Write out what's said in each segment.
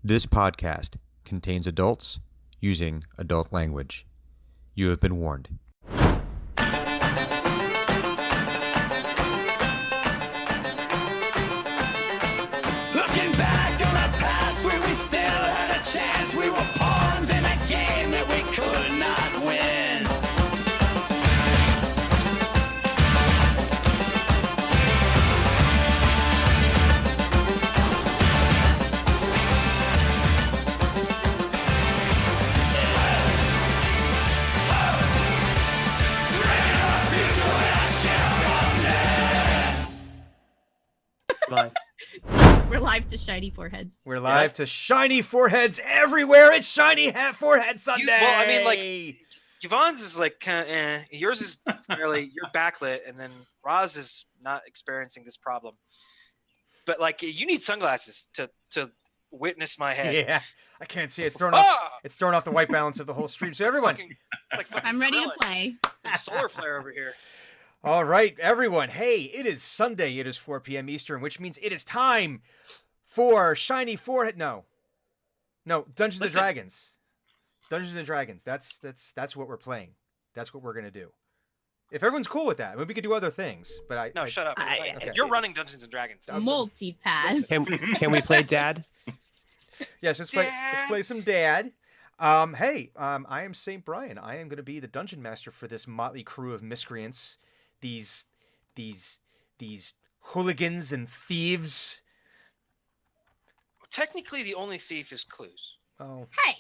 This podcast contains adults using adult language. You have been warned. Looking back on the past where we still had a chance, we were pawns in a game that we could not win. Live. We're live to shiny foreheads. We're live to shiny foreheads everywhere. It's Shiny Forehead Sunday. Well, I mean, like, Yvonne's is like kind of yours is fairly you're backlit, and then Roz is not experiencing this problem. But like, you need sunglasses to witness my head. Yeah, I can't see it. It's throwing off the white balance of the whole stream. So everyone, Fucking I'm ready to grilling. play. There's a solar flare over here. all right, everyone. Hey, it is Sunday. It is 4 p.m. Eastern, which means it is time for Shiny Forehead. No, Dungeons and Listen. Dragons. Dungeons and Dragons. That's what we're playing. That's what we're gonna do. If everyone's cool with that, I mean, we could do other things. But No, shut up. okay. You're running Dungeons and Dragons. Multi-pass. Can we play Dad? Yes, let's play some Dad. Hey, I am Saint Brian. I am going to be the dungeon master for this motley crew of miscreants, these hooligans and thieves. Technically, the only thief is Clues. Oh Hey,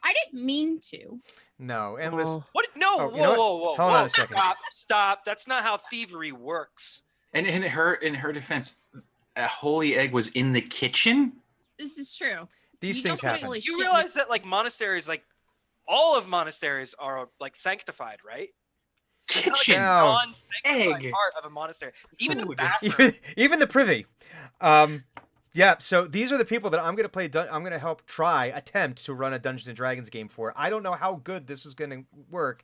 I didn't mean to. no, endless. Oh. What? No, Oh, you know what? whoa. Hold on a second. Stop. That's not how thievery works. And in her defense, a holy egg was in the kitchen. This is true. These You things don't happen. Holy You shit, realize that like monasteries, like all of monasteries are like sanctified, right? It's not like a Kitchen. No. non-sanctified Egg. part of a monastery. Even the Food. bathroom. Even the privy. Yeah. So these are the people that I'm going to play. I'm going to help attempt to run a Dungeons and Dragons game for. I don't know how good this is going to work.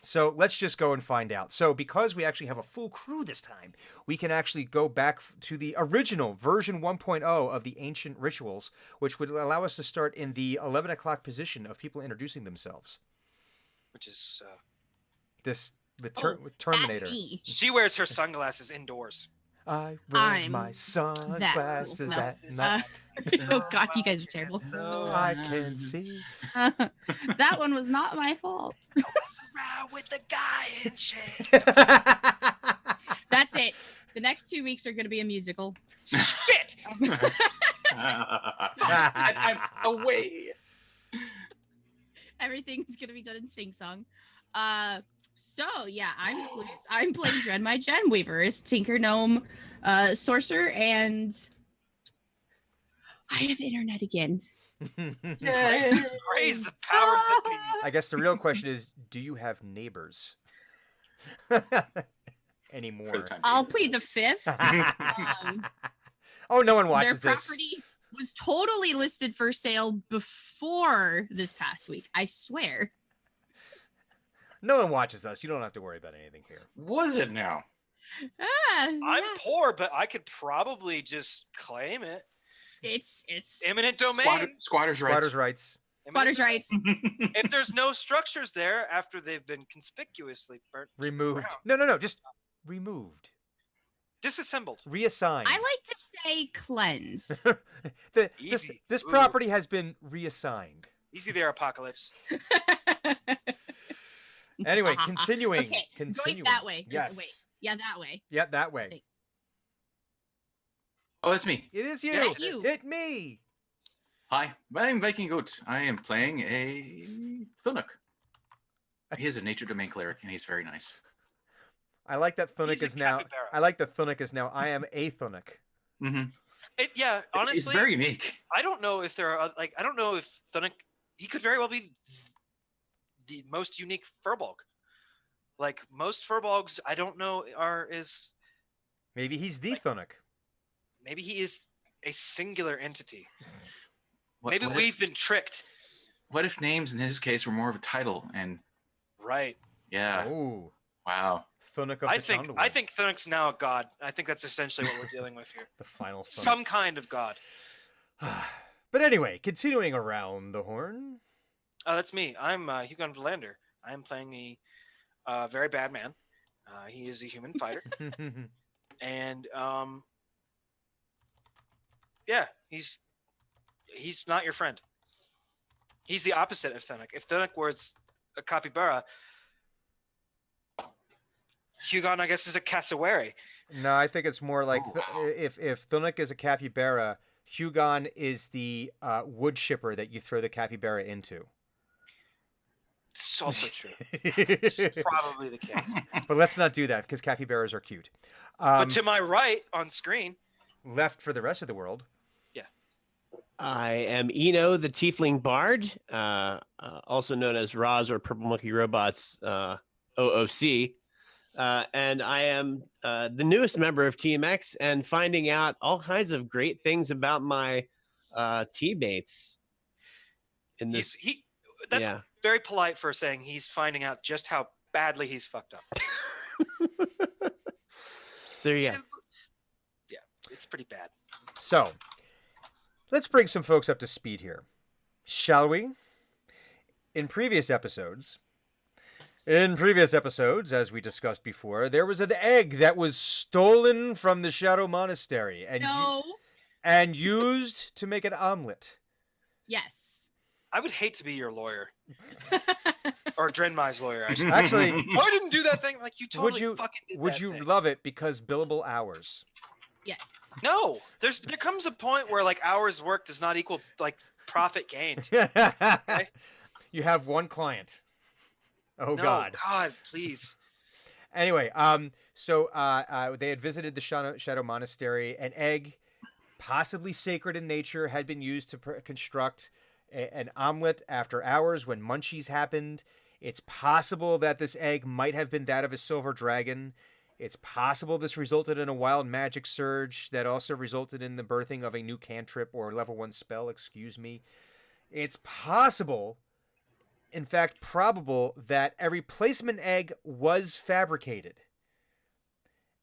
So let's just go and find out. So because we actually have a full crew this time, we can actually go back to the original version 1.0 of the ancient rituals, which would allow us to start in the 11 o'clock position of people introducing themselves. Which is With Oh, Terminator. That me. she wears her sunglasses indoors. I wear I'm my sunglasses No. at night Oh god, you guys are terrible. so I can see. That one was not my fault. Don't mess around with the guy in shade. That's it. The next 2 weeks are going to be a musical. Shit! I'm away. Everything's going to be done in sing-song. So yeah, I'm Clues. I'm playing Dren, my Gen Weaver, is Tinker Gnome, sorcerer, and I have internet again. Praise the powers that be. I guess the real question is, do you have neighbors anymore? For the time I'll being. plead the fifth. Oh, no one Their watches this. property was totally listed for sale before this past week. I swear. No one watches us. You don't have to worry about anything here. Was it now? I'm Yeah. poor, but I could probably just claim it. It's Eminent domain. Squatters' rights. Squatters' rights. Eminent squatters' rights. domain. If there's no structures there after they've been conspicuously burnt, to the Removed. ground, No. Just removed. disassembled. Reassigned. I like to say cleansed. Easy. This Ooh. property has been reassigned. Easy there, Apocalypse. Anyway, continuing. Okay, Continuing. going that way. Yes. Wait. Yeah, that way. Yep, that way. Thank- Oh, that's me. It is you. Yes, it is. It's me. Hi, I'm Viking Goat. I am playing a Thunuk. He is a nature domain cleric, and he's very nice. I like that Thunuk He's a is now. capybara. I like that Thunuk is now. I am a Thunuk. Mm-hmm. Yeah, It's honestly, very unique. I don't know if there are like I don't know if Thunuk. He could very well be the most unique Furbolg. Like most Furbolgs, I don't know is Maybe he's the Like- Thunuk. maybe he is a singular entity. What, Maybe what we've been tricked. what if names in his case were more of a title? And Right. yeah, Oh, wow. Thunuk of I the think Chandler. Thunuk's now a god. I think that's essentially what we're dealing with here. The final Thunuk. Some kind of god. But anyway, continuing around the horn. That's me. I'm Hugon Verlander. I am playing a very bad man. He is a human fighter, and yeah, he's not your friend. He's the opposite of Thunuk. If Thunuk was a capybara, Hugon, I guess, is a cassowary. No, I think it's more like if Thunuk is a capybara, Hugon is the wood chipper that you throw the capybara into. It's also true. It's probably the case. But let's not do that because capybaras are cute. But to my right on screen, left for the rest of the world. I am Eno, the Tiefling Bard, also known as Roz or Purple Monkey Robots OOC. And I am the newest member of TMX and finding out all kinds of great things about my teammates. In this, that's very polite for saying he's finding out just how badly he's fucked up. So yeah, it's pretty bad. So let's bring some folks up to speed here, shall we? In previous episodes, as we discussed before, there was an egg that was stolen from the Shadow Monastery and used to make an omelet. Yes. I would hate to be your lawyer. Or Drenmai's lawyer, I should say. Actually, I didn't do that thing. Like, you totally fucking did would that you thing. love it because billable hours? Yes. No. There comes a point where, like, hours worked does not equal, like, profit gained. Okay? You have one client. Oh, No, God. God, please. Anyway, so they had visited the Shadow Monastery. An egg, possibly sacred in nature, had been used to construct an omelet after hours when munchies happened. It's possible that this egg might have been that of a silver dragon. It's possible this resulted in a wild magic surge that also resulted in the birthing of a new cantrip or level 1 spell, excuse me. It's possible, in fact probable, that a replacement egg was fabricated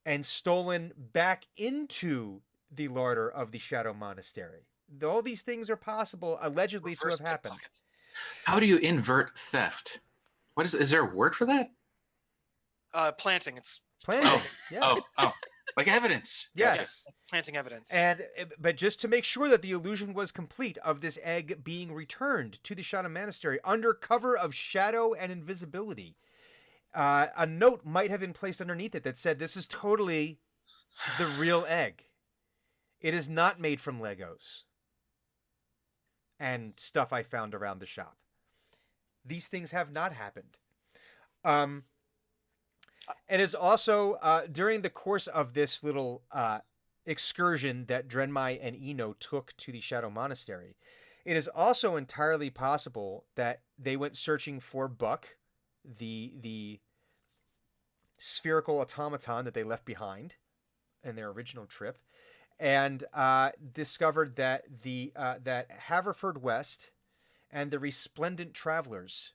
and stolen back into the larder of the Shadow Monastery. All these things are possible, allegedly, Reverse to have happened. pickpocket. How do you invert theft? What is there a word for that? Planting. It's Planting. Yeah. Oh, like evidence. Yes. planting evidence. But just to make sure that the illusion was complete of this egg being returned to the Shadow Monastery under cover of shadow and invisibility, a note might have been placed underneath it that said, "This is totally the real egg. It is not made from Legos and stuff I found around the shop." These things have not happened. It is also during the course of this little excursion that Drenmai and Eno took to the Shadow Monastery, it is also entirely possible that they went searching for Buck, the spherical automaton that they left behind in their original trip, and discovered that that Haverfordwest and the Resplendent Travelers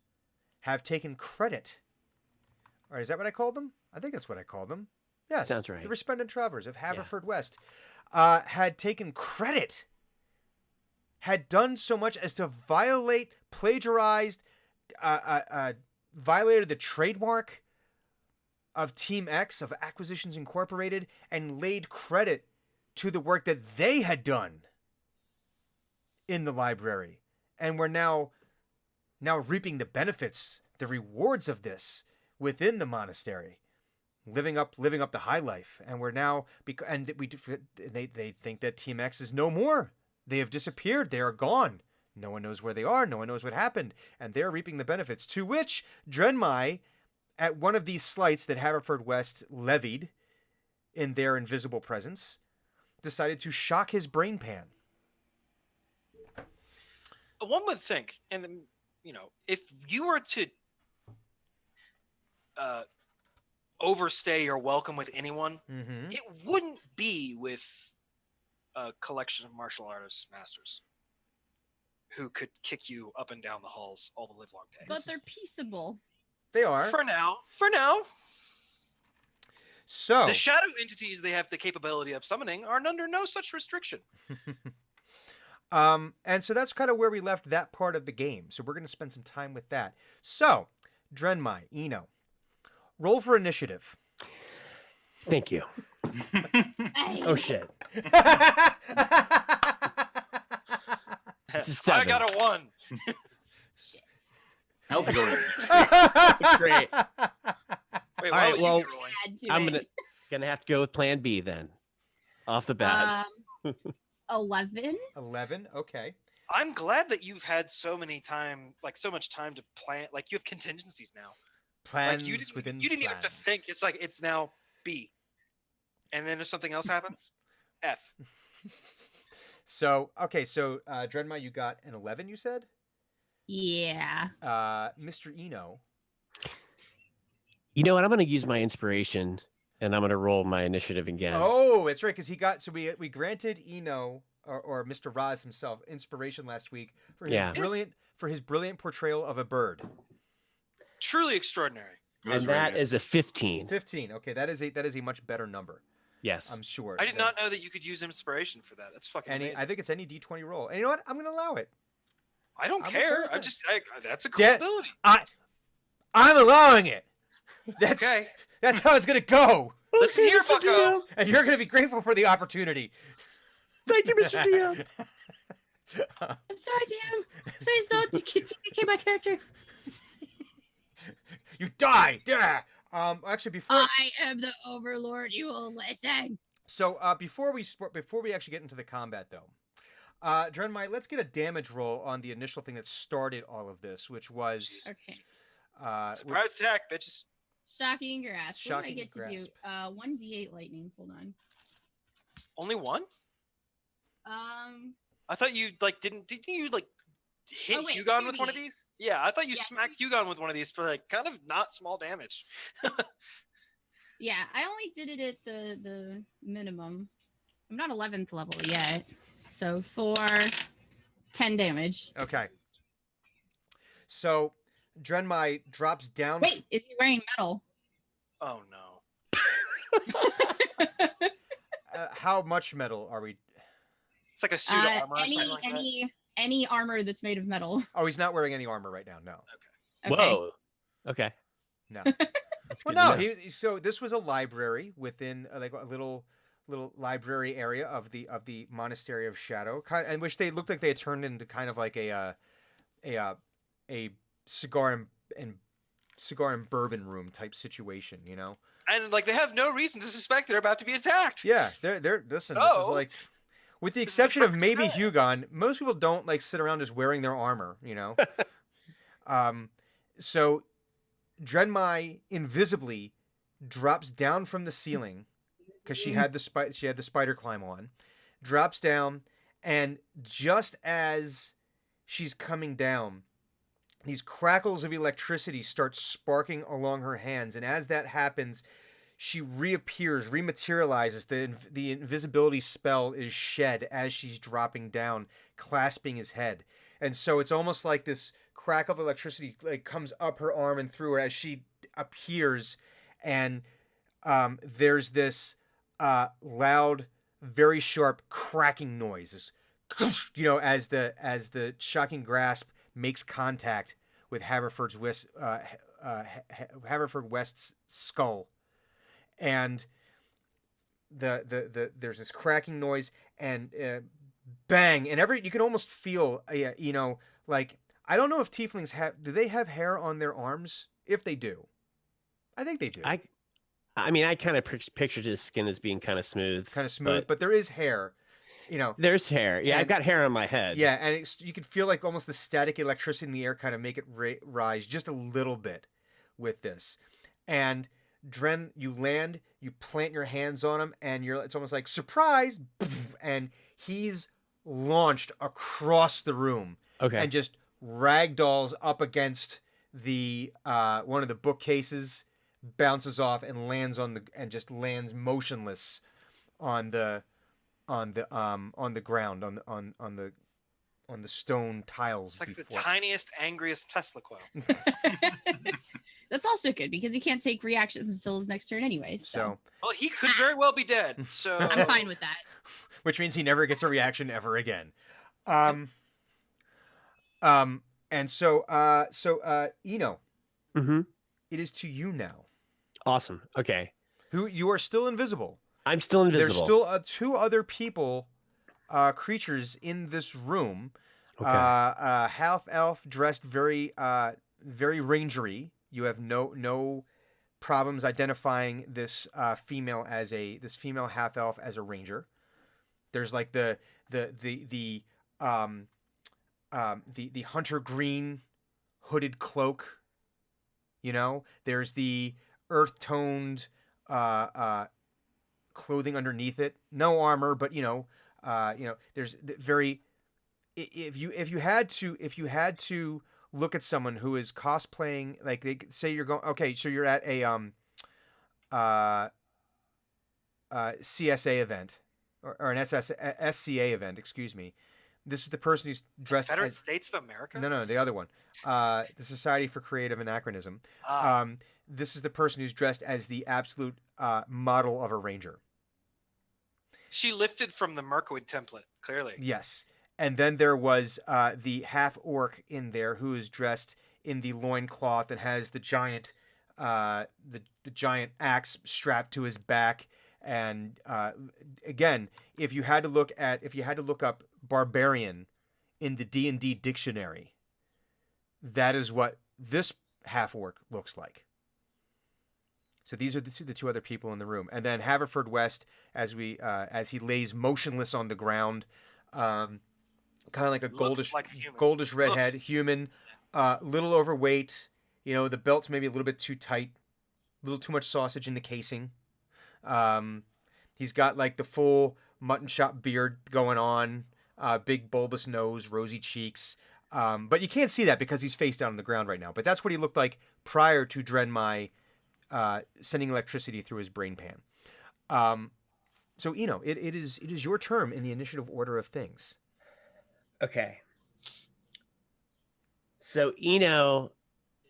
have taken credit. Or is that what I called them? I think that's what I called them. Yes, sounds right. The Resplendent Travelers of Haverfordwest had taken credit, had done so much as to plagiarized, violated the trademark of Team X, of Acquisitions Incorporated, and laid credit to the work that they had done in the library, and we're now reaping the benefits, the rewards of this within the monastery, living up the high life. And we're now they think that Team X is no more. They have disappeared. They are gone. No one knows where they are. No one knows what happened, and they're reaping the benefits. To which Drenmai, at one of these slights that Haverfordwest levied in their invisible presence, decided to shock his brain pan. One would think, and if you were to overstay your welcome with anyone, Mm-hmm. it wouldn't be with a collection of martial artists masters who could kick you up and down the halls all the livelong day. But they're peaceable. They are. For now. So The shadow entities they have the capability of summoning are under no such restriction. And so that's kind of where we left that part of the game. So we're going to spend some time with that. So, Drenmai, Eno, roll for initiative. Thank you. Hey. Oh shit. It's a I 7. got a 1. Shit. I hope you go in. Great. Wait, All right, would you well, be rolling? Add to I'm it. gonna have to go with Plan B then. Off the bat. 11. 11. Okay. I'm glad that you've had so much time to plan. Like you have contingencies now. Plans Like you within didn't even have to plans. think. It's like it's now B, and then if something else happens, F. So, okay. So, Drenmai, you got an 11, you said? Yeah. Mr. Eno. You know what? I'm gonna use my inspiration and I'm gonna roll my initiative again. Oh, that's right. Because he got, so we granted Eno or Mr. Roz himself inspiration last week for his Yeah. brilliant portrayal of a bird. Truly extraordinary. It was And really that good. is a 15. 15. Okay, that is a much better number. Yes. I'm sure. I did not know that you could use inspiration for that. That's fucking Any, amazing. I think it's any D20 roll. And you know what? I'm going to allow it. I don't I'm okay care. with I'm that. just that's a cool Yeah. ability. I'm allowing it. That's Okay. that's how it's going to go. Listen here, Mr. Bucko. DM. And you're going to be grateful for the opportunity. Thank you, Mr. DM. I'm sorry, DM. Please don't TPK my character. You die. Yeah. Actually, before I am the Overlord. You will listen. so before we actually get into the combat though, Drenmai, let's get a damage roll on the initial thing that started all of this, which was Okay. Surprise attack, bitches. Shocking grasp. What do I Shocking get to do? grasp. 1d8 lightning. Hold on. Only one? I thought you didn't you hit Oh, wait, Hugon with one of 2d8. these? Yeah, I thought you Yeah, smacked Hugon with one of these for kind of not small damage. Yeah, I only did it at the minimum. I'm not 11th level yet. So for 10 damage. okay. So Drenmai drops down. Wait, is he wearing metal? Oh no. How much metal are we? It's like a suit of armor or something like that. any armor that's made of metal. Oh, he's not wearing any armor right now. No. Okay. Whoa. Okay. No. That's Well, good to no. know. So this was a library within like a little library area of the Monastery of Shadow, in which they looked like they had turned into kind of like a cigar and bourbon room type situation, you know? And they have no reason to suspect they're about to be attacked. Yeah, they're listen. This is Oh. like, with the This is the exception of perfect maybe set. Hugon, most people don't sit around just wearing their armor, you know. So Drenmai invisibly drops down from the ceiling because she had the spider climb on, drops down, and just as she's coming down, these crackles of electricity start sparking along her hands, and as that happens, she reappears, rematerializes. The invisibility spell is shed as she's dropping down, clasping his head. And so it's almost like this crack of electricity comes up her arm and through her as she appears, and there's this loud, very sharp cracking noise, as the shocking grasp makes contact with Haverford West's skull, and there's this cracking noise and bang, and you can almost feel I don't know if tieflings do they have hair on their arms? If they do, I think they do. I mean, I kind of pictured his skin as being kind of smooth. But there is hair. There's hair. Yeah, I've And- got hair on my head. Yeah, and you can feel almost the static electricity in the air kind of make it rise just a little bit with this. And Dren, you land, you plant your hands on him, and it's almost like surprise, and he's launched across the room Okay. and just ragdolls up against the one of the bookcases, bounces off and lands lands motionless on the ground on the stone tiles. It's like the before. tiniest, angriest Tesla coil. That's also good because he can't take reactions until his next turn anyway. So, So, Well, he could very well be dead. So I'm fine with that. which means he never gets a reaction ever again. Um, and so, Eno, Mm-hmm. it is to you now. Awesome. Okay. Who you are still invisible. I'm still invisible. There's still two other people, creatures in this room. Okay. Half elf dressed very rangery. You have no problems identifying this female half elf as a ranger. There's like the hunter green hooded cloak. There's the earth toned clothing underneath it. No armor, but there's very. If you had to look at someone who is cosplaying, like they say you're going, okay, so you're at a CSA event or an SCA event, excuse me. This is the person who's dressed Veteran as States of America. no, the other one, the Society for Creative Anachronism. Ah. This is the person who's dressed as the absolute model of a ranger. She lifted from the Mirkwood template, clearly. Yes. And then there was the half orc in there who is dressed in the loincloth and has the giant the giant axe strapped to his back. And again, if you had to look up barbarian in the D&D dictionary, that is what this half orc looks like. So these are the two other people in the room, and then Haverford West, as he lays motionless on the ground, kind of like a goldish redhead, human, little overweight. The belt's maybe a little bit too tight, a little too much sausage in the casing. He's got like the full mutton chop beard going on, big bulbous nose, rosy cheeks. But you can't see that because he's face down on the ground right now. But that's what he looked like prior to Drenmai sending electricity through his brain pan. So Eno, it is your term in the initiative order of things. Okay. So Eno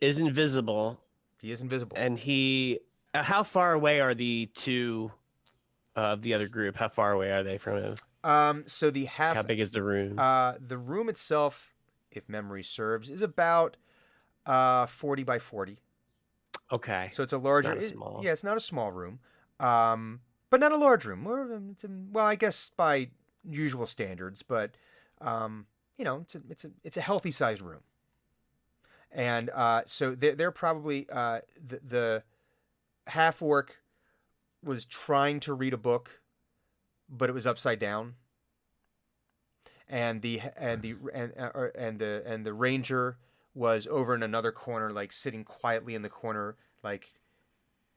is invisible. He is invisible. And he... how far away are the two of the other group? How far away are they from him? So the half... How big is the room? The room itself, if memory serves, is about 40 by 40. Okay. So it's a larger... It's not small. Yeah, it's not a small room. But not a large room. Well, I guess by usual standards, but it's a healthy sized room. And so they're probably the half orc was trying to read a book, but it was upside down. And the ranger was over in another corner, like sitting quietly in the corner, like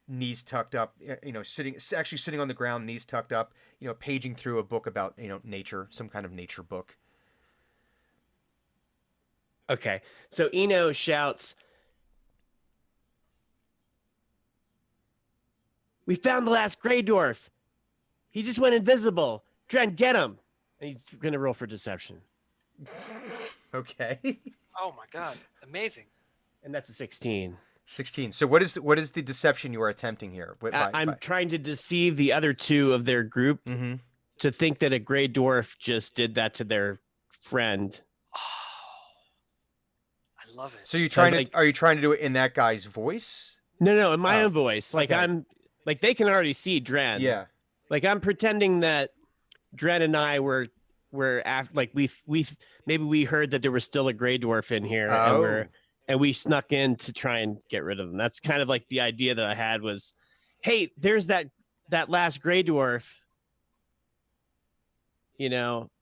knees tucked up, sitting on the ground, knees tucked up, paging through a book about, nature, some kind of nature book. Okay. So Eno shouts, "We found the last Grey Dwarf. He just went invisible. Dren, get him." And he's going to roll for deception. Okay. Oh my God. Amazing. And that's a 16. 16. So what is the deception you are attempting here? I'm trying to deceive the other two of their group to think that a Grey Dwarf just did that to their friend. I love it. So are you trying to do it in that guy's voice? No, in my own voice. Like okay. I'm like, they can already see Dren. Yeah. Like I'm pretending that Dren and I were like we heard that there was still a Grey Dwarf in here, and we snuck in to try and get rid of them. That's kind of like the idea that I had was, hey, there's that last Grey Dwarf.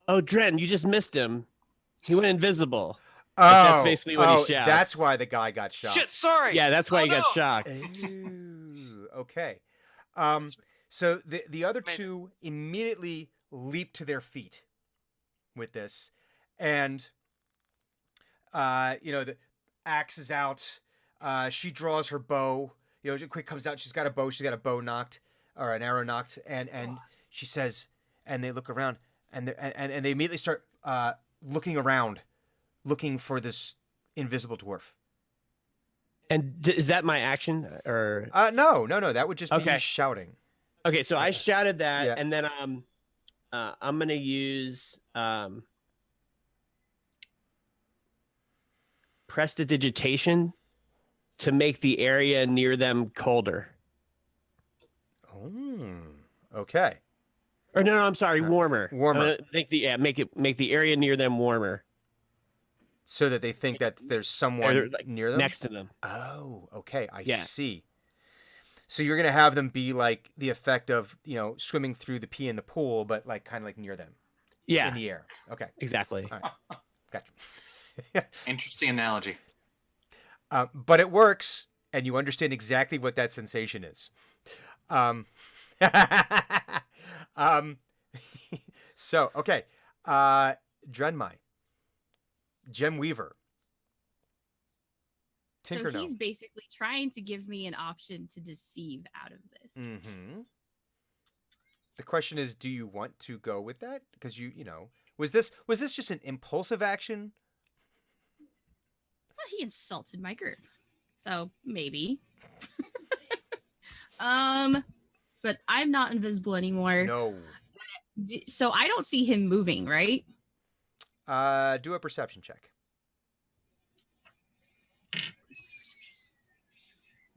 Oh, Dren, you just missed him. He went invisible. That's basically what he shouts. That's why the guy got shot. Shit, sorry. Yeah, that's why he got shocked. Ooh, okay. So the other two immediately leap to their feet with this, and the axe is out. She draws her bow. Quick comes out. She's got a bow. She's got a bow knocked or an arrow knocked, and she says, and they look around, and they immediately start looking around, looking for this invisible dwarf. And is that my action or? No. That would just be you shouting. Okay, so I shouted that, Yeah. and then I'm gonna use prestidigitation to make the area near them colder. Oh, okay. Or no, I'm sorry, warmer. Warmer. Make the area near them warmer. So that they think that there's someone They're, like, near them? next to them. Oh, okay. I Yeah. see. So you're going to have them be like the effect of, swimming through the pee in the pool, but like kind of like near them. Yeah, In the air. Okay. exactly. All right. Gotcha. Interesting analogy. But it works, and you understand exactly what that sensation is. So, okay. Drenmai. Gem Weaver. So Tinker he's basically trying to give me an option to deceive out of this. Mm-hmm. The question is, do you want to go with that? Because was this just an impulsive action? Well, he insulted my group, so maybe. But I'm not invisible anymore. No. So I don't see him moving, right? Do a perception check.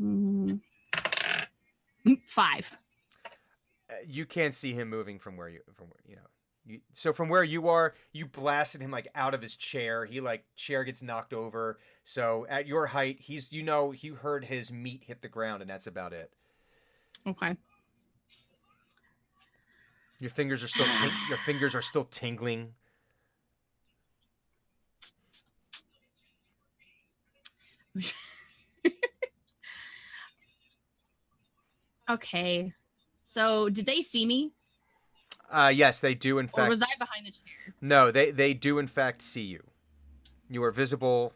Mm. 5. You can't see him moving from where so from where you are, you blasted him like out of his chair. He chair gets knocked over. So at your height, you heard his meat hit the ground, and that's about it. Okay. Your fingers are still tingling. Okay. So did they see me? Yes, they do in fact. Or was I behind the chair? No, they do in fact see you. You are visible.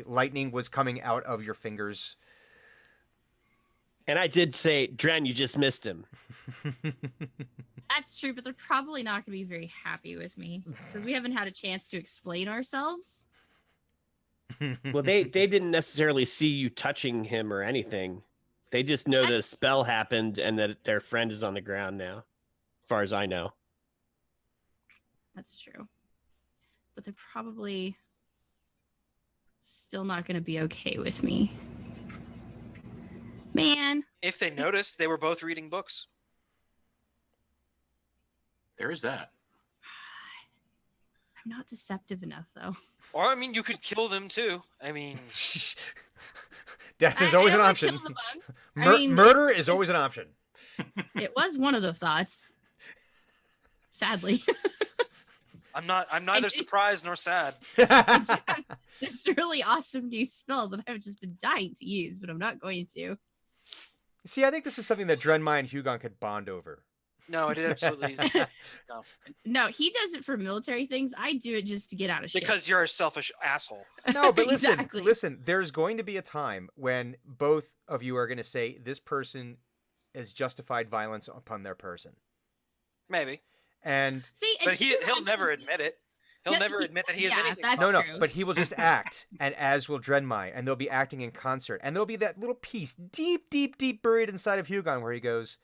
Lightning was coming out of your fingers. And I did say, Dren, you just missed him. That's true, but they're probably not going to be very happy with me because we haven't had a chance to explain ourselves. Well, they didn't necessarily see you touching him or anything. They just know the That's- spell happened and that their friend is on the ground now, as far as I know. That's true. But they're probably still not going to be okay with me. Man. If they noticed, they were both reading books. There is that. I'm not deceptive enough, though. Or, I mean, you could kill them too. I mean, Death is I always an don't wanna option. kill the bugs. I mean, Murder is it's- always an option. It was one of the thoughts. Sadly. I'm neither did- surprised nor sad. It's this really awesome new spell that I've just been dying to use, but I'm not going to. See, I think this is something that Drenmai and Hugon could bond over. No, it absolutely is. No. No, he does it for military things. I do it just to get out of shit. Because you're a selfish asshole. No, but listen, Exactly. listen. There's going to be a time when both of you are going to say this person is justified violence upon their person, Maybe. and See, and But he'll Hugon never should- admit it. He'll No, never he- admit that he has yeah, anything. that's- no, true. but he will just act, and as will Drenmai, and they'll be acting in concert, and there'll be that little piece deep, deep, deep buried inside of Hugon where he goes,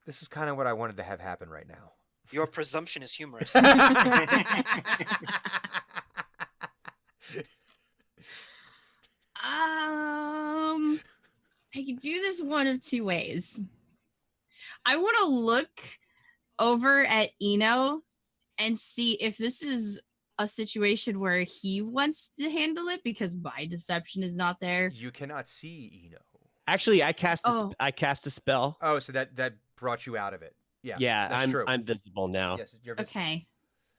"This is kind of what I wanted to have happen right now." Your presumption is humorous. I can do this one of two ways. I want to look over at Eno and see if this is a situation where he wants to handle it because my deception is not there. You cannot see Eno. Actually, I cast Oh. I cast a spell. Oh, so that brought you out of it. Yeah. Yeah, that's true. I'm visible now. Yes, you're visible. Okay.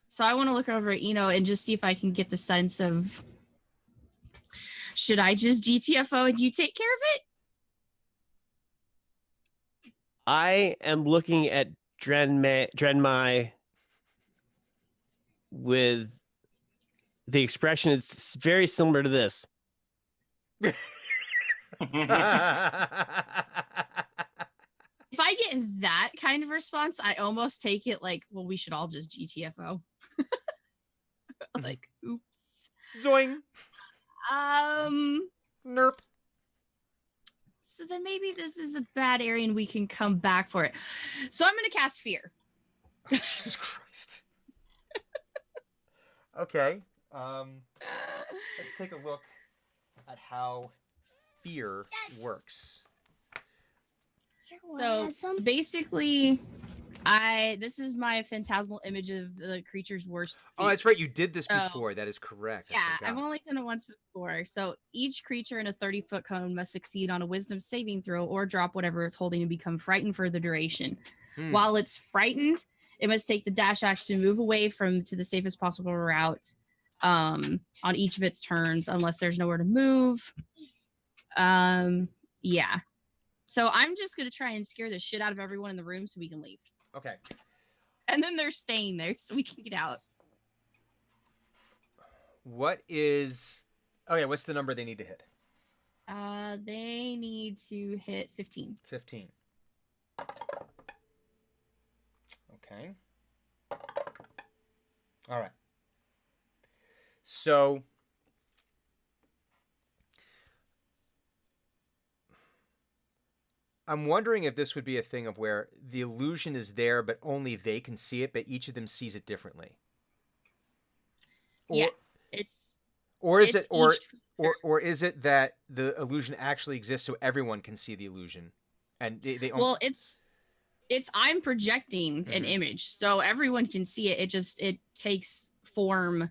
So I want to look over at Eno and just see if I can get the sense of should I just GTFO and you take care of it? I am looking at Drenmai with the expression. It's very similar to this. If I get that kind of response, I almost take it like, well, we should all just GTFO. Like, oops. Zoing. Nerp. So then maybe this is a bad area and we can come back for it. So I'm gonna cast fear. Jesus Christ. Okay. Let's take a look. at how fear works. So basically, this is my phantasmal image of the creature's worst. Oh, that's right. feats. You did this So, before. That is correct. I Yeah, forgot. I've only done it once before. So each creature in a 30-foot cone must succeed on a wisdom saving throw or drop whatever it's holding and become frightened for the duration. Hmm. While it's frightened, it must take the dash action to move away to the safest possible route on each of its turns, unless there's nowhere to move. Yeah. So I'm just gonna try and scare the shit out of everyone in the room so we can leave. Okay. And then they're staying there so we can get out. What is? Oh yeah. What's the number they need to hit? They need to hit 15. 15. Okay. All right. So I'm wondering if this would be a thing of where the illusion is there, but only they can see it, but each of them sees it differently. Yeah, it's Or is it's it or each- or is it that the illusion actually exists so everyone can see the illusion, and they well, it's I'm projecting an Mhm. image so everyone can see it. It takes form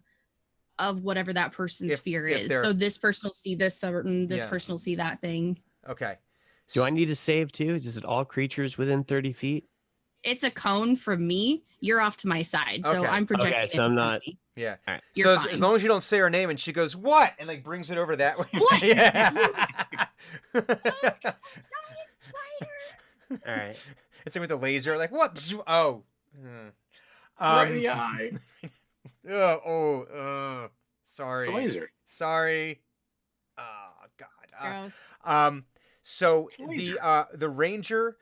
of whatever that person's If- fear if is. they're- So this person will see this certain, this Yeah. person will see that thing. okay. Do I need to save too? Is it all creatures within 30 feet? It's a cone from me. You're off to my side, so Okay. I'm projecting. Okay, so I'm not- Yeah. All right. You're So as fine. long as you don't say her name and she goes, "What?" and like brings it over that way. What? Yeah. All right. It's like with the laser, like what? Bzz, oh. Hmm. Right in the eye. Sorry. It's a laser. Sorry. Oh God. Gross. So Laser. the ranger,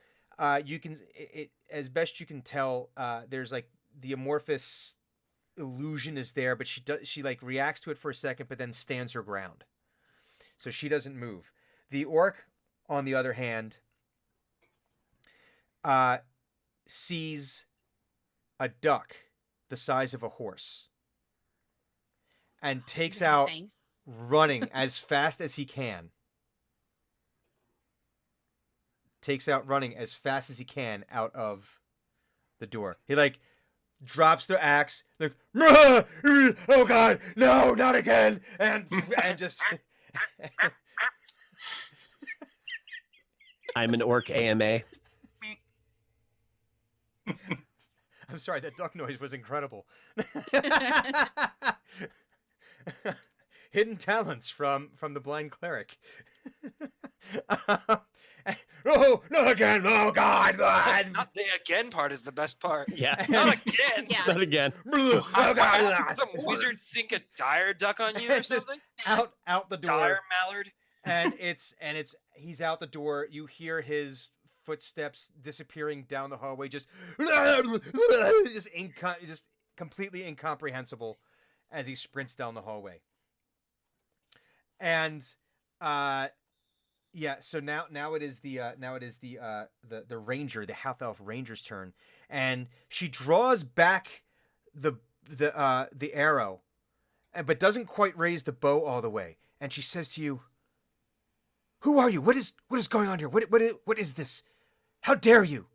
you can it as best you can tell. There's like the amorphous illusion is there, but she like reacts to it for a second, but then stands her ground. So she doesn't move. The orc, on the other hand, sees a duck the size of a horse and takes out Thanks. running as fast as he can. Takes out running as fast as he can out of the door. He like drops the axe, like, oh God, no, not again, and just. I'm an orc AMA. I'm sorry, that duck noise was incredible. Hidden talents from the blind cleric. Oh, not again! Oh God! Not the again part is the best part. Yeah. Not again. Yeah. Not again. Oh God! Some wizard sink a dire duck on you or It's just something? out the door. Dire mallard. and it's he's out the door. You hear his footsteps disappearing down the hallway, just completely incomprehensible as he sprints down the hallway. And yeah, so now it is the ranger, the half elf ranger's turn, and she draws back the arrow, but doesn't quite raise the bow all the way, and she says to you, "Who are you? What is going on here? What is this? How dare you?"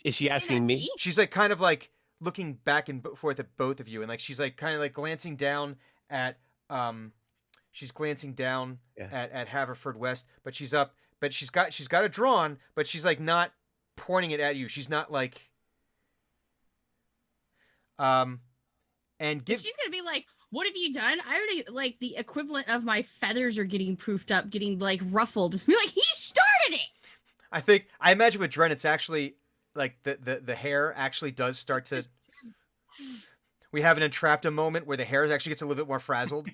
Is she asking me? She's like kind of like looking back and forth at both of you, and like she's like kind of like glancing down at at Haverford West, but she's got it drawn, but she's like not pointing it at you. She's not like and She's gonna be like, "What have you done? I already like the equivalent of my feathers are getting poofed up, getting like ruffled." Be like, "He started it." I imagine with Dren, it's actually like the hair actually does start to. We have an Entrapta moment where the hair actually gets a little bit more frazzled.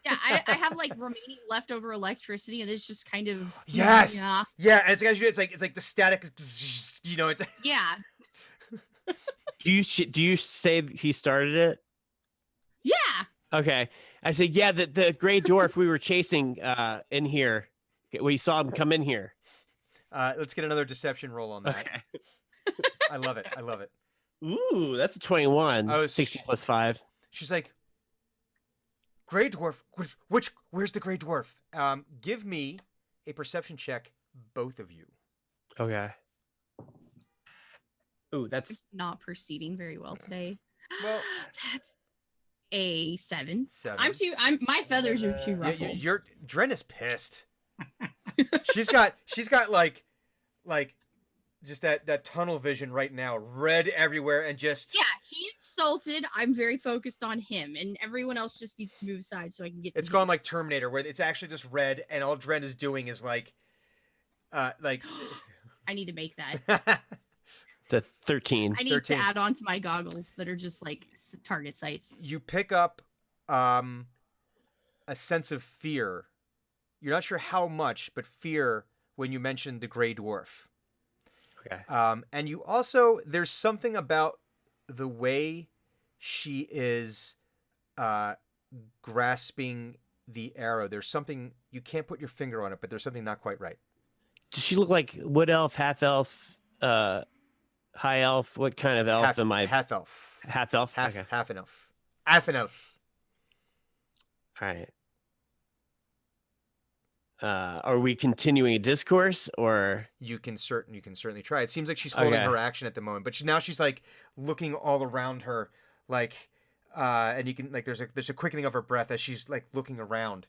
Yeah, I have like remaining leftover electricity, and it's just kind of Yes! yeah, Yeah, and it's like the static is, you know, it's yeah, Do you say he started it? yeah. Okay. I say, yeah, the gray dwarf we were chasing in here. We saw him come in here. let's get another deception roll on that. Okay. I love it. I love it. Ooh, that's a 21. Oh, 16 plus 5. She's like, Grey Dwarf. Where's the Grey Dwarf? Give me a perception check, both of you. Okay. Ooh, that's Not perceiving very well today. Well- That's a 7. 7. My feathers are too Yeah, ruffled. you're Dren is pissed. she's got like just that tunnel vision right now, red everywhere, and just Yeah, he insulted. I'm very focused on him, and everyone else just needs to move aside so I can get. It's to gone him. like Terminator, where it's actually just red, and all Dren is doing is like. I need to make that. the 13. I need 13. to add on to my goggles that are just like target sites. You pick up a sense of fear. You're not sure how much, but fear when you mention the Grey Dwarf. Okay. And you also, there's something about the way she is grasping the arrow. There's something, you can't put your finger on it, but there's something not quite right. Does she look like wood elf, half elf, high elf? What kind of elf am I? Half elf. Half elf. Half, Okay. half an elf. Half an elf. All right. Are we continuing a discourse or? You can certainly try. It seems like she's holding Okay. her action at the moment, but now she's like looking all around her, like, and you can like there's a quickening of her breath as she's like looking around.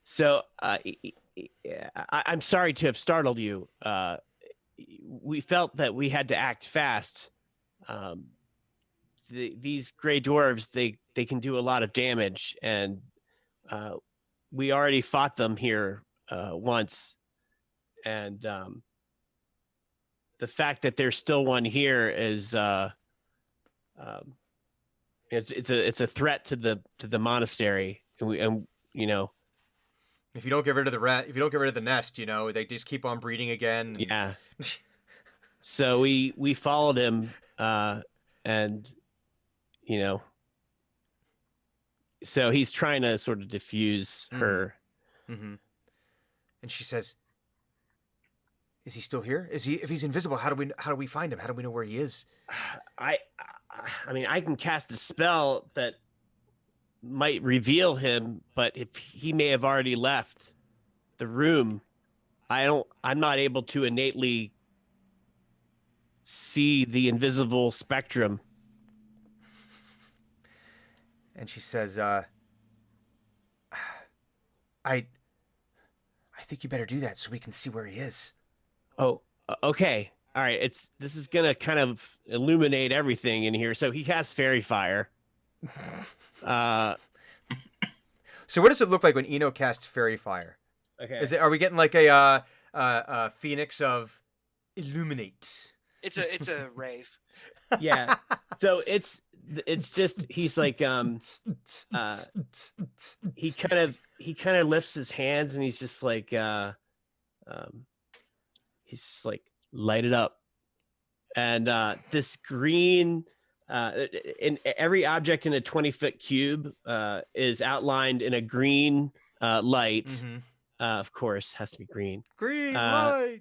So I'm sorry to have startled you. We felt that we had to act fast. These gray dwarves, they can do a lot of damage, and we already fought them here once, and the fact that there's still one here is it's a threat to the monastery, and you know. If you don't get rid of if you don't get rid of the nest, you know they just keep on breeding again. Yeah. So we followed him, and you know, so he's trying to sort of diffuse her. Mm-hmm. And she says, "Is he still here? Is he? If he's invisible, how do we find him? How do we know where he is?" I mean, I can cast a spell that might reveal him, but if he may have already left the room, I'm not able to innately see the invisible spectrum. And she says, I think you better do that so we can see where he is. Oh, okay. All right. This is gonna kind of illuminate everything in here. So he has fairy fire. So what does it look like when Eno casts fairy fire? Okay. Are we getting like a phoenix of illuminate? It's a rave. Yeah. So it's just he's like he kind of lifts his hands and he's just like light it up, and this green in every object in a 20-foot cube is outlined in a green light. Mm-hmm. Of course, has to be green. Green light.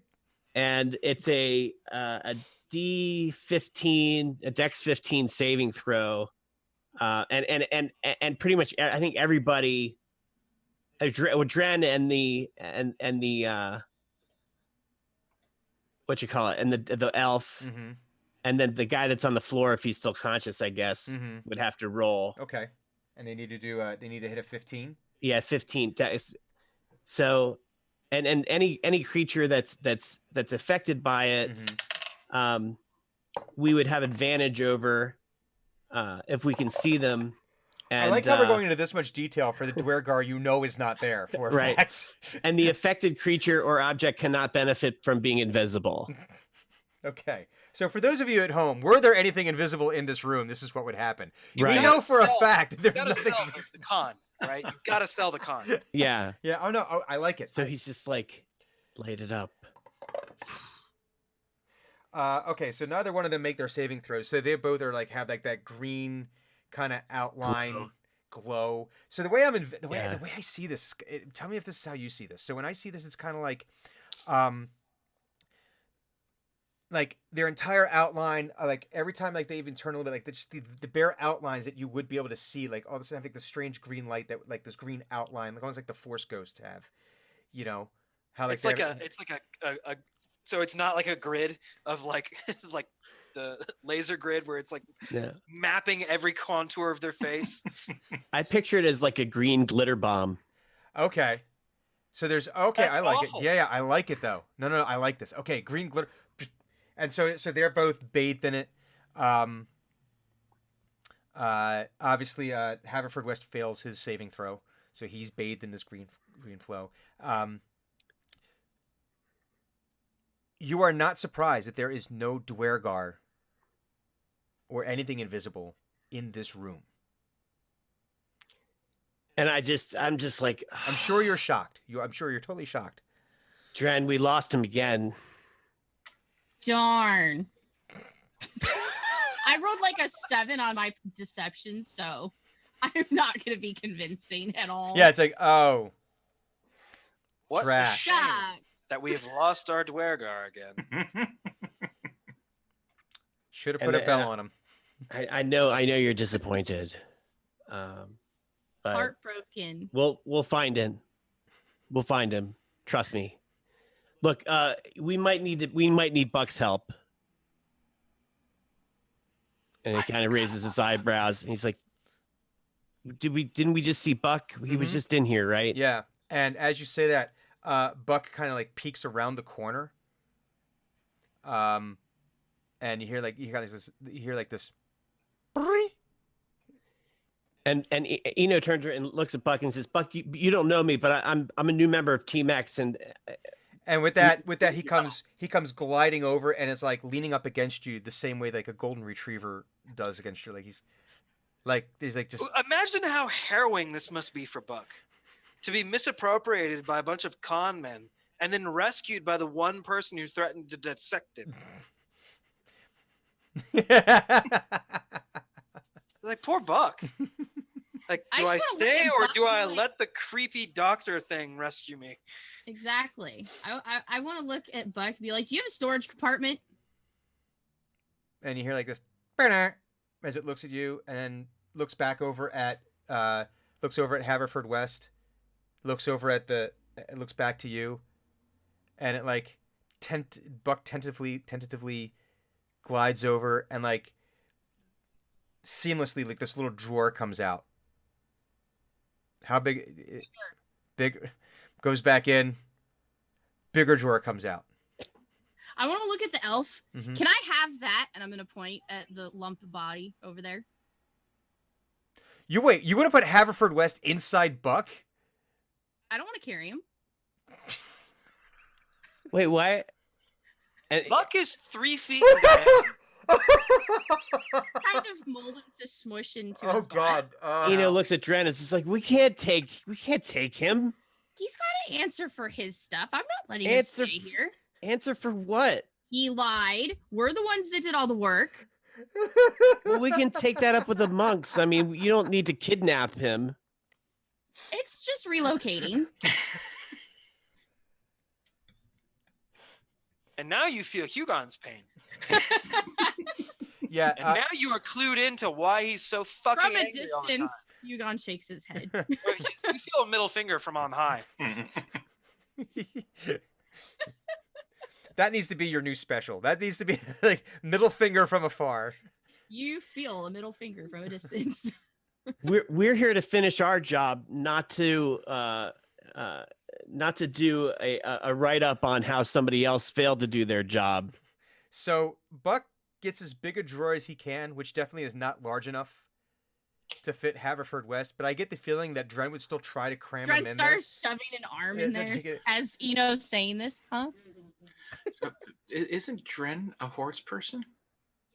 And it's a D15, a Dex 15 saving throw, and pretty much I think everybody, Dren and the what you call it, and the elf, Mm-hmm. and then the guy that's on the floor, if he's still conscious, I guess, Mm-hmm. would have to roll. Okay. And they need to do they need to hit a 15. Yeah, 15. So, and any creature that's affected by it, Mm-hmm. We would have advantage over if we can see them. And, I like how we're going into this much detail for the Dwergar you know is not there for a Right. fact. And the affected creature or object cannot benefit from being invisible. Okay. So for those of you at home, were there anything invisible in this room, this is what would happen. Right. We know for a Sell. fact You there's gotta nothing. sell the con, right? You gotta sell the con. Yeah. Yeah. Oh no. Oh, I like it. So he's just like, light it up. Okay. So neither one of them make their saving throws. So they both are like have like that green kind of outline glow. So the way the way I see this, tell me if this is how you see this. So when I see this, it's kind of like like their entire outline, like every time like they even turn a little bit, like just the bare outlines that you would be able to see, like all of a sudden, like the strange green light that like this green outline, like almost like the Force Ghosts have, you know, how like It's like a so it's not like a grid of like like the laser grid where it's like Yeah. mapping every contour of their face. I picture it as like a green glitter bomb. Okay. So there's okay, That's I like awful. it. Yeah, I like it though. No, I like this. Okay, green glitter, and so they're both bathed in it. Obviously, Haverford West fails his saving throw, so he's bathed in this green flow. You are not surprised that there is no Dwergar or anything invisible in this room. And I'm just like, I'm sure you're shocked. I'm sure you're totally shocked. Dren, we lost him again. Darn. I rolled like a 7 on my deception, so I'm not going to be convincing at all. Yeah, it's like, oh, What a Trash. shame Shucks. that we have lost our Dwergar again. should have And put a the- bell on him. I know you're disappointed. But Heartbroken. we'll find him. We'll find him. Trust me. Look, we might need Buck's help. And he kind of raises his eyebrows and he's like, didn't we just see Buck? He was Mhm. just in here, right? Yeah, and as you say that, Buck kind of like peeks around the corner. And you hear like this. "Brrrr." And Eno turns around and looks at Buck and says, "Buck, you don't know me, but I'm a new member of Team X, and And with that, he comes gliding over and is like leaning up against you the same way like a golden retriever does against you. Like he's just Imagine how harrowing this must be for Buck to be misappropriated by a bunch of con men and then rescued by the one person who threatened to dissect him. Like, poor Buck. Like, I do I just wanna look stay at or Buck do and I be like- let the creepy doctor thing rescue me? Exactly. I want to look at Buck and be like, do you have a storage compartment? and you hear like this "Brrrr," as it looks at you and then looks back over at Haverford West, looks back to you, and it like Buck tentatively glides over and like seamlessly like this little drawer comes out. How big? Big goes back in. Bigger drawer comes out. I want to look at the elf. Mhm. Can I have that? And I'm going to point at the lump of body over there. You want to put Haverford West inside Buck? I don't want to carry him. wait, what?" And Buck is 3 feet in diameter. Kind of mold him to smush into a Oh spot. God! Eno looks at Dren and is like, "We can't take him. He's got to answer for his stuff. I'm not letting Answer him stay here. Answer for what? He lied. We're the ones that did all the work. Well, we can take that up with the monks. I mean, you don't need to kidnap him." It's just relocating. And now you feel Hugon's pain. Yeah. And now you are clued into why he's so fucking From a angry all the time. distance, Yugon shakes his head. You feel a middle finger from on high. That needs to be your new special. That needs to be like middle finger from afar. You feel a middle finger from a distance. We're here to finish our job, not to do a write up on how somebody else failed to do their job. So Buck gets as big a drawer as he can, which definitely is not large enough to fit Haverford West. But I get the feeling that Dren would still try to cram him Dren in starts shoving an arm in Yeah, there take it. as Eno's saying this, huh? Isn't Dren a horse person?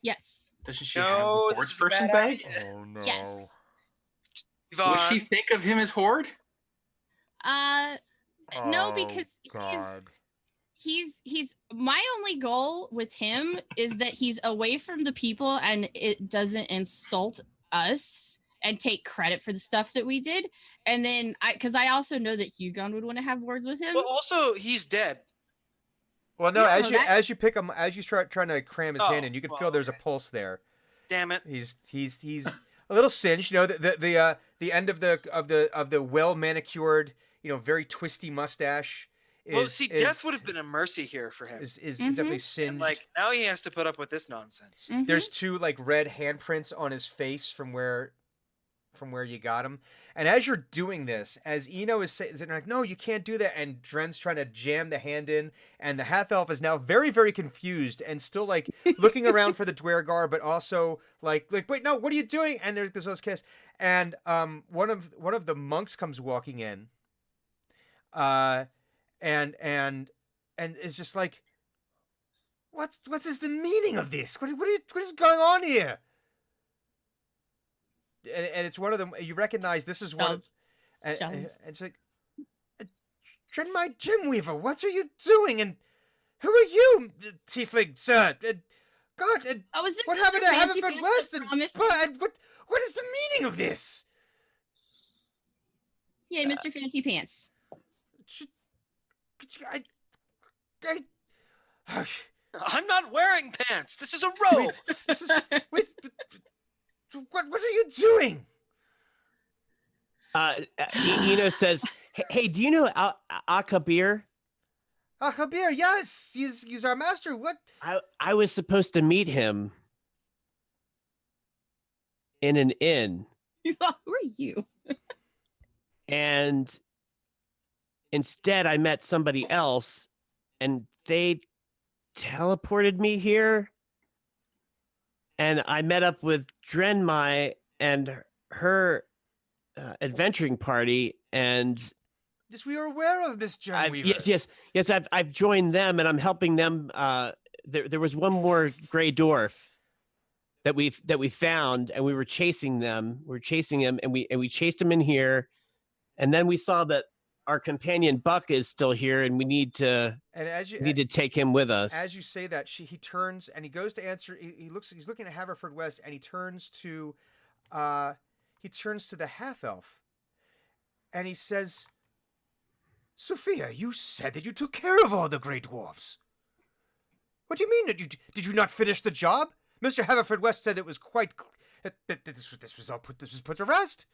Yes. Doesn't she No, have the this horse is a person bad bag? idea. there. Oh no! Yes. Would she Yvonne, think of him as Horde? No, Oh, because God. he's my only goal with him is that he's away from the people and it doesn't insult us and take credit for the stuff that we did. And then because I also know that Hugon would want to have words with him. well, also he's dead. Well, no, No, as that- as you pick him, as you start trying to cram his hand Oh, in, you can well, feel there's a okay. pulse there. Damn it. He's a little singed. You know, the end of the well manicured, you know, very twisty mustache. Well, see, death would have been a mercy here for him. is Mhm. definitely And singed. like now he has to put up with this nonsense. Mhm. There's two like red handprints on his face from where you got him. And as you're doing this, as Eno is saying, like, no, you can't do that, and Dren's trying to jam the hand in, and the half elf is now very, very confused and still like looking around for the Dwergar, but also like wait, no, what are you doing? And there's this kiss, and one of the monks comes walking in, and is just like, what is the meaning of this? What is going on here? And it's one of them. You recognize this is one of, and Shove. it's like, Drenmai Gemweaver, what are you doing? And who are you, Tiefling, sir? God, Oh, is this what Mr. happened to Fancy Haverford Pants West? that And promised- what is the meaning of this? Yeah, Mr. Fancy Pants. I, I'm not wearing pants. This is a robe. wait, this is wait. What are you doing? Eno says, "Hey, do you know Akabir? Ah, Kabir, yes, he's our master. What? I was supposed to meet him in an inn, He's like, who are you? and instead I met somebody else, and they teleported me here, and I met up with Drenmai and her adventuring party, and Yes, we are aware of Miss Gemweaver. yes. I've joined them, and I'm helping them. There was one more gray dwarf that we found, and we were chasing them. We were chasing him, and we chased him in here, and then we saw that our companion Buck is still here, and we need to And as you take him with us. as you say that, he turns and he goes to answer. He's looking at Haverford West, and he turns to the half elf, and he says, "Sophia, you said that you took care of all the Grey Dwarfs. What do you mean that did you not finish the job? Mr. Haverford West said it was quite that this was put to rest."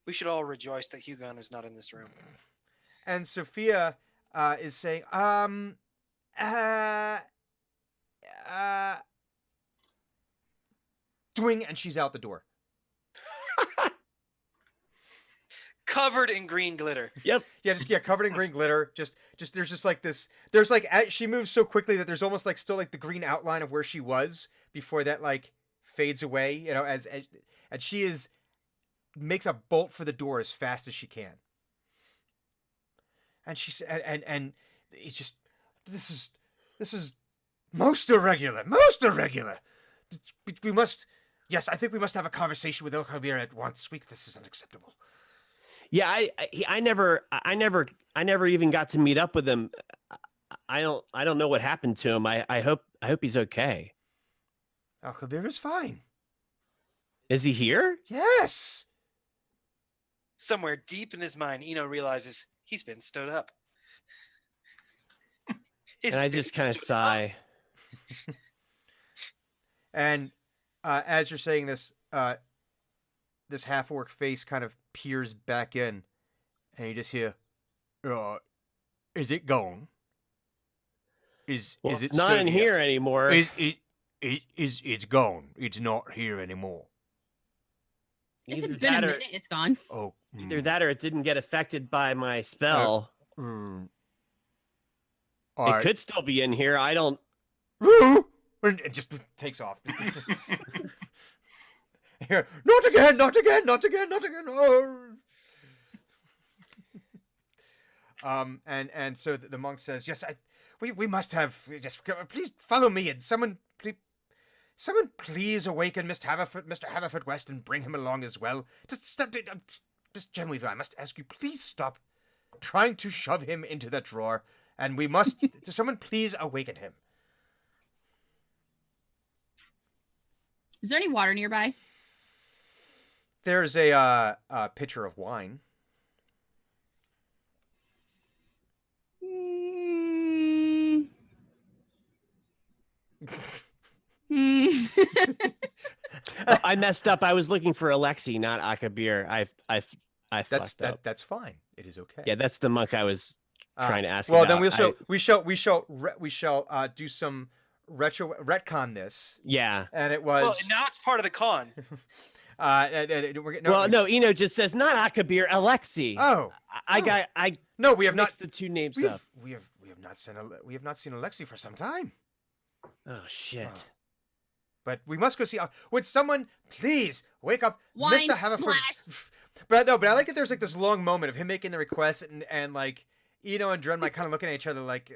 We should all rejoice that Hugon is not in this room. And Sophia is saying, doing, and she's out the door. Covered in green glitter. Yeah, covered in green glitter. Just there's just like this. There's like she moves so quickly that there's almost like still like the green outline of where she was before that like fades away. You know, as and she makes a bolt for the door as fast as she can. And she said, and it's just this is most irregular. We must. Yes, I think we must have a conversation with El Kabir at once. This is unacceptable. Yeah, I never even got to meet up with him. I don't know what happened to him. I hope he's okay. El Kabir is fine. Is he here? Yes. Somewhere deep in his mind, Eno realizes he's been stood up. And I just kind of sigh. And as you're saying this, this half-orc face kind of peers back in, and you just hear, "Is it gone? Is it It's not still in here anymore. It's gone. It's not here anymore." If Either it's been a that or- minute, it's gone. Oh, Either that or it didn't get affected by my spell. All It right. could still be in here. I don't. And it just takes off. Here, not again, not again, not again, not again. Oh. And so the monk says, "Yes, we must have. Just please follow me, and someone please awaken Mr. Haverford West, and bring him along as well. Just stop, Miss Gemweaver. I must ask you, please stop trying to shove him into that drawer, and we must. Someone please awaken him." Is there any water nearby? There's a pitcher of wine. Hmm. Oh, I messed up. I was looking for Alexi, not Akabir. I fucked up. That's fine. It is okay. Yeah, that's the monk I was Ah, trying to ask well, about. then we shall do some retcon this, Yeah. and it Well, was now it's part of the con. Well, no, Eno just says not Akabir, Alexi. Oh I no, we have not. mixed the two names We up. have, we have not seen Alexi for some time. Oh shit. Oh. But we must go see. Would someone please wake up, Wine Mr. Haverford? splash. But no, but I like that there's like this long moment of him making the request and like Eno and Drenmai kind of looking at each other like,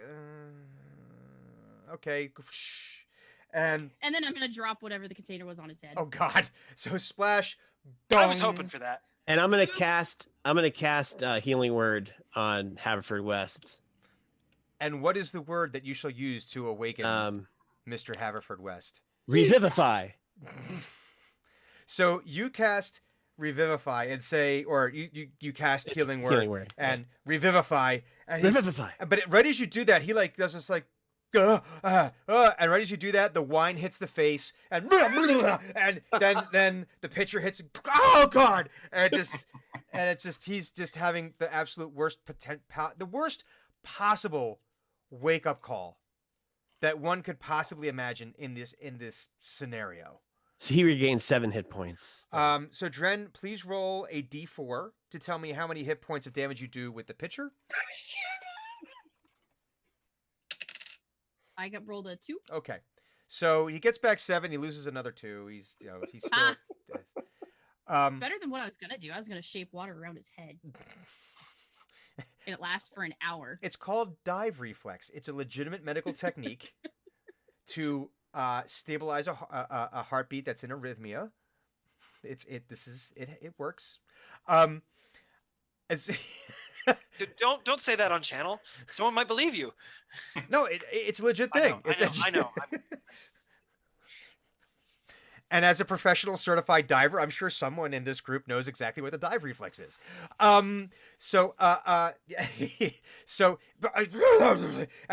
okay, and And then I'm gonna drop whatever the container was on his head. oh god, so splash. I was dong. hoping for that. And I'm gonna cast Healing Word on Haverford West. And what is the word that you shall use to awaken Mr. Haverford West? Revivify. So you cast Revivify and say, or you cast It's Healing Word, Healing Word, and Revivify, and he's- Revivify. But right as you do that, he like does this like, and right as you do that, the wine hits the face, and then the pitcher hits. Oh God! And it's just he's just having the absolute worst the worst possible wake up call that one could possibly imagine in this scenario. So he regains 7 hit points. So Dren, please roll a d4 to tell me how many hit points of damage you do with the pitcher. I got rolled a 2. Okay. So he gets back 7, he loses another 2. He's still It's better than what I was gonna do. I was gonna shape water around his head. And it lasts for an hour. It's called dive reflex. It's a legitimate medical technique to stabilize a heartbeat that's in arrhythmia. It works. As Don't say that on channel. Someone might believe you. no, it's a legit thing. I know. And as a professional certified diver, I'm sure someone in this group knows exactly what the dive reflex is. So and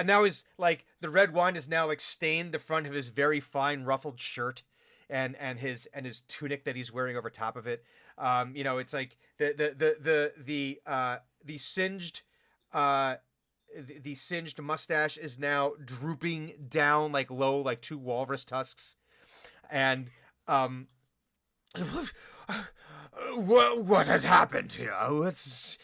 now his like the red wine has now like stained the front of his very fine ruffled shirt and his tunic that he's wearing over top of it. It's like the singed mustache is now drooping down like low, like 2 walrus tusks. And what has happened here? It's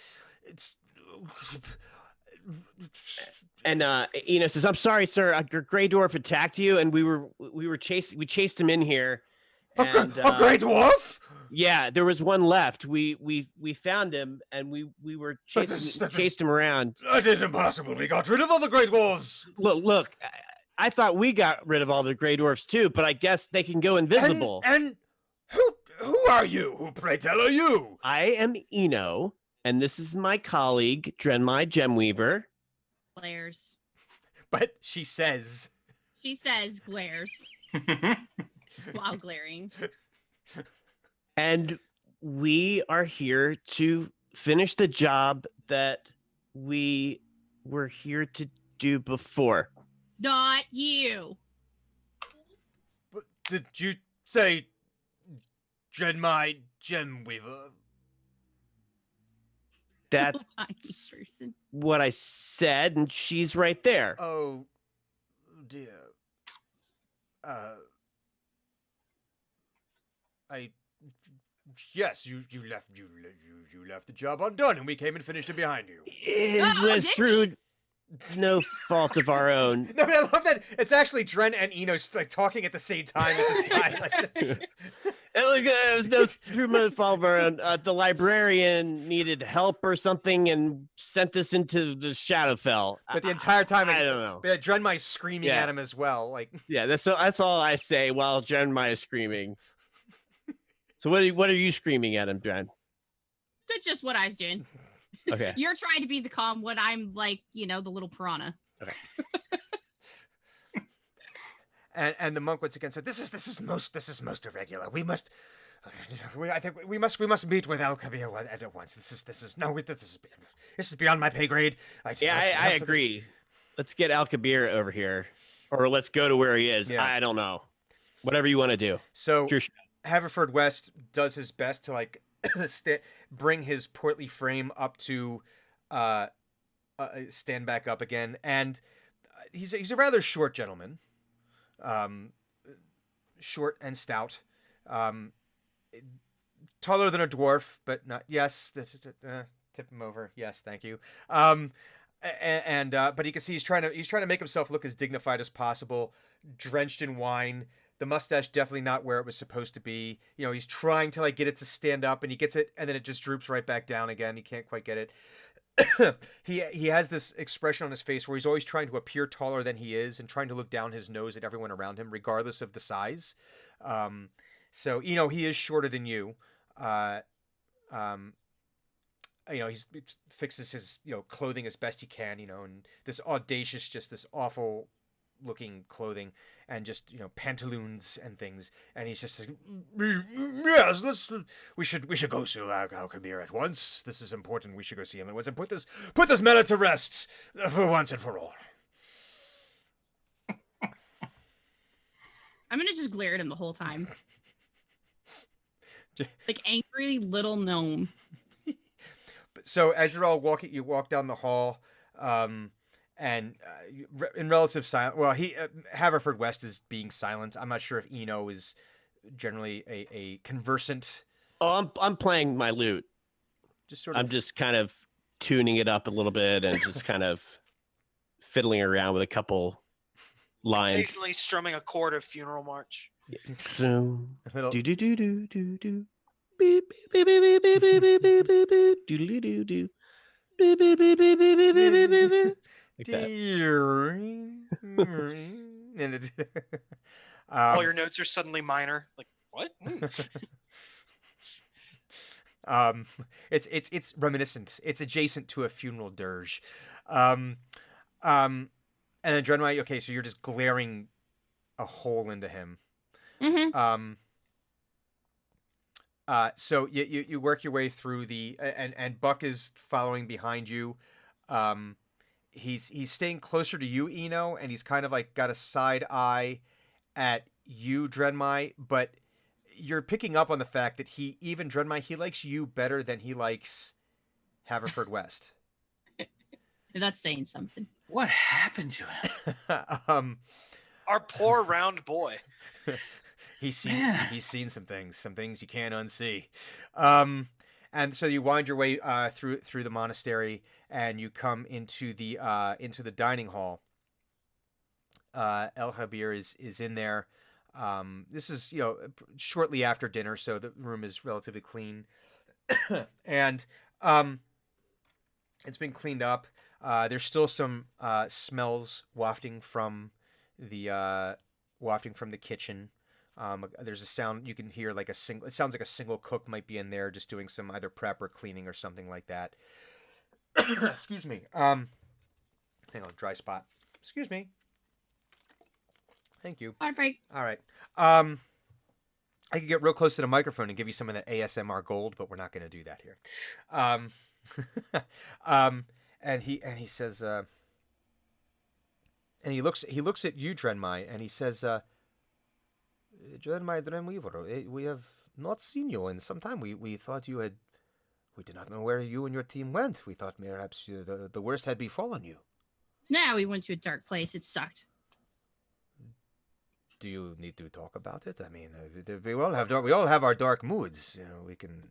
And Eno says, "I'm sorry, sir. Your Grey Dwarf attacked you, and we chased him in here. And, a Grey Dwarf? Yeah, there was one left. We found him, and we were chased him around. That is impossible. We got rid of all the Grey Dwarves. Look. I thought we got rid of all the Grey Dwarfs too, but I guess they can go invisible. And who are you? Who, pray tell, are you? I am Eno, and this is my colleague, Drenmai Gemweaver. Glares. But she says glares while glaring. And we are here to finish the job that we were here to do before. Not you. But did you say Drenmai Gemweaver? That's Tiny person. what I said, and she's right there. Oh dear. Yes, you left the job undone, and we came and finished it behind you. It Oh, was did through no fault of our own. No, but I love that it's actually Dren and Eno like talking at the same time at this guy. Like, It was no through no fault of our own. The librarian needed help or something and sent us into the Shadowfell. but the entire time, I don't know. Yeah, Drenmai's screaming Yeah. at him as well. Like, Yeah, that's all I say while Drenmai is screaming. So what are you screaming at him, Dren? That's just what I was doing. Okay. You're trying to be the calm when I'm like, the little piranha. and the monk once again said, "This is most irregular. We must." I think we must meet with Alcabir at once. This is beyond my pay grade. I agree. Let's get Alcabir over here. or let's go to where he is. Yeah. I don't know. Whatever you want to do. So Sure. Haverford-West does his best to like bring his portly frame up to stand back up again, and he's a rather short gentleman, short and stout, taller than a dwarf, but not. Yes, tip him over. Yes, thank you. But you can see he's trying to make himself look as dignified as possible, drenched in wine. The mustache definitely not where it was supposed to be. You know, he's trying to like get it to stand up, and he gets it, and then it just droops right back down again. He can't quite get it. He has this expression on his face where he's always trying to appear taller than he is and trying to look down his nose at everyone around him, regardless of the size. So you know he is shorter than you. You know, he fixes his clothing as best he can. You know, and this audacious, just this awful looking clothing, and just pantaloons and things, and he's just like, yes, we should go see Al-Kabir at once. This is important. We should go see him at once and put this matter to rest for once and for all. I'm gonna just glare at him the whole time, like angry little gnome. So as you're all walking, you walk down the hall, and in relative silence. Well, Haverford-West is being silent. I'm not sure if Eno is generally a conversant. Oh, I'm playing my lute. I'm just kind of tuning it up a little bit and just kind of fiddling around with a couple lines. Occasionally strumming a chord of Funeral March. Do little- do do do do do do. Beep, beep, beep, beep, beep, beep, beep, beep, beep, beep. Doodly-doo-doo. Beep, beep, beep, beep, beep, beep, beep, beep, beep, beep. Like that. And it, All your notes are suddenly minor. Like what? It's reminiscent. It's adjacent to a funeral dirge. And then Drenmai, okay, so you're just glaring a hole into him. Mm-hmm. So you work your way through and Buck is following behind you. He's staying closer to you, Eno, and he's kind of like got a side eye at you, Drenmai, but you're picking up on the fact that Drenmai, he likes you better than he likes Haverford-West. That's saying something. What happened to him? Our poor round boy. He's seen some things you can't unsee. And so you wind your way through the monastery, and you come into the dining hall. El-Kabir is in there. This is shortly after dinner, so the room is relatively clean, and it's been cleaned up. There's still some smells wafting from the kitchen. There's a sound you can hear, it sounds like a single cook might be in there just doing some either prep or cleaning or something like that. Excuse me. Hang on, dry spot. Excuse me. Thank you. Hard break. All right. I could get real close to the microphone and give you some of the ASMR gold, but we're not going to do that here. And he says, and he looks at you, Drenmai, and he says, Drenmai Dreamweaver, we have not seen you in some time. We thought we did not know where you and your team went. We thought perhaps the worst had befallen you. Nah, we went to a dark place. It sucked. Do you need to talk about it? I mean, we all have our dark moods. We can.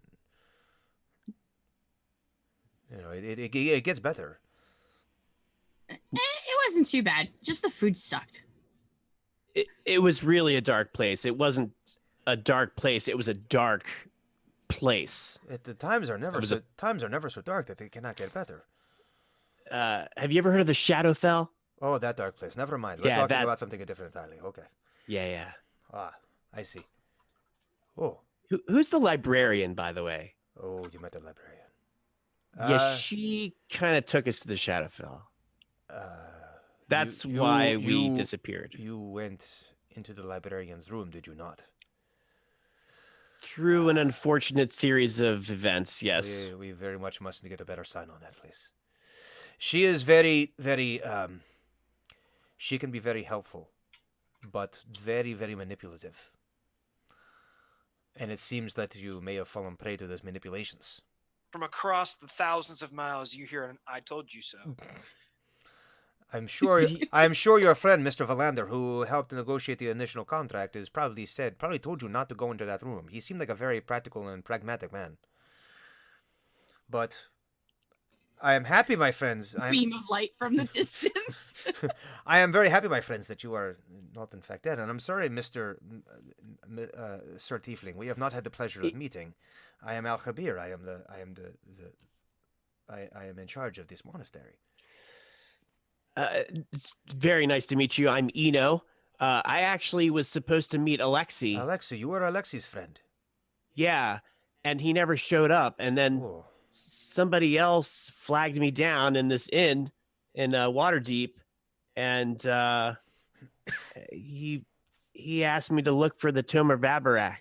It gets better. It wasn't too bad. Just the food sucked. It was really a dark place. It wasn't a dark place. It was a dark place. The times are never so dark that they cannot get better. Have you ever heard of the Shadowfell? Oh, that dark place. Never mind. We're talking about something different entirely. Okay. Yeah. Ah, I see. Oh. Who's the librarian, by the way? Oh, you met the librarian. Yeah, she kind of took us to the Shadowfell. That's why we disappeared. You went into the librarian's room, did you not? Through an unfortunate series of events, yes. We very much must get a better sign on that place. She is very, very, she can be very helpful. but very, very manipulative. And it seems that you may have fallen prey to those manipulations. From across the thousands of miles, you hear an "I told you so." I'm sure your friend, Mr. Valander, who helped negotiate the initial contract, has probably told you not to go into that room. He seemed like a very practical and pragmatic man. But I am happy, my friends. Beam of light from the distance. I am very happy, my friends, that you are not in fact dead. And I'm sorry, Sir Tiefling. We have not had the pleasure of meeting. I am Al Khabir. I am in charge of this monastery. It's very nice to meet you. I'm Eno. I actually was supposed to meet Alexei. Alexei, you were Alexei's friend. Yeah, and he never showed up. And then Oh. somebody else flagged me down in this inn in Waterdeep, and he asked me to look for the Tome of Abarak.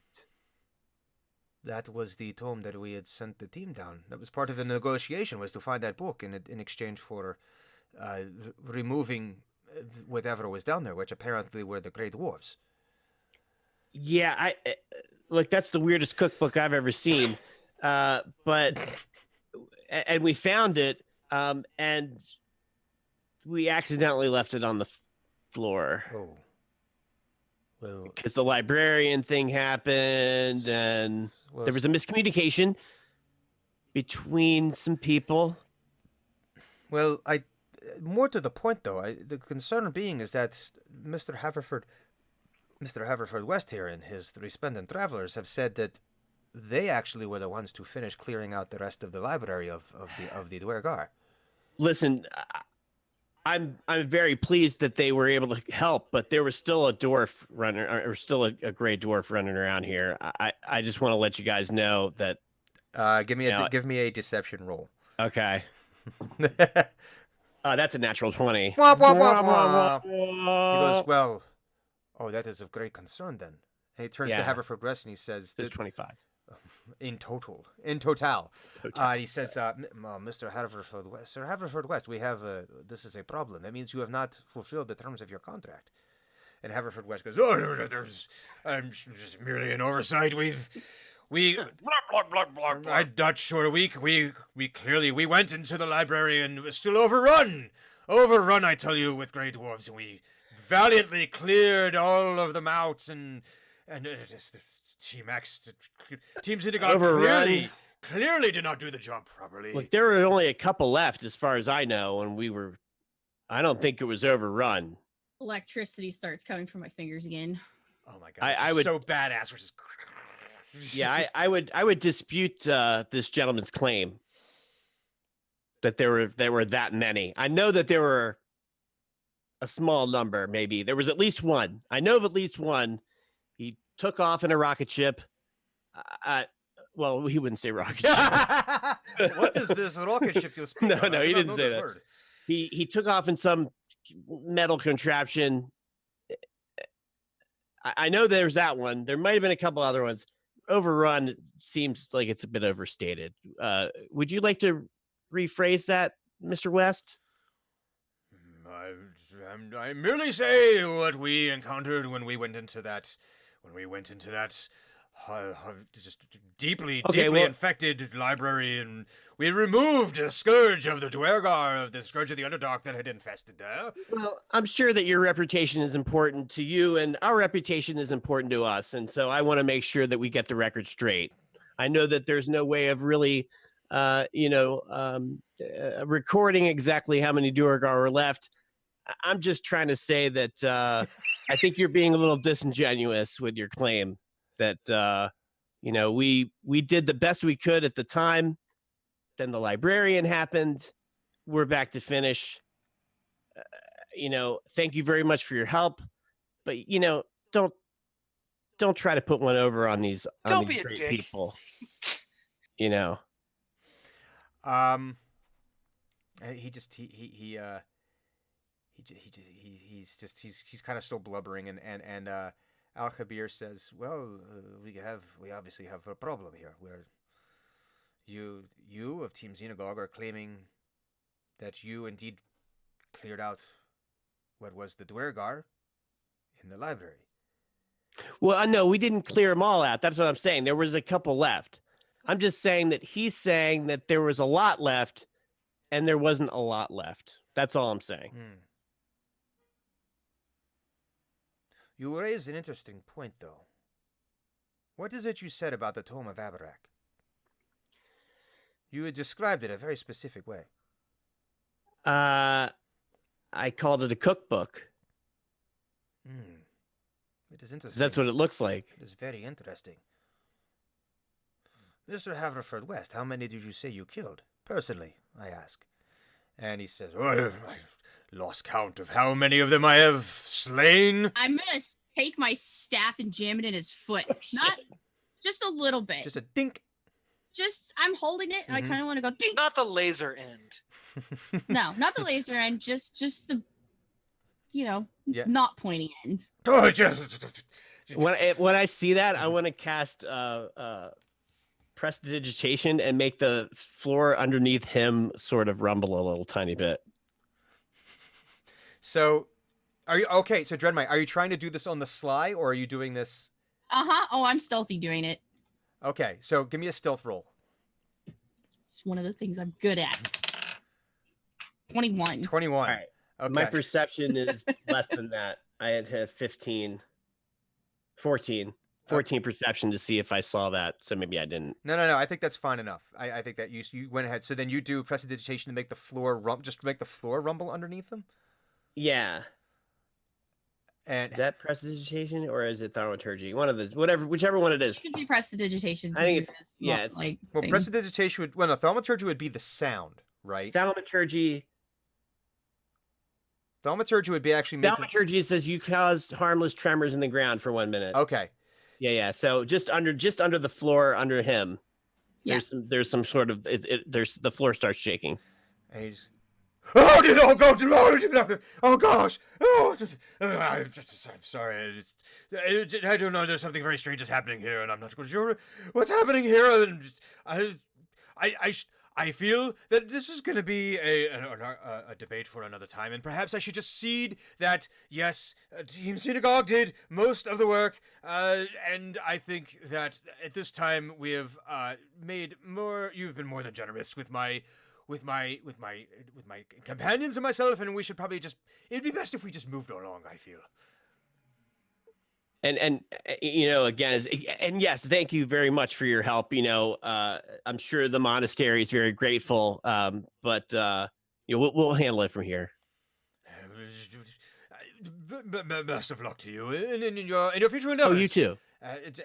That was the tome that we had sent the team down. That was part of the negotiation, was to find that book in exchange for removing whatever was down there, which apparently were the Grey Dwarves. Yeah, I look. That's the weirdest cookbook I've ever seen. But and we found it, and we accidentally left it on the floor. Oh. Well, Because the librarian thing happened, and there was a miscommunication between some people. Well, more to the point though. The concern being is that Mr. Haverford West here and his resplendent travelers have said that they actually were the ones to finish clearing out the rest of the library of the Dwergar. Listen, I'm very pleased that they were able to help, but there was still a dwarf running, or still a gray dwarf running around here. I just want to let you guys know that. Give me a deception roll. Okay. That's a natural 20. Wah, wah, wah, wah. He goes, well, oh, that is of great concern then. And he turns to Yeah. Haverford West and he says, It's 25. in total. He says, Mr. Haverford West, Sir Haverford West, we have this is a problem. That means you have not fulfilled the terms of your contract. And Haverford West goes, oh, there's just merely an oversight. We Blah, blah, blah, blah. I'm not sure. We clearly went into the library and it was still overrun. Overrun, I tell you, with Grey Dwarves, and we valiantly cleared all of them out. And just Team X, Team Synagogue Overrun. clearly did not do the job properly. Look, there were only a couple left, as far as I know, and I don't think it was overrun. Electricity starts coming from my fingers again. Oh my god! I would so badass. We're just. Yeah, I would dispute this gentleman's claim that there were that many. I know that there were a small number, maybe. There was at least one. I know of at least one. He took off in a rocket ship. Well, he wouldn't say rocket ship. What is this rocket ship you speak of? No, I he do not didn't know say this that. word. He took off in some metal contraption. I know there's that one. There might have been a couple other ones. Overrun seems like it's a bit overstated. Would you like to rephrase that, Mr. West? I merely say what we encountered when we went into that. Just deeply infected library, and we removed the scourge of the Dwergar, the scourge of the Underdark that had infested there. Well, I'm sure that your reputation is important to you, and our reputation is important to us, and so I want to make sure that we get the record straight. I know that there's no way of really, recording exactly how many Dwergar were left. I'm just trying to say that I think you're being a little disingenuous with your claim that we did the best we could at the time. Then the librarian happened. We're back to finish. Thank you very much for your help, but don't try to put one over on these Don't be a great dick. people. He's kind of still blubbering, and Al Khabir says, well, we obviously have a problem here where you of Team Xenagog are claiming that you indeed cleared out what was the Dwergar in the library. Well, no, we didn't clear them all out. That's what I'm saying. There was a couple left. I'm just saying that he's saying that there was a lot left, and there wasn't a lot left. That's all I'm saying. You raise an interesting point, though. What is it you said about the Tome of Abarak? You had described it a very specific way. I called it a cookbook. It is interesting. That's what it looks like. It is very interesting. Mr. Haverford West, how many did you say you killed? Personally, I ask. And he says, I've lost count of how many of them I have slain. I'm gonna take my staff and jam it in his foot. Not just a little bit. Just a dink. Just I'm holding it and I kind of want to go dink. Not the laser end. No, not the laser end. Just the, Yeah. not pointy end. Oh, just... When I see that, I want to cast prestidigitation and make the floor underneath him sort of rumble a little tiny bit. So, are you okay? So, Dreadmite, are you trying to do this on the sly, or are you doing this? Oh, I'm stealthy doing it. Okay, so give me a stealth roll. It's one of the things I'm good at. 21. 21. All right. Okay. My perception is less than that. I had to have 14 perception to see if I saw that. So maybe I didn't. No. I think that's fine enough. I think that you went ahead. So then you do prestidigitation to make the floor just make the floor rumble underneath them. Yeah. And Is that prestidigitation or is it thaumaturgy? One of those, whichever one it is. You can do prestidigitation. I think do it's- this, yeah, not, it's- like well, thing. prestidigitation would no, thaumaturgy would be the sound, right? Thaumaturgy. Thaumaturgy would be actually making. Thaumaturgy says you caused harmless tremors in the ground for 1 minute. Okay. Yeah. So just under the floor under him, Yeah. there's some sort of there's the floor starts shaking. And he's. Oh, did it all go through? Oh gosh! Oh, I'm sorry. I don't know. There's something very strange is happening here, and I'm not sure what's happening here. And I feel that this is going to be a debate for another time, and perhaps I should just cede that yes, Team Synagogue did most of the work, and I think that at this time we have made more. You've been more than generous with my companions and myself, and we should probably it'd be best if we just moved along, I feel. And again, and yes, thank you very much for your help. I'm sure the monastery is very grateful. But we'll handle it from here. Best of luck to you in your future endeavors. Oh, you too.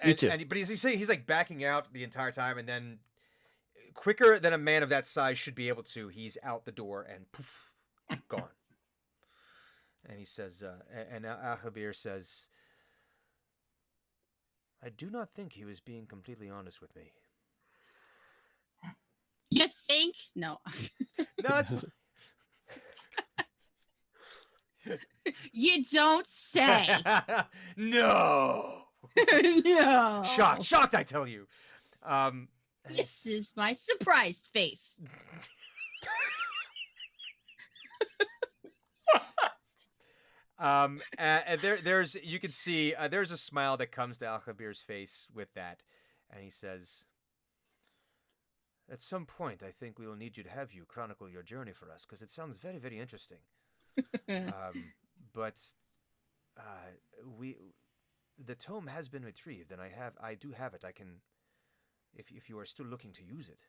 You too. But he's like backing out the entire time, and then quicker than a man of that size should be able to, he's out the door and poof, gone. And he says, and Ahabir says, I do not think he was being completely honest with me. You think? No. No, it's You don't say. No. No. Shocked, I tell you. This is my surprised face. And there's you can see there's a smile that comes to Al-Khabir's face with that, and he says, at some point I think we will need you to have you chronicle your journey for us, because it sounds very, very interesting. But the tome has been retrieved, and I do have it. I can, if you are still looking to use it.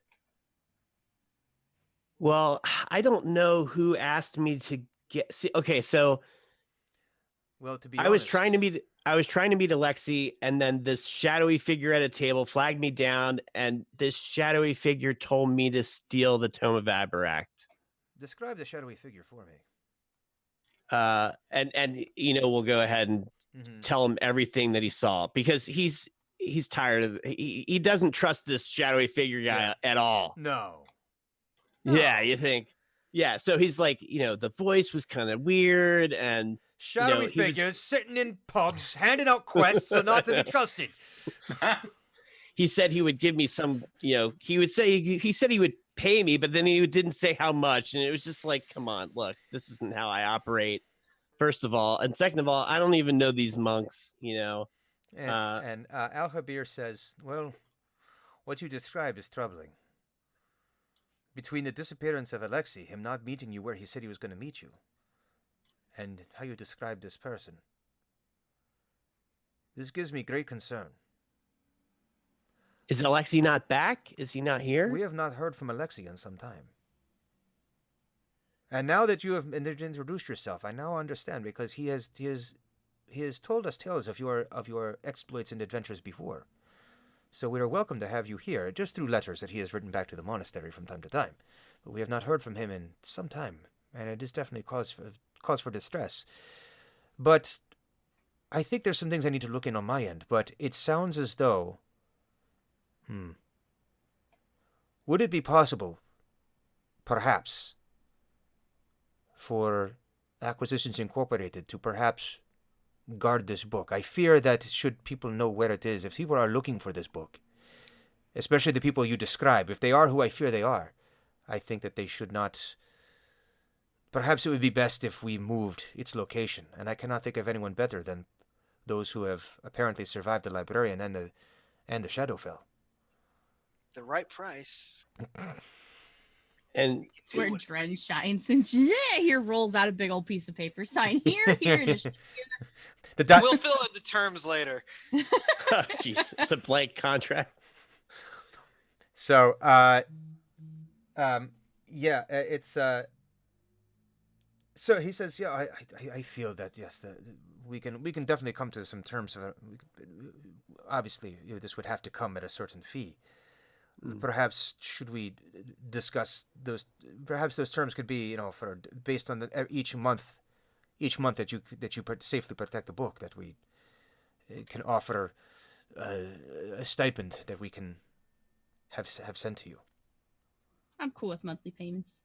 Well, I don't know who asked me to okay, so Well, to be I was honest, trying to meet Alexi, and then this shadowy figure at a table flagged me down, and this shadowy figure told me to steal the Tome of Abarak. describe the shadowy figure for me. And we'll go ahead and Mhm. tell him everything that he saw, because he's tired of he doesn't trust this shadowy figure guy at all. No. Yeah, you think? Yeah, so he's like, the voice was kind of weird, and Shadowy he was- figures sitting in pubs, handing out quests, are not to be trusted. he said he would give me some, he said he would pay me, but then he didn't say how much, and it was just like, come on, look, this isn't how I operate. First of all, and second of all, I don't even know these monks. And Al-Habir says, well, what you described is troubling. Between the disappearance of Alexei, him not meeting you where he said he was going to meet you, and how you described this person, this gives me great concern. Is Alexei not back? Is he not here? We have not heard from Alexei in some time. And now that you have introduced yourself, I now understand, because he has told us tales of your exploits and adventures before. So we are welcome to have you here, just through letters that he has written back to the monastery from time to time. But we have not heard from him in some time, and it is definitely cause for distress. But I think there's some things I need to look in on my end, but it sounds as though... Would it be possible, perhaps, for Acquisitions Incorporated to perhaps guard this book? I fear that should people know where it is, if people are looking for this book, especially the people you describe, if they are who I fear they are, I think that they should not... Perhaps it would be best if we moved its location, and I cannot think of anyone better than those who have apparently survived the librarian and the Shadowfell. The right price. And It's where Dren shines and here rolls out a big old piece of paper. Sign here, here it is. We'll fill in the terms later. oh, jeez, it's a blank contract. So, it's So he says, yeah, I feel that yes, we can definitely come to some terms. Obviously, this would have to come at a certain fee. Perhaps should we discuss those? Perhaps those terms could be, for based on each month that you safely protect the book, that we can offer a stipend that we can have sent to you. I'm cool with monthly payments.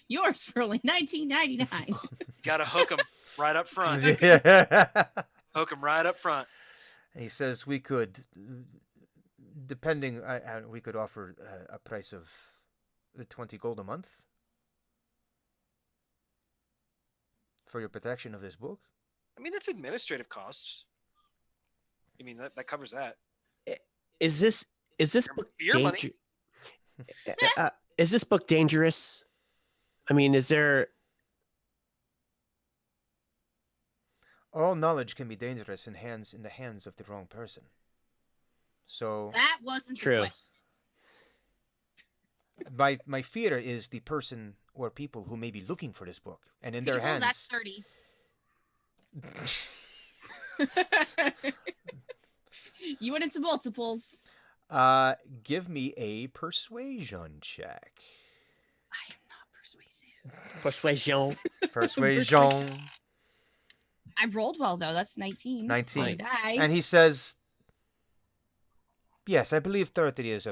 Yours for only $19.99. Gotta hook them right up front. Hook them right up front. He says we could, depending, we could offer a price of 20 gold a month for your protection of this book. I mean, that's administrative costs. I mean, that covers that. Is this book Your money. Is this book dangerous? I mean, is there... All knowledge can be dangerous in the hands of the wrong person. So That wasn't True. the question. my fear is the person or people who may be looking for this book, and in their People, hands. that's 30. You went into multiples. Give me a persuasion check. I am not persuasive. Persuasion. Persuasion. I rolled well though. That's 19. 19. Die. And he says, yes, I believe 30 is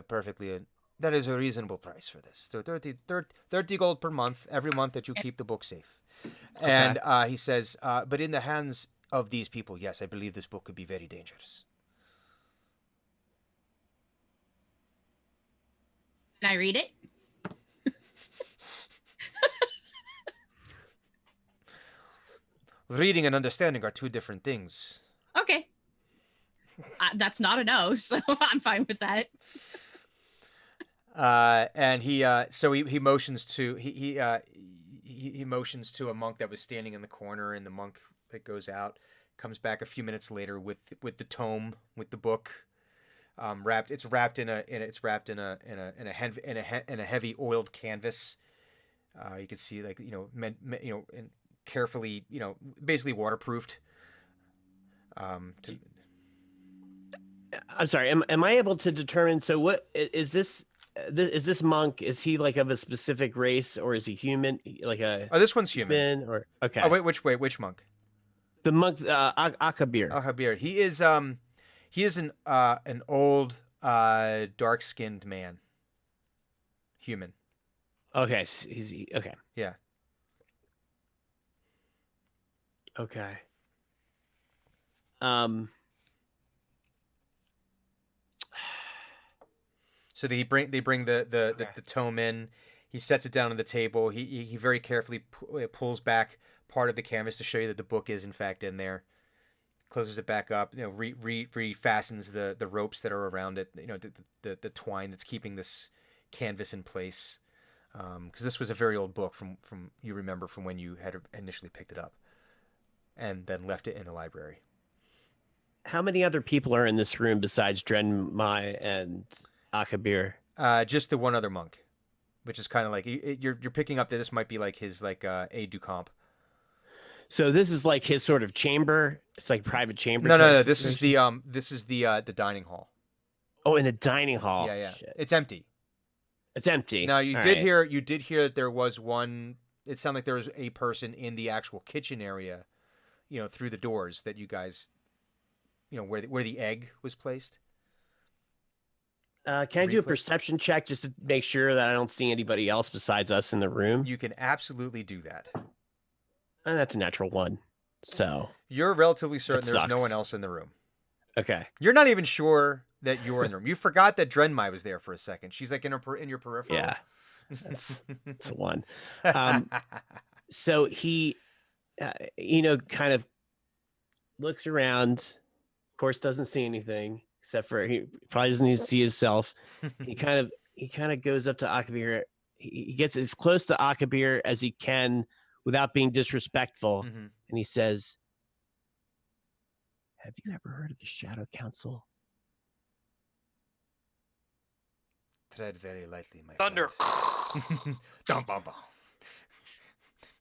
that is a reasonable price for this. So 30 gold per month, every month that you keep the book safe. And he says, but in the hands of these people, yes, I believe this book could be very dangerous. Can I read it? Reading and understanding are two different things. Okay. That's not a no, so I'm fine with that. And he motions to he motions to a monk that was standing in the corner, and the monk that goes out comes back a few minutes later with the tome, with the book, wrapped in a heavy oiled canvas. You can see, like, and carefully, basically waterproofed. I'm sorry. Am I able to determine? So, what is this? Is this monk? Is he like of a specific race, or is he human? Like a this one's human. Or okay. Oh wait, which monk? The monk, Akabir. Al-Habir. He is an old dark-skinned man. Human. Okay, okay. Yeah. Okay. So they bring the tome in. He sets it down on the table. He very carefully pulls back part of the canvas to show you that the book is in fact in there. Closes it back up. You know, refastens the ropes that are around it. You know, the twine that's keeping this canvas in place. Because this was a very old book from you remember from when you had initially picked it up, and then left it in the library. How many other people are in this room besides Drenmai and Akabir? Just the one other monk, which is kind of like you're picking up that this might be like his aide de camp. So this is like his sort of chamber. It's like private chamber. No. This is the dining hall. Oh, in the dining hall. Yeah. Shit. It's empty. It's empty. Now you All did right. hear that there was one. It sounded like there was a person in the actual kitchen area, you know, through the doors that you guys, you know, where the egg was placed. Can I do a Briefly. perception check just to make sure that I don't see anybody else besides us in the room? You can absolutely do that. That's a natural one. So You're relatively certain That there's no sucks. one else in the room. okay. You're not even sure that you're in the room. You forgot that Drenmai was there for a second. She's like in your peripheral. Yeah. It's a one. So he, kind of looks around. Of course, doesn't see anything except for he probably doesn't need to see himself. He kind of goes up to Akabir. He gets as close to Akabir as he can without being disrespectful, Mhm. and he says, "Have you ever heard of the Shadow Council?" Tread very lightly, my Thunder. friend. Dum, bum, bum.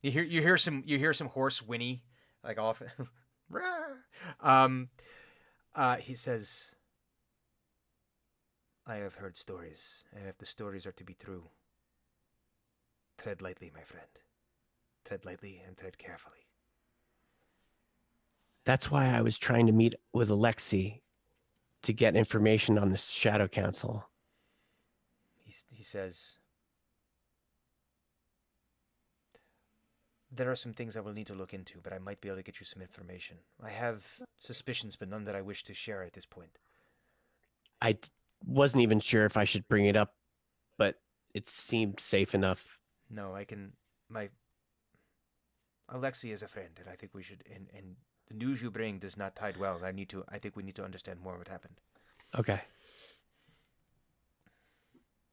You hear some horse whinny like off. He says, "I have heard stories, and if the stories are to be true, tread lightly, my friend. Tread lightly and tread carefully." That's why I was trying to meet with Alexei to get information on the Shadow Council. He says, "There are some things I will need to look into, but I might be able to get you some information. I have suspicions, but none that I wish to share at this point." Wasn't even sure if I should bring it up, but it seemed safe enough. No, I can. My Alexei is a friend, and I think we should. And the news you bring does not tide well. I think we need to understand more of what happened. Okay.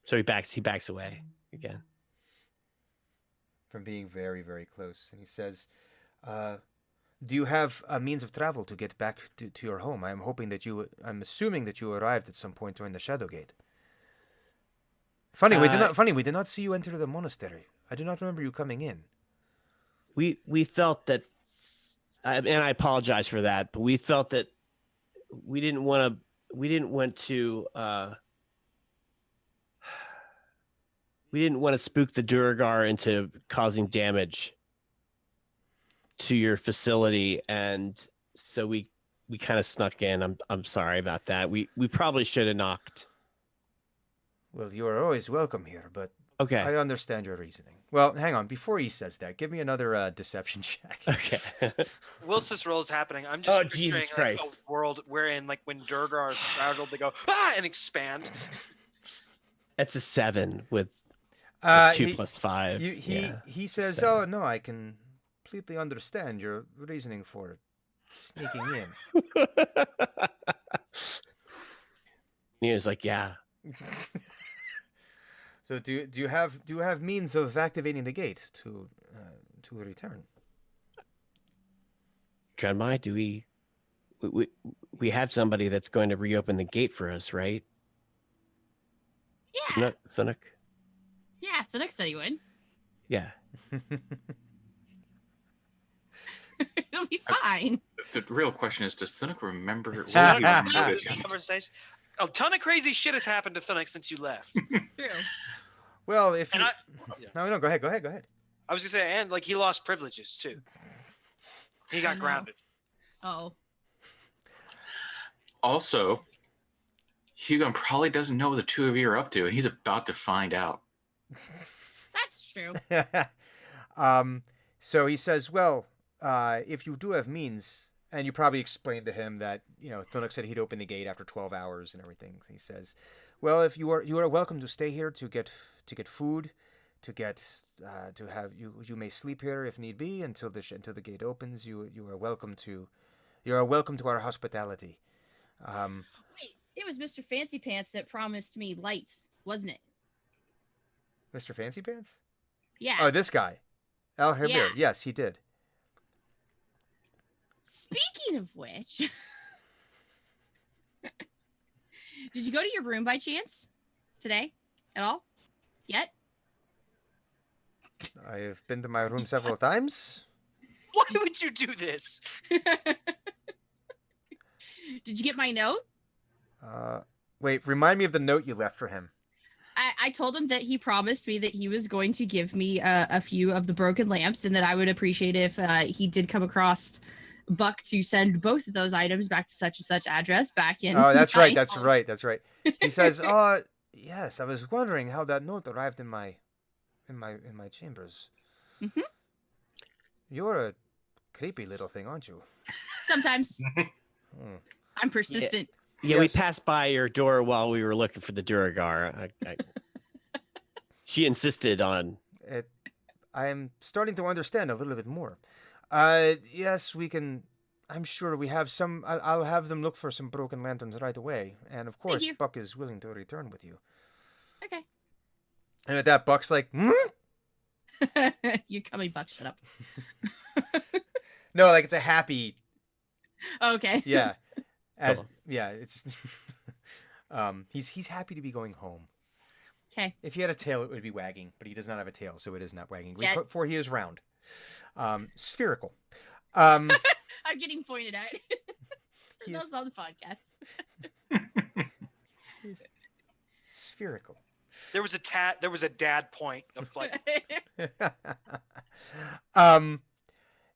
So he backs away again. From being very, very close, and he says, "Do you have a means of travel to get back to your home? I'm assuming that you arrived at some point during the Shadowgate." Funny, we did not see you enter the monastery. I do not remember you coming in. We felt that, and I apologize for that, but we felt that we didn't want to spook the Duragar into causing damage to your facility, and so we kind of snuck in. I'm sorry about that. We probably should have knocked. Well, you are always welcome here, but Okay. I understand your reasoning. Well, hang on. Before he says that, give me another deception check. Okay. Whilst this roll is happening, I'm just Oh, picturing, Jesus like, Christ. a world wherein, like, when Durgar is startled, they go and expand. That's a 7 with 2 plus 5. He says, 7. "Oh no, I can completely understand your reasoning for sneaking in." He was like, yeah. So do you have means of activating the gate to return? Drenmai, do we have somebody that's going to reopen the gate for us, right? Yeah. Thunuk? Yeah, the next said he would. Yeah. It'll be fine. The real question is, does Thunuk remember where he Thunuk, was this sitting? conversation. A ton of crazy shit has happened to Thunuk since you left. True. Well, if And you... No, go ahead. I was gonna say, and like he lost privileges too. He got know. grounded. Oh. Also, Hugon probably doesn't know what the two of you are up to, and he's about to find out. That's true. So he says, "Well, if you do have means," and you probably explained to him that Thunuk said he'd open the gate after 12 hours and everything. So he says, "Well, if you are welcome to stay here to get food, get to have you may sleep here if need be until the gate opens. You are welcome to our hospitality. Wait, it was Mr. Fancy Pants that promised me lights, wasn't it? Mr. Fancy Pants? Yeah. Oh, this guy. Al Herbert. Yeah. Yes, he did. Speaking of which, did you go to your room by chance today at all? Yet? I've been to my room several times. Why would you do this? Did you get my note? Wait, remind me of the note you left for him. I told him that he promised me that he was going to give me a few of the broken lamps and that I would appreciate if he did come across Buck to send both of those items back to such and such address back in. Oh, that's my right. That's home. right. That's right. He says, yes, I was wondering how that note arrived in my chambers. Mhm. You're a creepy little thing, aren't you? Sometimes Hmm. I'm persistent. Yeah, we Yes. passed by your door while we were looking for the Duragar. She insisted on. I'm starting to understand a little bit more. Yes, we can. I'm sure we have some. I'll have them look for some broken lanterns right away. And of course, you. Buck is willing to return with you. Okay. And at that, Buck's like, You're coming, Buck. Shut up. no, like it's a happy. Okay. Yeah. Cool. It's. He's happy to be going home. Okay. If he had a tail, it would be wagging, but he does not have a tail, so it is not wagging. Yeah. For he is round, spherical. I'm getting pointed at. For He is- those on the podcast. He's spherical. There was a dad point of like,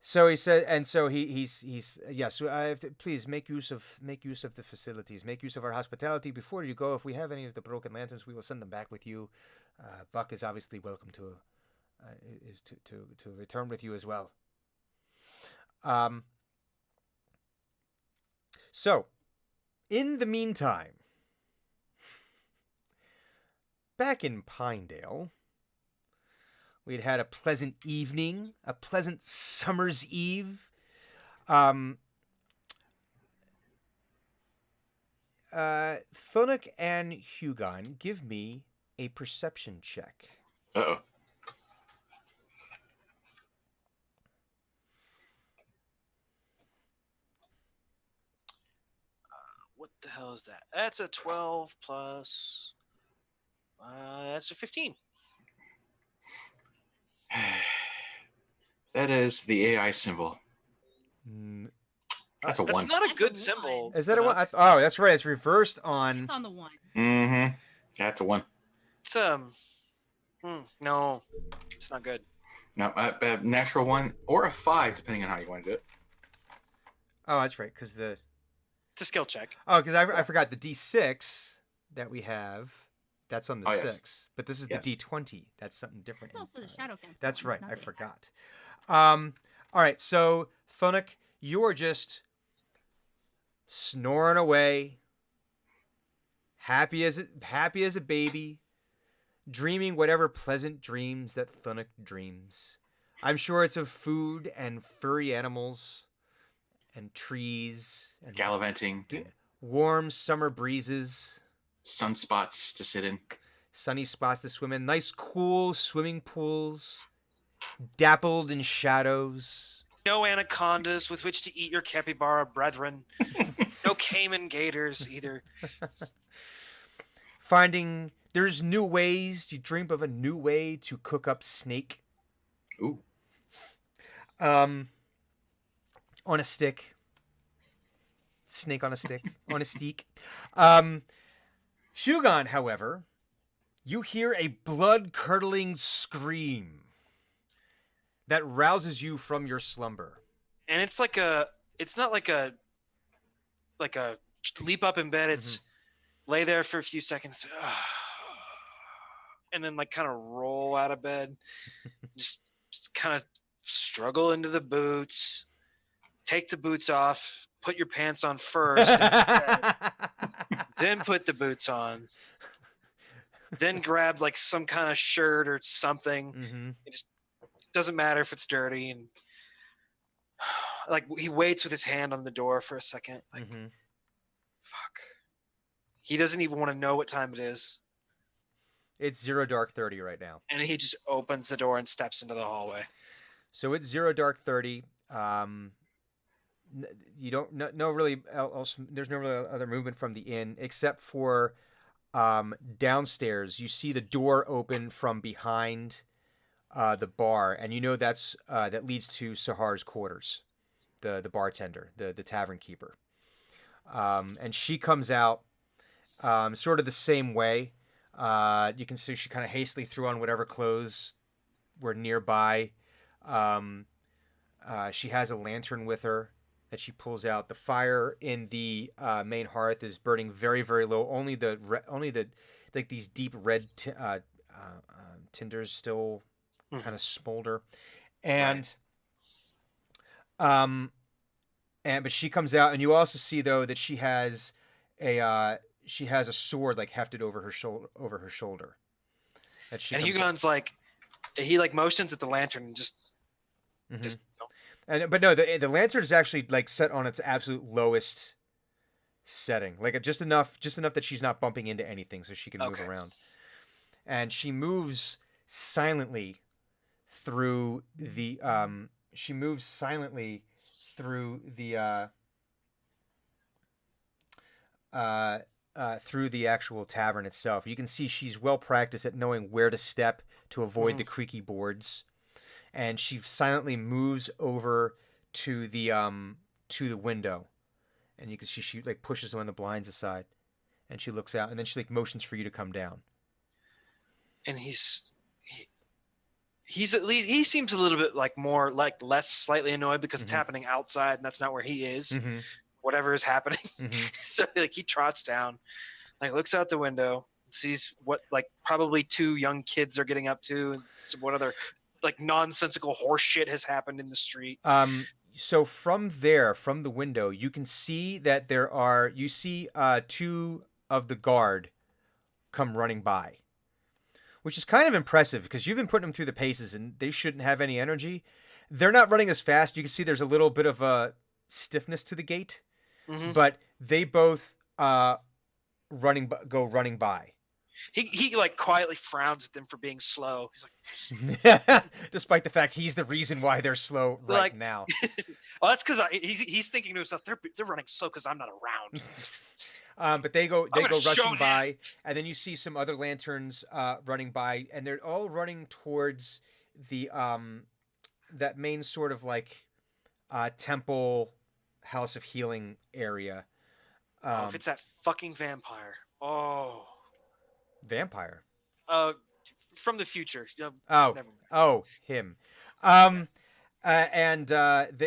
So he said, and so he's yes. I have to, please make use of the facilities, make use of our hospitality. Before you go, if we have any of the broken lanterns, we will send them back with you. Buck is obviously welcome to return with you as well. So, in the meantime, back in Pinedale, we'd had a pleasant evening, a pleasant summer's eve. Thunuk and Hugon, give me a perception check. Uh-oh. what the hell is that? That's a 12 plus. That's a 15. That is the AI symbol. Mm, That's a That's one. not a That's good a symbol. Is that a one? Oh, that's right. It's reversed on. It's on the one. Mm-hmm. That's a one. It's no, it's not good. No, a natural one or a 5, depending on how you want to do it. Oh, that's right. Because It's a skill check. I forgot the D6 that we have. That's on the Oh, yes. 6, but this is Yes. the D20. That's something different. It's also the entirely. Shadow Council. That's right. not I the AI. forgot. All right. So Thunuk, you're just snoring away, happy as a baby, dreaming whatever pleasant dreams that Thunuk dreams. I'm sure it's of food and furry animals, and trees and Gallivanting, warm summer breezes, sunspots to sit in. sunny spots to swim in, nice cool swimming pools, dappled in shadows. No anacondas with which to eat your capybara brethren. No caiman gators either. Finding there's new ways. You dream of a new way to cook up snake. Ooh. On a stick. Snake on a stick. On a steak. Hugon, however, you hear a blood-curdling scream that rouses you from your slumber. And it's like it's not like a leap up in bed. It's lay there for a few seconds. And then like kind of roll out of bed. just kind of struggle into the boots. Take the boots off. Put your pants on first instead. Then put the boots on. then grabs like some kind of shirt or something. Mm-hmm. It just doesn't matter if it's dirty, and like he waits with his hand on the door for a second. Like, Mm-hmm. fuck. He doesn't even want to know what time it is, It's 0 dark 30 right now. and he just opens the door and steps into the hallway. So it's 0 dark 30. You don't no really else. There's no really other movement from the inn except for downstairs. You see the door open from behind the bar, and you know that's that leads to Sahar's quarters, the bartender, the tavern keeper. And she comes out sort of the same way. You can see she kind of hastily threw on whatever clothes were nearby. She has a lantern with her that she pulls out. The fire in the main hearth is burning very, very low. Only the like these deep red tinders still kind of smolder, and but she comes out, and you also see though that she has a sword like hefted over her shoulder. That she And comes Hugon's like, he like motions at the lantern and just, Mhm. just But no, the lantern is actually like set on its absolute lowest setting, like just enough that she's not bumping into anything, so she can move Okay. around. And she moves silently through the through the actual tavern itself. You can see she's well practiced at knowing where to step to avoid the creaky boards, and she silently moves over to the window, and you can see she like pushes one of the blinds aside, and she looks out, and then she like motions for you to come down. and he's at least, he seems a little bit like more like less slightly annoyed because it's Mhm. happening outside and that's not where he is. Mm-hmm. Whatever is happening. Mm-hmm. So like he trots down, like looks out the window, sees what like probably two young kids are getting up to, and what other like nonsensical horse shit has happened in the street. So from the window, you can see that you see two of the guard come running by, which is kind of impressive because you've been putting them through the paces and they shouldn't have any energy. They're not running as fast. You can see there's a little bit of a stiffness to the gait, but they both go running by. He like quietly frowns at them for being slow. He's like, Despite the fact he's the reason why they're slow right Like- now. well, that's because he's thinking to himself, they're running slow because I'm not around. But they go gonna show rushing him. by, and then you see some other lanterns running by, and they're all running towards the that main sort of like temple house of healing area. Oh, if it's that fucking vampire. Oh, Vampire. from the future. Oh, Never mind. oh, him.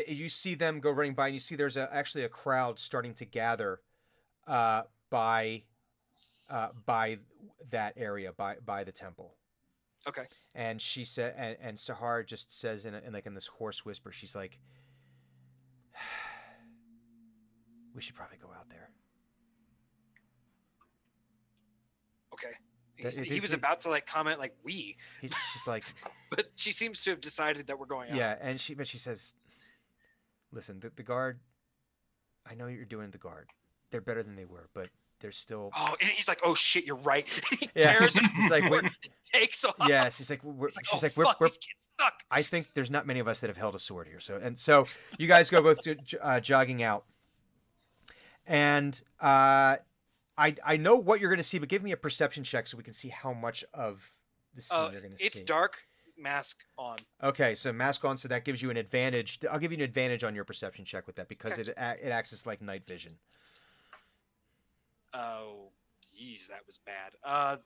You see them go running by, and you see there's actually a crowd starting to gather by that area, by the temple. Okay. And she said, and Sahar just says in this hoarse whisper, she's like, "We should probably go out there." Okay. That- He was about to like comment like we, She's like, but she seems to have decided that we're going out. yeah, and she says, "Listen, the guard. I know you're doing the guard. They're better than they were, but they're still." Oh, and he's like, "Oh shit, you're right." He Yeah. tears He's like, apart, "Wait." takes off. Yeah, she's like, He's like, "Oh, fuck, these kids suck." I think there's not many of us that have held a sword here. So you guys go both jogging out, and I know what you're going to see, but give me a perception check so we can see how much of the scene you're going to see. It's dark. Mask on. Okay, so mask on, so that gives you an advantage. I'll give you an advantage on your perception check with that because Okay. it acts as like night vision. Oh, geez, that was bad.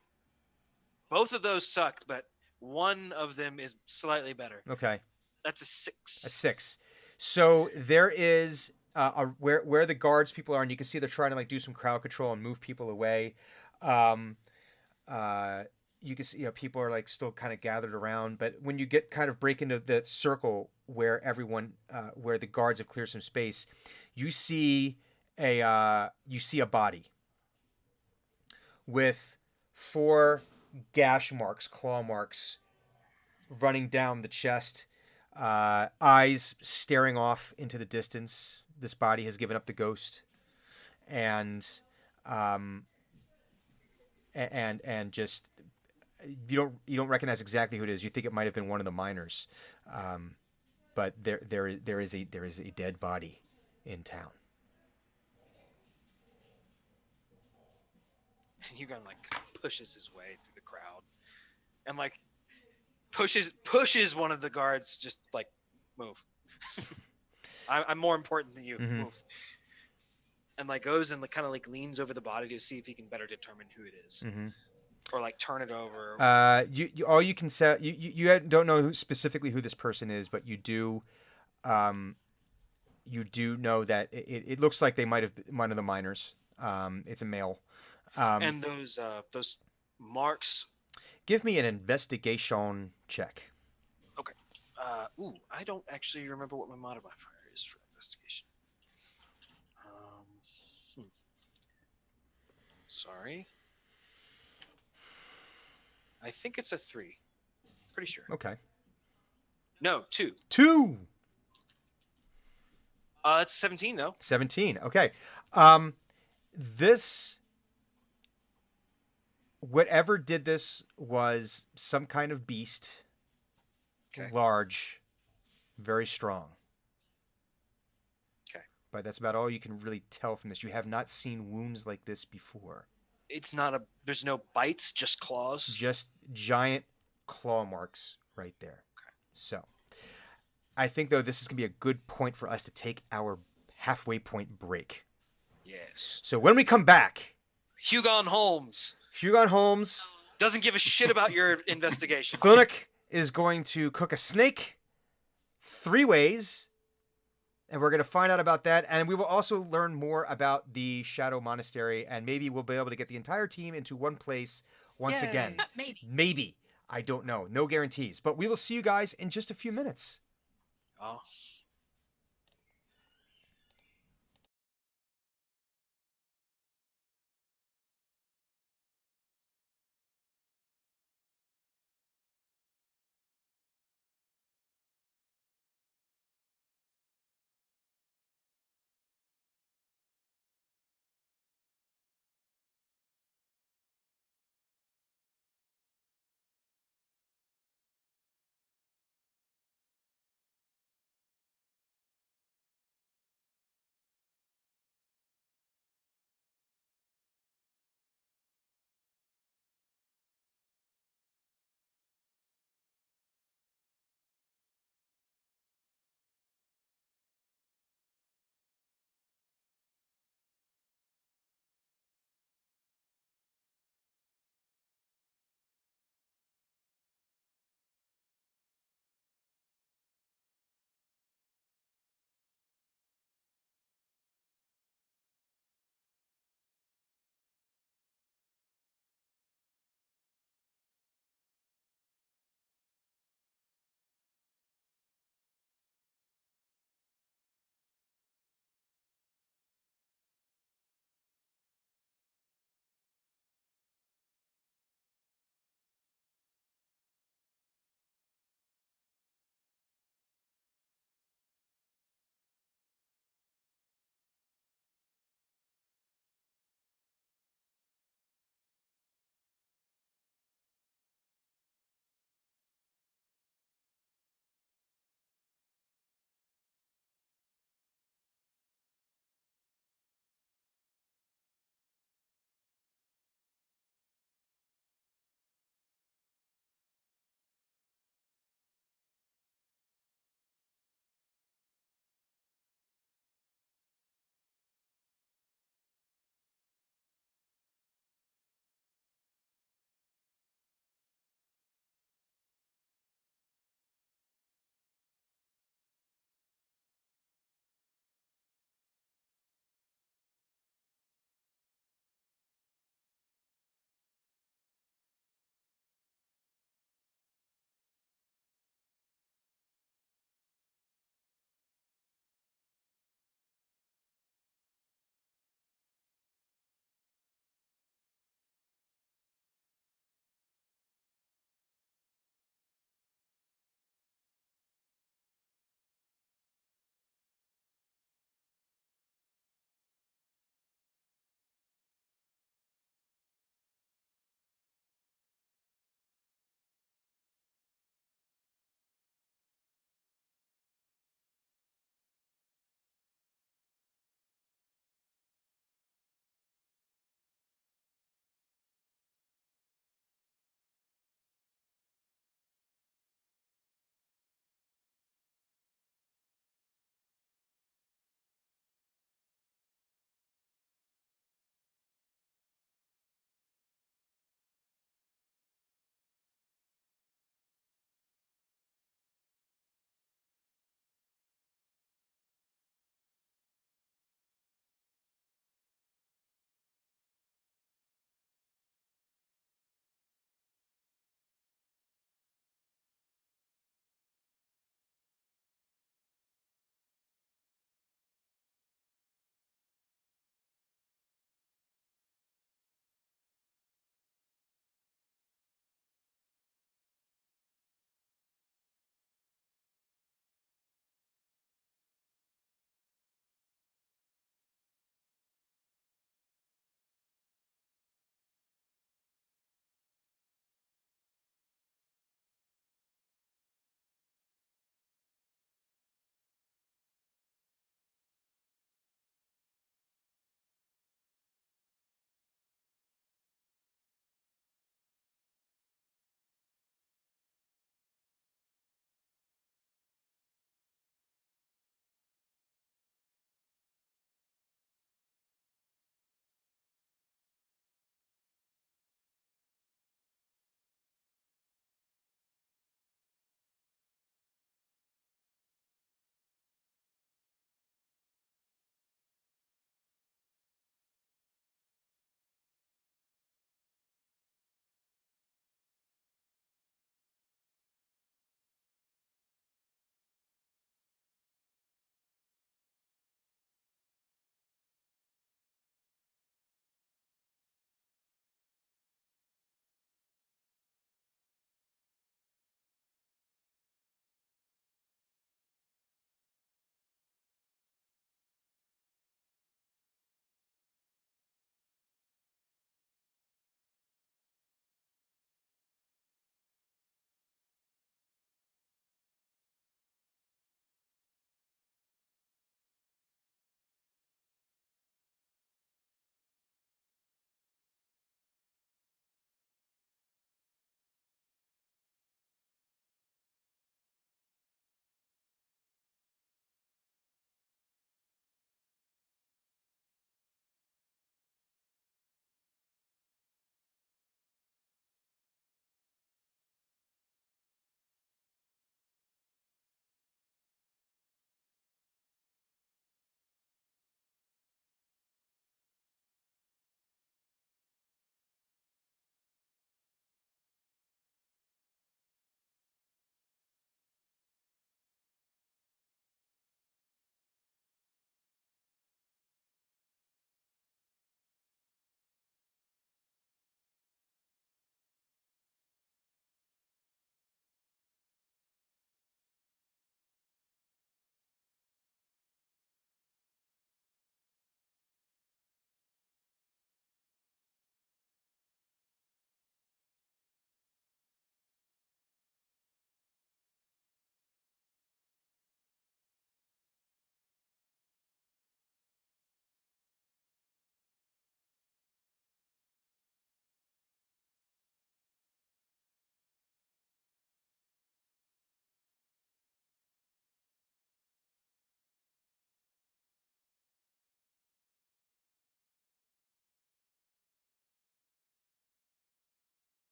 Both of those suck, but one of them is slightly better. Okay. That's a 6. A 6. So there is where the guards people are, and you can see they're trying to like do some crowd control and move people away. You can see people are like still kind of gathered around, but when you break into the circle where everyone where the guards have cleared some space, you see a body with 4 gash marks, claw marks running down the chest, eyes staring off into the distance. This body has given up the ghost, and um, and just you don't recognize exactly who it is. You think it might have been one of the miners, but there is a dead body in town. And Hugon like pushes his way through the crowd, and like pushes one of the guards. Just like move. I'm more important than you. Mhm. Move. And like goes and like kind of like leans over the body to see if he can better determine who it is, Mm-hmm. or like turn it over. You all you can say you don't know specifically who this person is, but you do know that it looks like they might have been one of the miners. It's a male. And those marks. Give me an investigation check. I don't actually remember what my modifier is for investigation. Sorry. I think it's a 3. Pretty sure. Okay. No, 2. 2. It's 17 though. 17. Okay. This whatever did this was some kind of beast. Okay. Large, very strong. Okay. But that's about all you can really tell from this. You have not seen wounds like this before. It's not a. There's no bites, just claws. Just giant claw marks right there. Okay. So, I think though this is gonna be a good point for us to take our halfway point break. Yes. So when we come back, Hugon Holmes Hugon Holmes, doesn't give a shit about your investigation. Thunuk is going to cook a snake 3 ways, and we're going to find out about that. And we will also learn more about the Shadow Monastery, and maybe we'll be able to get the entire team into one place once Yay. again. Maybe. Maybe. I don't know. No guarantees. But we will see you guys in just a few minutes. Oh.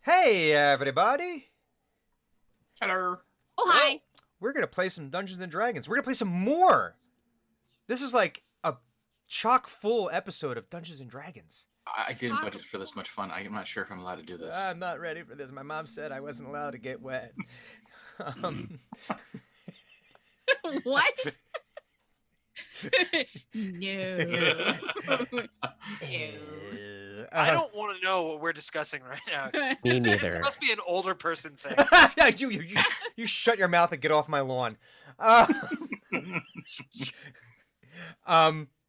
Hey, everybody. Hello. Oh, hi. We're going to play some Dungeons and Dragons. We're going to play some more. This is like a chock full episode of Dungeons and Dragons. I didn't budget for this much fun. I'm not sure if I'm allowed to do this. I'm not ready for this. My mom said I wasn't allowed to get wet. What? No. I don't want to know what we're discussing right now. Me This neither. must be an older person thing. Yeah, you shut your mouth and get off my lawn.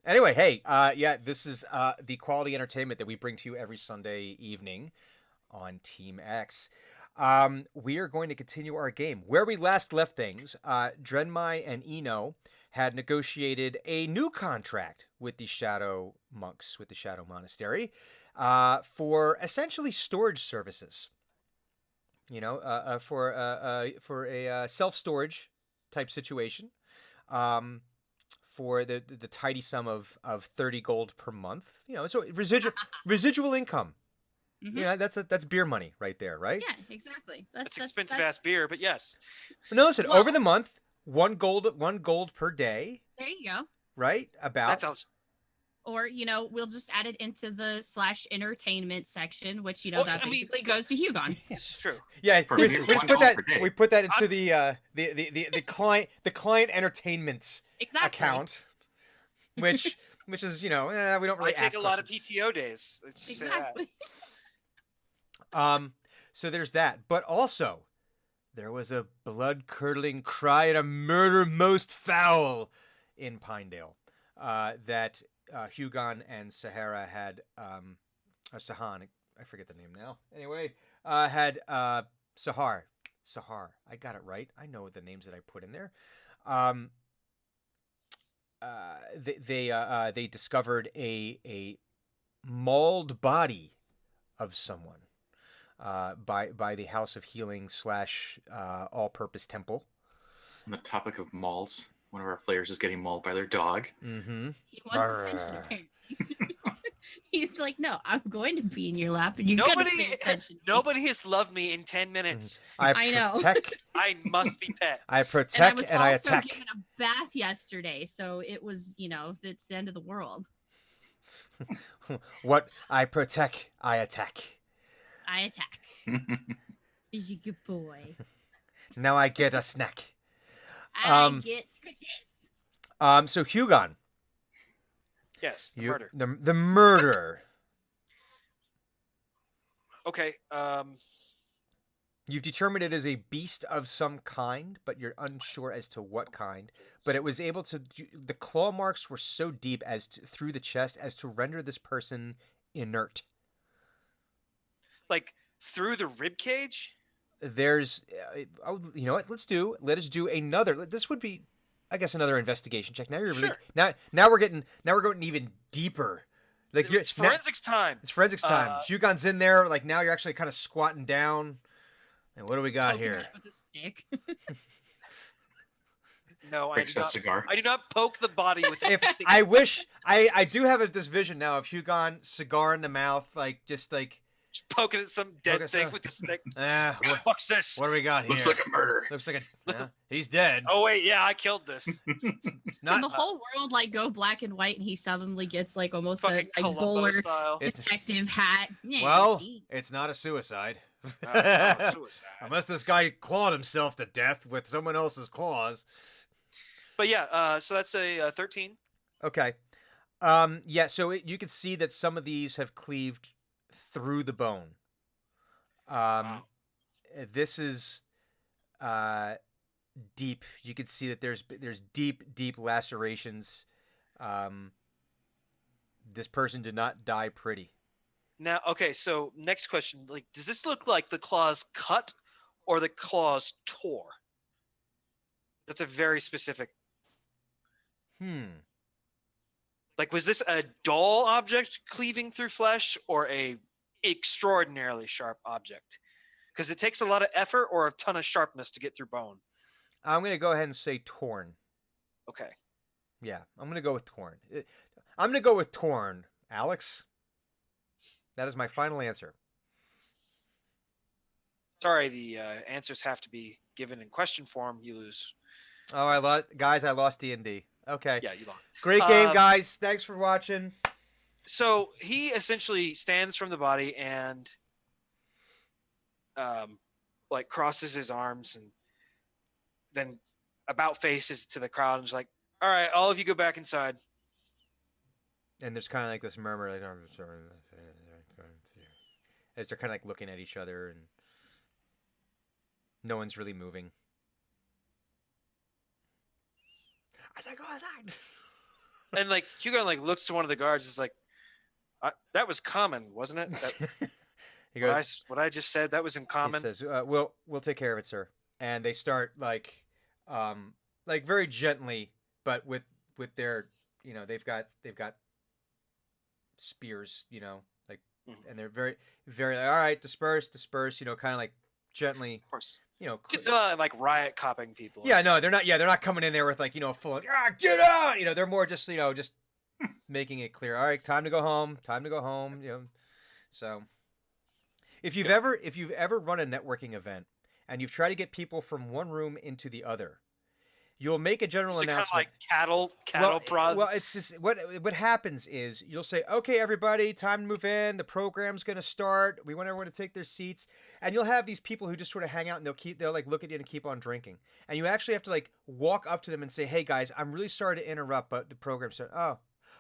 Anyway, hey, yeah, this is the quality entertainment that we bring to you every Sunday evening on Team X. We are going to continue our game. Where we last left things, Drenmai and Eno had negotiated a new contract with the Shadow Monks, with the Shadow Monastery, for essentially storage services. You know, for a self-storage type situation, for the tidy sum of 30 gold per month. You know, so residual income. Mhm. Yeah, that's beer money right there, right? Yeah, exactly. That's expensive ass beer, but yes. No, listen, Well- over the month, one gold per day, There you go. right? About That sounds. Or, we'll just add it into the /entertainment section, which, Well, that I mean- basically goes to Hugon. This is true. yeah. Per We, beer, we just $1 put that per day. we put that into the client entertainment Exactly. account, which is we don't really I take ask a lot of questions. PTO days. Let's just say that. Exactly. So there's that, but also there was a blood-curdling cry and a murder most foul in Pinedale that Hugon and Sahara had, or Sahan, I forget the name now. Anyway, had Sahar. I got it right. I know the names that I put in there. They discovered a mauled body of someone by the House of Healing / all-purpose temple. On the topic of mauls, one of our players is getting mauled by their dog. Mm-hmm. He wants attention, Brr. apparently. He's like, no, I'm going to be in your lap, and you gotta Nobody, pay attention. nobody has loved me in 10 minutes. I know. Protect, I must be pet. I And I protect, was and I also attack. given a bath yesterday, so it was, it's the end of the world. What I protect, I attack. I attack. Is you good boy. Now I get a snack. I Um, get scratches. So Hugon, Yes, the murder. the murder. Okay. You've determined it is a beast of some kind, but you're unsure as to what kind. But it was able to. The claw marks were so deep through the chest as to render this person inert. Like through the rib cage. There's, you know what? Let us do another. This would be, I guess, another investigation check. Now you're really Sure. now we're going even deeper. Like It's forensics time. It's forensics time. Uh, Hugon's in there. Like now you're actually kind of squatting down. And what do we got Poking here? it with a stick. No, I Breaks do a not. cigar. I do not poke the body with a If stick. I wish I do have this vision now of Hugon, cigar in the mouth, like just like poking at some dead Poke thing some- with a stick. what, What the fuck's this? what do we got here? Looks like a murder. Looks like he's dead. Oh wait, yeah, I killed this. It's Can not. the whole world go black and white, and he suddenly gets almost a Fucking Columbo bowler style. It's- detective hat? Yeah, well, see? it's not a suicide. Suicide. Unless this guy clawed himself to death with someone else's claws. But yeah, so that's a 13. Okay. Yeah, so you can see that some of these have cleaved through the bone. Wow. This is deep. You can see that there's deep lacerations. This person did not die pretty. Now, okay, so next question: does this look like the claws cut or the claws tore? That's a very specific. Was this a dull object cleaving through flesh or a extraordinarily sharp object? Because it takes a lot of effort or a ton of sharpness to get through bone. I'm gonna go ahead and say torn. Okay. Yeah, I'm gonna go with torn. I'm gonna go with torn, Alex. That is my final answer. Sorry, the answers have to be given in question form. You lose. Oh, I lost, guys. I lost D&D. Okay. Yeah, you lost. Great game, guys. Thanks for watching. So he essentially stands from the body and like crosses his arms and then about faces to the crowd and is like, all right, all of you go back inside. And there's kind of like this murmur, like, as they're kind of like looking at each other, and no one's really moving. I was like, go outside. And like Hugo like looks to one of the guards, is like, that was common, wasn't it? That, He goes, what I just said, that was in he common. says, we'll take care of it, sir. And they start like very gently, but with their, you know, they've got spears, you know, like, and they're very, very like, all right, disperse, you know, kind of like gently, Of course. you know, Like riot copping people. yeah, no, they're not. Yeah, they're not coming in there with like, you know, full get out. You know, they're more just, you know, just making it clear. All right, time to go home. You know, so if you've ever run a networking event and you've tried to get people from one room into the other, you'll make a general It's kind of announcement. like cattle prod. Well, it's just what happens is you'll say, "Okay, everybody, time to move in. The program's going to start. We want everyone to take their seats." And you'll have these people who just sort of hang out and they'll like look at you and keep on drinking. And you actually have to like walk up to them and say, "Hey guys, I'm really sorry to interrupt, but the program's starting."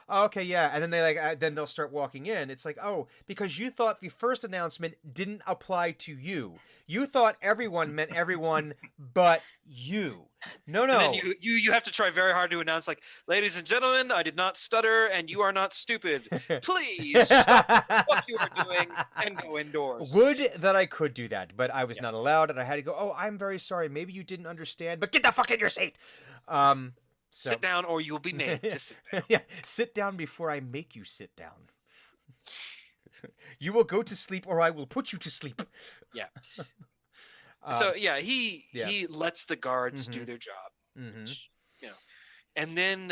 Oh, okay, yeah. And then then they'll start walking in. It's like, "Oh, because you thought the first announcement didn't apply to you. You thought everyone meant everyone but you." No. And then you have to try very hard to announce, like, ladies and gentlemen, I did not stutter and you are not stupid. Please stop what you are doing and go indoors. Would that I could do that, but I was not allowed, and I had to go, "Oh, I'm very sorry. Maybe you didn't understand, but get the fuck in your seat." So, Sit down or you'll be made to sit down. yeah, sit down before I make you sit down. You will go to sleep, or I will put you to sleep. Yeah. So yeah, he lets the guards do Mhm. their job. Mhm. Which, you know, and then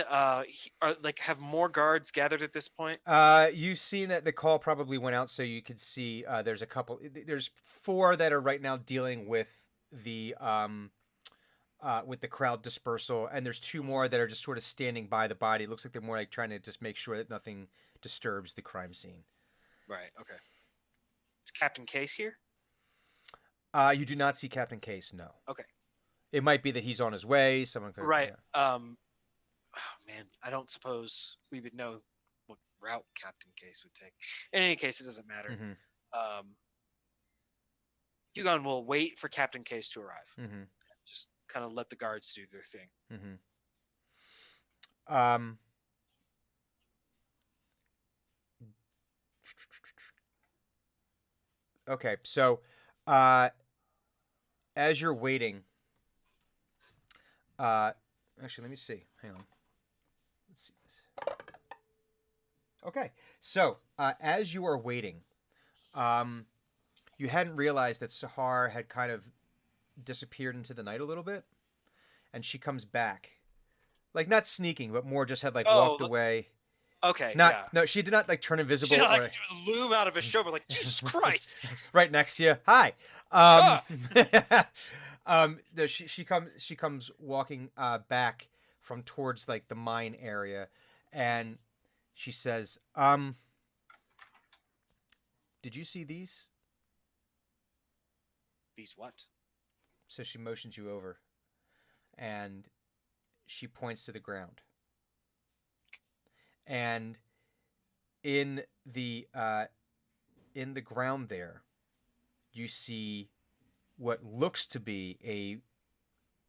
have more guards gathered at this point. You've seen that the call probably went out, so you could see there's a couple. There's 4 that are right now dealing with the crowd dispersal, and there's 2 more that are just sort of standing by the body. It looks like they're more like trying to just make sure that nothing disturbs the crime scene. Right. Okay. Is Captain Case here? You do not see Captain Case, no. Okay. It might be that he's on his way. Someone could. Right. Yeah. Oh man, I don't suppose we would know what route Captain Case would take. In any case, it doesn't matter. Mhm. Hugon will wait for Captain Case to arrive. Mhm. Just kind of let the guards do their thing. Mhm. Okay, so as you're waiting, actually, let me see. Hang on. Let's see this. Okay, so as you are waiting, you hadn't realized that Sahar had kind of disappeared into the night a little bit, and she comes back, like not sneaking, but more just had like walked away. Okay. No, she did not like turn invisible. She or, like loom out of a show, but like Jesus Christ. right next to you. Hi. She comes walking back from towards like the mine area, and she says, "Did you see these?" These what? So she motions you over, and she points to the ground. And in the ground there, you see what looks to be a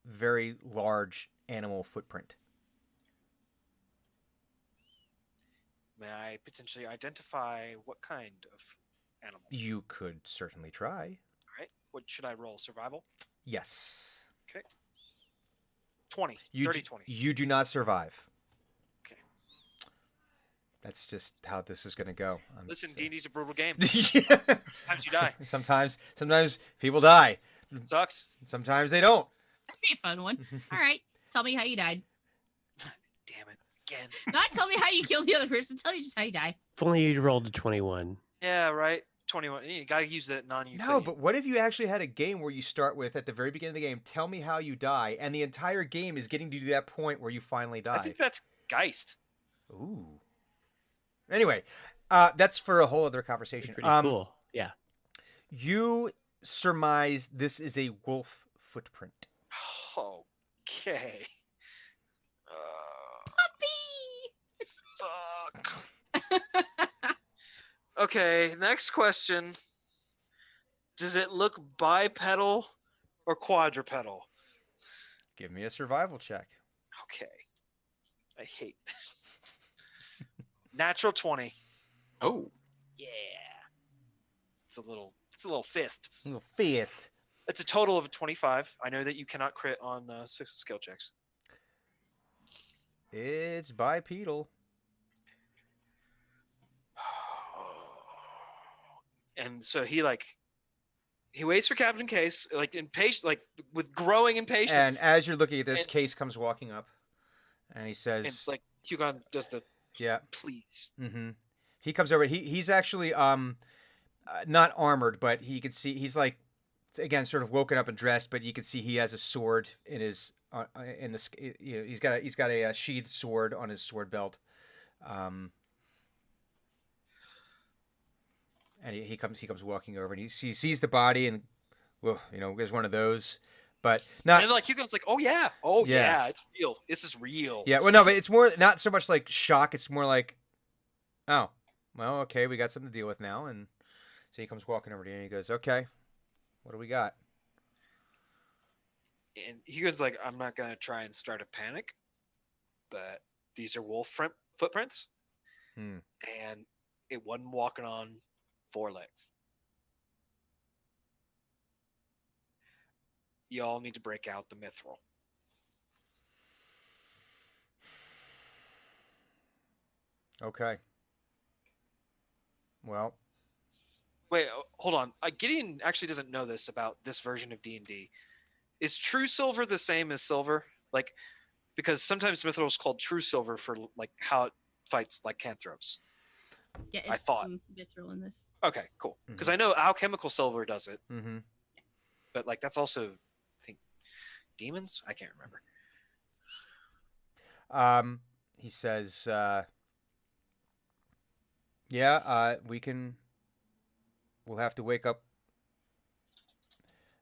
very large animal footprint. May I potentially identify what kind of animal? You could certainly try. All right. What should I roll? Survival? Yes. Okay. 20. You 30, d- 20. You do not survive. Okay. That's just how this is going to go. Listen, D&D's a brutal game. Yeah. Sometimes you die. Sometimes people die. Sucks. Sometimes they don't. That'd be a fun one. All right. Tell me how you died. Damn it. Again. Not tell me how you killed the other person. Tell me just how you died. If only you rolled a 21. Yeah, right. 21. You got to use that non-Euclidean. No, but what if you actually had a game where you start with, at the very beginning of the game, tell me how you die, and the entire game is getting to that point where you finally die? I think that's Geist. Ooh. Anyway, that's for a whole other conversation. Pretty cool. Yeah. You surmise this is a wolf footprint. Okay. Fuck. Okay, next question. Does it look bipedal or quadrupedal? Give me a survival check. Okay. I hate this. Natural 20. Oh, Yeah. It's a little fist. Little fist. It's a total of 25. I know that you cannot crit on skill checks. It's bipedal. And so he waits for Captain Case, like impatient, like with growing impatience. And as you're looking at this, And- Case comes walking up, and he says, And like Hugon does the "Yeah." please. Mm-hmm. He comes over. He's actually not armored, but he can see he's like, again, sort of woken up and dressed, but you can see he has a sword in his in the you know, he's got a sheathed sword on his sword belt. And he comes walking over, and he sees the body, and well, there's one of those, but not. And like Hugon's like, oh yeah, Yeah. it's real. This is real. Yeah, well, no, but it's more not so much like shock. It's more like, oh, well, okay, we got something to deal with now, and so he comes walking over to you, and he goes, okay, what do we got? And Hugon's like, I'm not gonna try and start a panic, but these are wolf footprints, Hmm. and it wasn't walking on 4 legs. Y'all need to break out the mithril. Okay. Well, Wait, hold on. Gideon actually doesn't know this about this version of D&D. Is true silver the same as silver? Like, because sometimes mithril is called true silver for like how it fights lycanthropes. Yeah, I it's thought. some mithril in this. Okay, cool. Because I know alchemical silver does it, mm-hmm. but like that's also, I think, demons. I can't remember. He says, yeah, we'll have to wake up.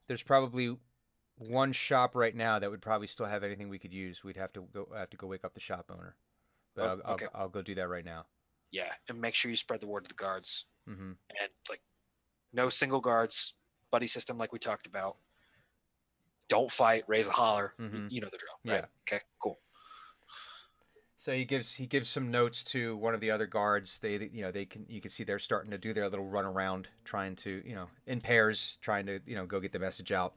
There's probably one shop right now that would probably still have anything we could use. We'd have to go wake up the shop owner, but Oh, okay. I'll go do that right now. Yeah, and make sure you spread the word to the guards. Mm-hmm. And like, no single guards, buddy system like we talked about. Don't fight, raise a holler. Mhm. You know the drill, right? Yeah. Okay, cool. So he gives some notes to one of the other guards. You can see they're starting to do their little run around, trying to in pairs, trying to go get the message out.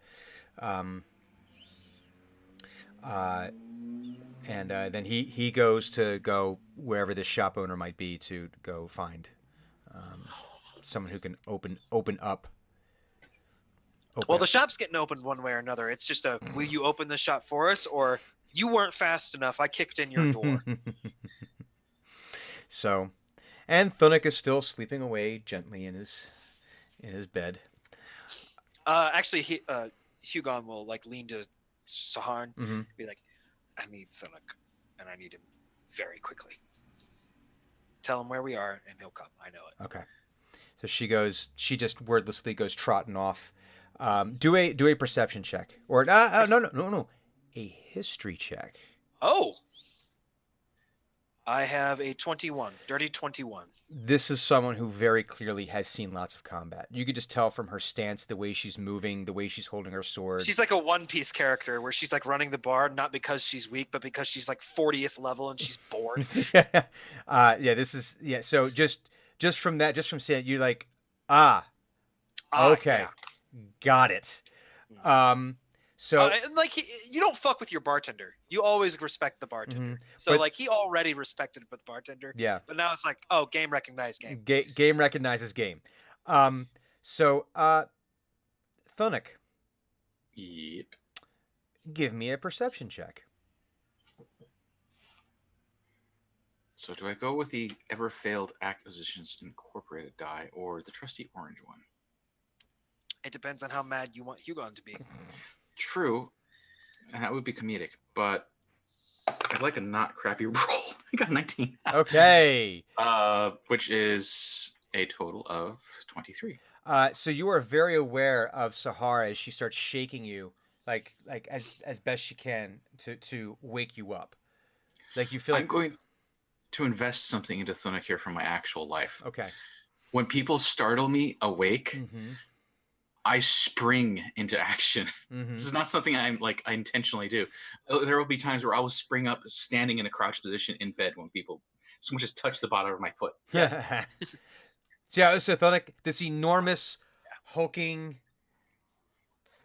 And then he goes to go wherever this shop owner might be to go find someone who can open up. Well, the shop's getting opened one way or another. It's just will you open the shop for us, or you weren't fast enough? I kicked in your door. So, and Thunuk is still sleeping away gently in his bed. Actually, Hugon will like lean to Saharn, Mm-hmm. be like, I need Thunuk, and I need him very quickly. Tell him where we are, and he'll come. I know it. Okay. So she just wordlessly goes trotting off. Do a perception check, or no, a history check. Oh, I have a 21, dirty 21. This is someone who very clearly has seen lots of combat. You could just tell from her stance, the way she's moving, the way she's holding her sword. She's like a One Piece character where she's like running the bar, not because she's weak, but because she's like 40th level and she's bored. So just from saying, you're like, okay, Yeah. got it. So And like you don't fuck with your bartender. You always respect the bartender. So But- like he already respected the bartender. yeah. But now it's like, oh, game recognized game. Game recognizes game. So Thunuk, Yep. give me a perception check. So do I go with the Ever Failed Acquisitions Incorporated die or the trusty orange one? It depends on how mad you want Hugon to be. True, and that would be comedic, but I'd like a not crappy roll. I got 19. Okay. Which is a total of 23. So you are very aware of Sahara as she starts shaking you, like as best she can to wake you up. Like you feel I'm like going to invest something into Thunuk here from my actual life. okay. When people startle me awake, Mm-hmm. I spring into action. Mm-hmm. This is not something I intentionally do. There will be times where I will spring up standing in a crouch position in bed when someone just touch the bottom of my foot. Yeah. So Thunuk, this enormous, hulking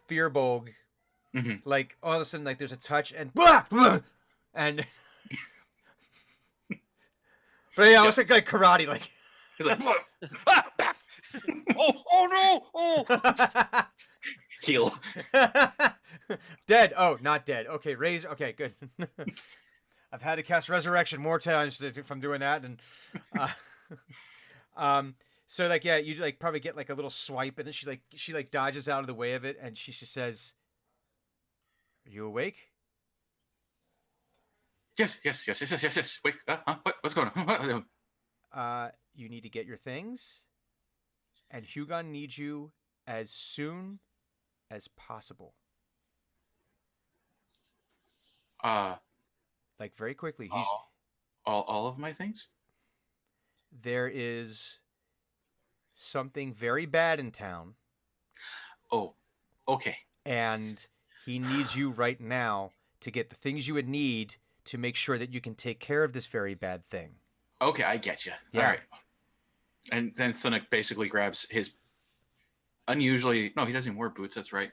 Fearbog, Mhm. like all of a sudden, like there's a touch and and. But yeah, it's like karate, like. He's like, Oh no! Oh, heal. Dead. Oh, not dead. Okay, raise. Okay, good. I've had to cast resurrection more times from doing that, and so like yeah, you like probably get like a little swipe, and then she dodges out of the way of it, and she says, "Are you awake?" Yes. Wait, what's going on? You need to get your things, and Hugon needs you as soon as possible. Like very quickly. He's all of my things? there is something very bad in town, Oh, okay. and he needs you right now to get the things you would need to make sure that you can take care of this very bad thing. Okay, I get you. Yeah. All right. And then Thunuk basically grabs his unusually. No, he doesn't even wear boots. That's right.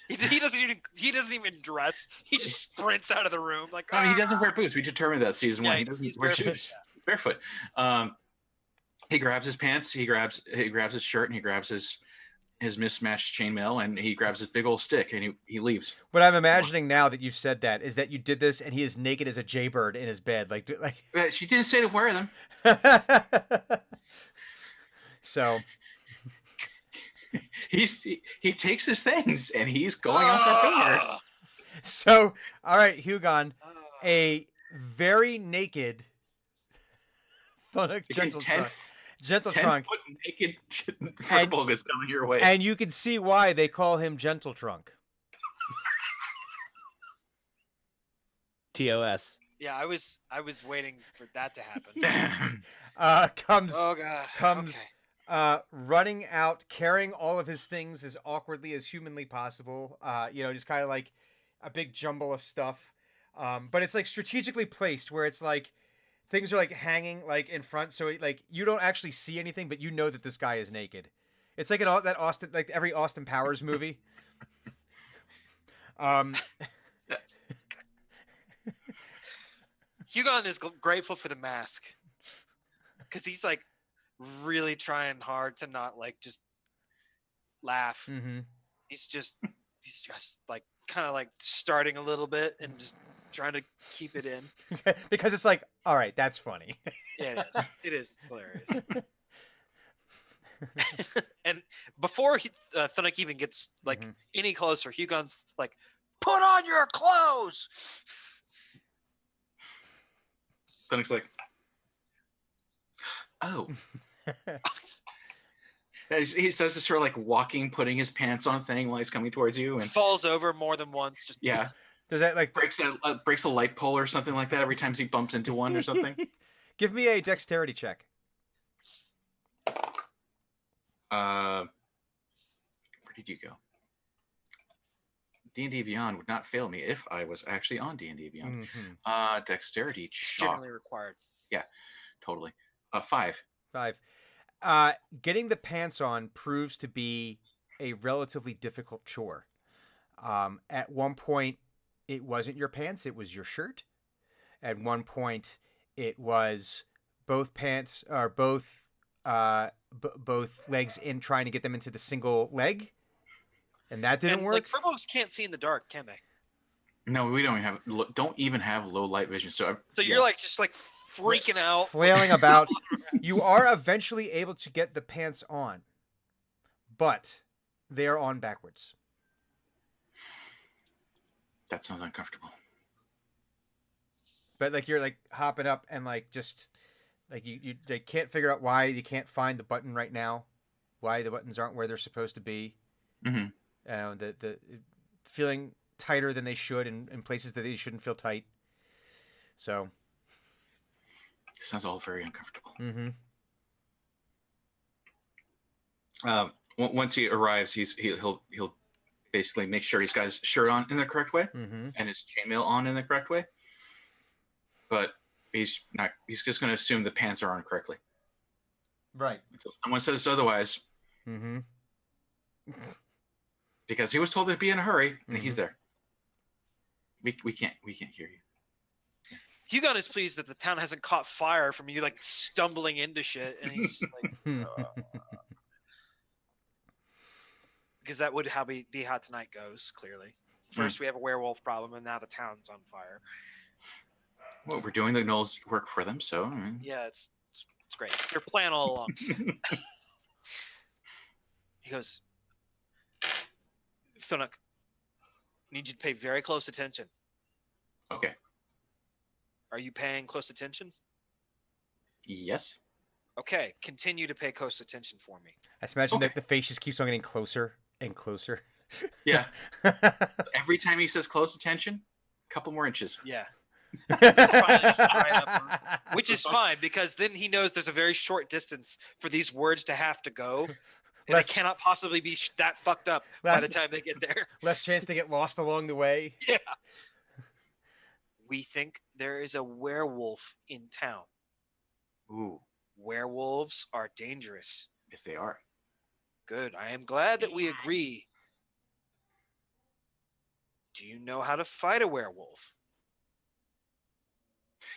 he doesn't even dress. He just sprints out of the room like. I mean, he doesn't "Ah!" wear boots. We determined that season one. Yeah, He doesn't he's wear barefoot, shoes. Barefoot. He grabs his pants. He grabs his shirt, and he grabs his mismatched chainmail, and he grabs his big old stick, and he leaves. What I'm imagining now that you've said that is that you did this, and he is naked as a jaybird in his bed, like. She didn't say to wear them. So. He takes his things and he's going out that door. Ah! So, all right, Hugon, Ah. a very naked Thunuk Again, gentle 10 trunk, foot naked Furbolg is coming your way. and you can see why they call him Gentle Trunk. TOS. Yeah, I was waiting for that to happen. Comes Oh god. comes Okay. running out, carrying all of his things as awkwardly as humanly possible. Just kind of like a big jumble of stuff. But it's like strategically placed where it's like things are like hanging like in front, so like you don't actually see anything, but you know that this guy is naked. It's like that Austin, like every Austin Powers movie. Hugon is grateful for the mask because he's like really trying hard to not like just laugh. Mm-hmm. He's just like kind of like starting a little bit and just trying to keep it in. Because it's like, all right, that's funny. Yeah, it is. It is. It's hilarious. And before Thunuk even gets like Mhm. any closer, Hugon's like, "Put on your clothes." Thunuk's like, oh. He does this sort of like walking, putting his pants on thing while he's coming towards you, and Falls over more than once. Just yeah, Does that like breaks a light pole or something like that every time he bumps into one or something. Give me a dexterity check. Where did you go? D&D Beyond would not fail me if I was actually on D&D Beyond. Mhm. Dexterity it's check. generally required. Totally. 5. 5. Getting the pants on proves to be a relatively difficult chore. At one point, it wasn't your pants; it was your shirt. At one point, it was both pants or both legs in trying to get them into the single leg, and that didn't And work. like Furbolgs can't see in the dark, can they? No, we don't even have low light vision. So So you're like just like freaking out. flailing about. You are eventually able to get the pants on, but they are on backwards. That sounds uncomfortable. But like you're like hopping up and like just like you they can't figure out why you can't find the button right now, why the buttons aren't where they're supposed to be. Mm-hmm. The feeling tighter than they should in places that they shouldn't feel tight. So. Sounds all very uncomfortable. Mm-hmm. Once he arrives, he'll basically make sure he's got his shirt on in the correct way Mm-hmm. and his chainmail on in the correct way. But he's not. He's just going to assume the pants are on correctly Right. until someone says otherwise, Mm-hmm. because he was told to be in a hurry and Mhm. he's there. We can't hear you. Hugon is pleased that the town hasn't caught fire from you like stumbling into shit, and he's like, because that would be how tonight goes. Clearly, first we have a werewolf problem, and now the town's on fire. Well, we're doing the Knowles work for them, so I mean, Yeah, it's great. It's their plan all along. He goes, Thunuk, need you to pay very close attention. okay. Are you paying close attention? Yes. Okay, continue to pay close attention for me. I just imagine Okay. that the face just keeps on getting closer and closer. Yeah. Every time he says close attention, a couple more inches. Yeah. Right up. Which is fine because then he knows there's a very short distance for these words to have to go. And Less- they cannot possibly be that fucked up by the time they get there. Less chance to get lost along the way. Yeah. We think there is a werewolf in town. Ooh, Werewolves are dangerous. yes, they are. Good. I am glad that we agree. Do you know how to fight a werewolf?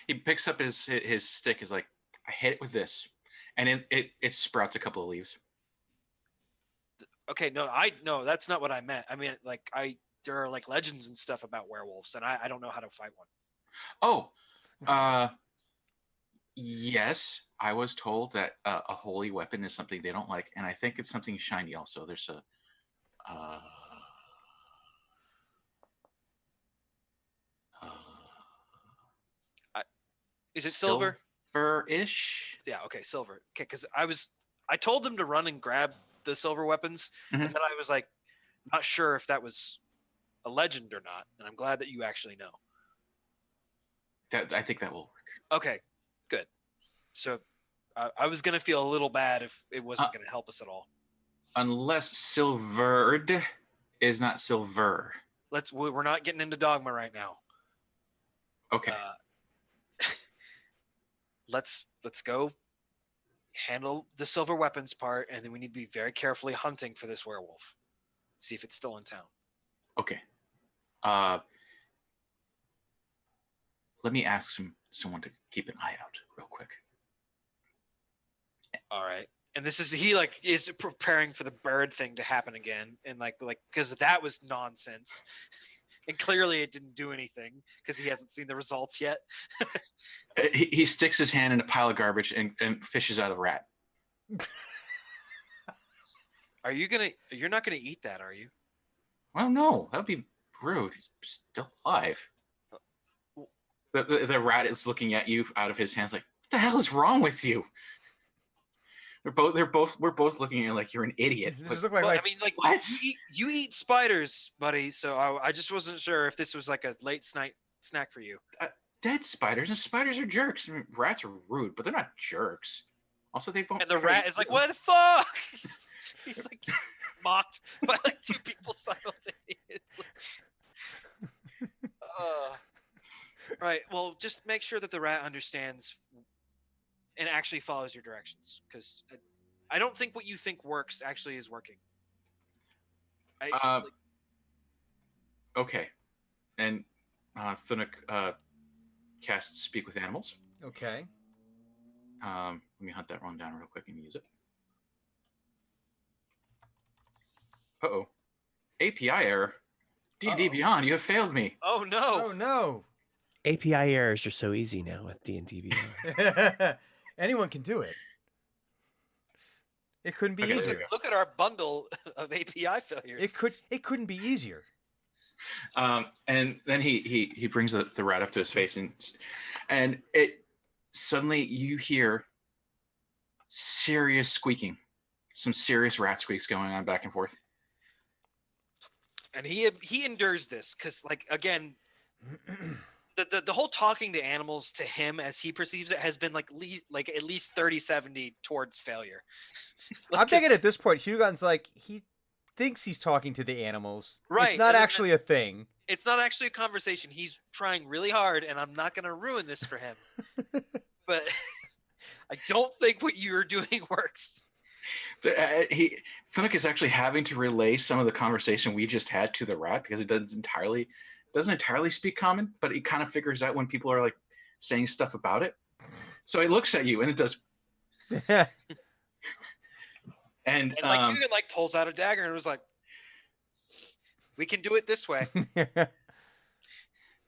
He picks up his stick. Is like, I hit it with this, and it sprouts a couple of leaves. Okay, no, that's not what I meant. I mean, like there are like legends and stuff about werewolves, and I don't know how to fight one. Oh, yes, I was told that a holy weapon is something they don't like, and I think it's something shiny. Also, there's a Is it silver? silver-ish. Yeah, okay, silver. Okay, because I told them to run and grab the silver weapons, Mhm. and then I was like, not sure if that was a legend or not, and I'm glad that you actually know. I think that will work. Okay, good. So I was gonna feel a little bad if it wasn't gonna help us at all. Unless silvered is not silver. We're not getting into dogma right now. Okay. Let's go handle the silver weapons part, and then we need to be very carefully hunting for this werewolf. See if it's still in town. Okay. Let me ask someone to keep an eye out real quick. All right. And this is he like is preparing for the bird thing to happen again, and like because that was nonsense, and clearly it didn't do anything because he hasn't seen the results yet. He sticks his hand in a pile of garbage and fishes out a rat. You're not gonna eat that, are you? Well, no, that would be rude. He's still alive. The rat is looking at you out of his hands like, what the hell is wrong with you? We're both looking at you like you're an idiot. Does But it look like, Well, like I mean, like what? you eat spiders, buddy. So I just wasn't sure if this was like a late night snack for you. dead spiders, and spiders are jerks. I mean, rats are rude, but they're not jerks. Also, they won't. And the try to rat is like, kill- "What the fuck?" He's like mocked by like two people simultaneously. Right. Well, just make sure that the rat understands and actually follows your directions, because I don't think what you think works actually is working. Okay, and Thunuk casts Speak with Animals. okay. Let me hunt that one down real quick and use it. API error. D&D Uh-oh. Beyond, you have failed me. Oh no! Oh no. API errors are so easy now with D&D Beyond. Anyone can do it. It couldn't be Okay, there easier. you Look at our bundle of API failures. It couldn't be easier. And then he brings the rat up to his face, and it suddenly you hear serious squeaking, some serious rat squeaks going on back and forth. And he endures this because, like, again, the whole talking to animals to him as he perceives it has been like at least 30-70 towards failure. I'm thinking at this point, Hugon's like, he thinks he's talking to the animals. Right, It's not and then- actually a thing. It's not actually a conversation. He's trying really hard, and I'm not going to ruin this for him. But I don't think what you're doing works. So, Thunuk is actually having to relay some of the conversation we just had to the rat because it doesn't entirely speak common, but he kind of figures out when people are like saying stuff about it. So he looks at you and it does, and like Hugo like pulls out a dagger and was like, "We can do it this way."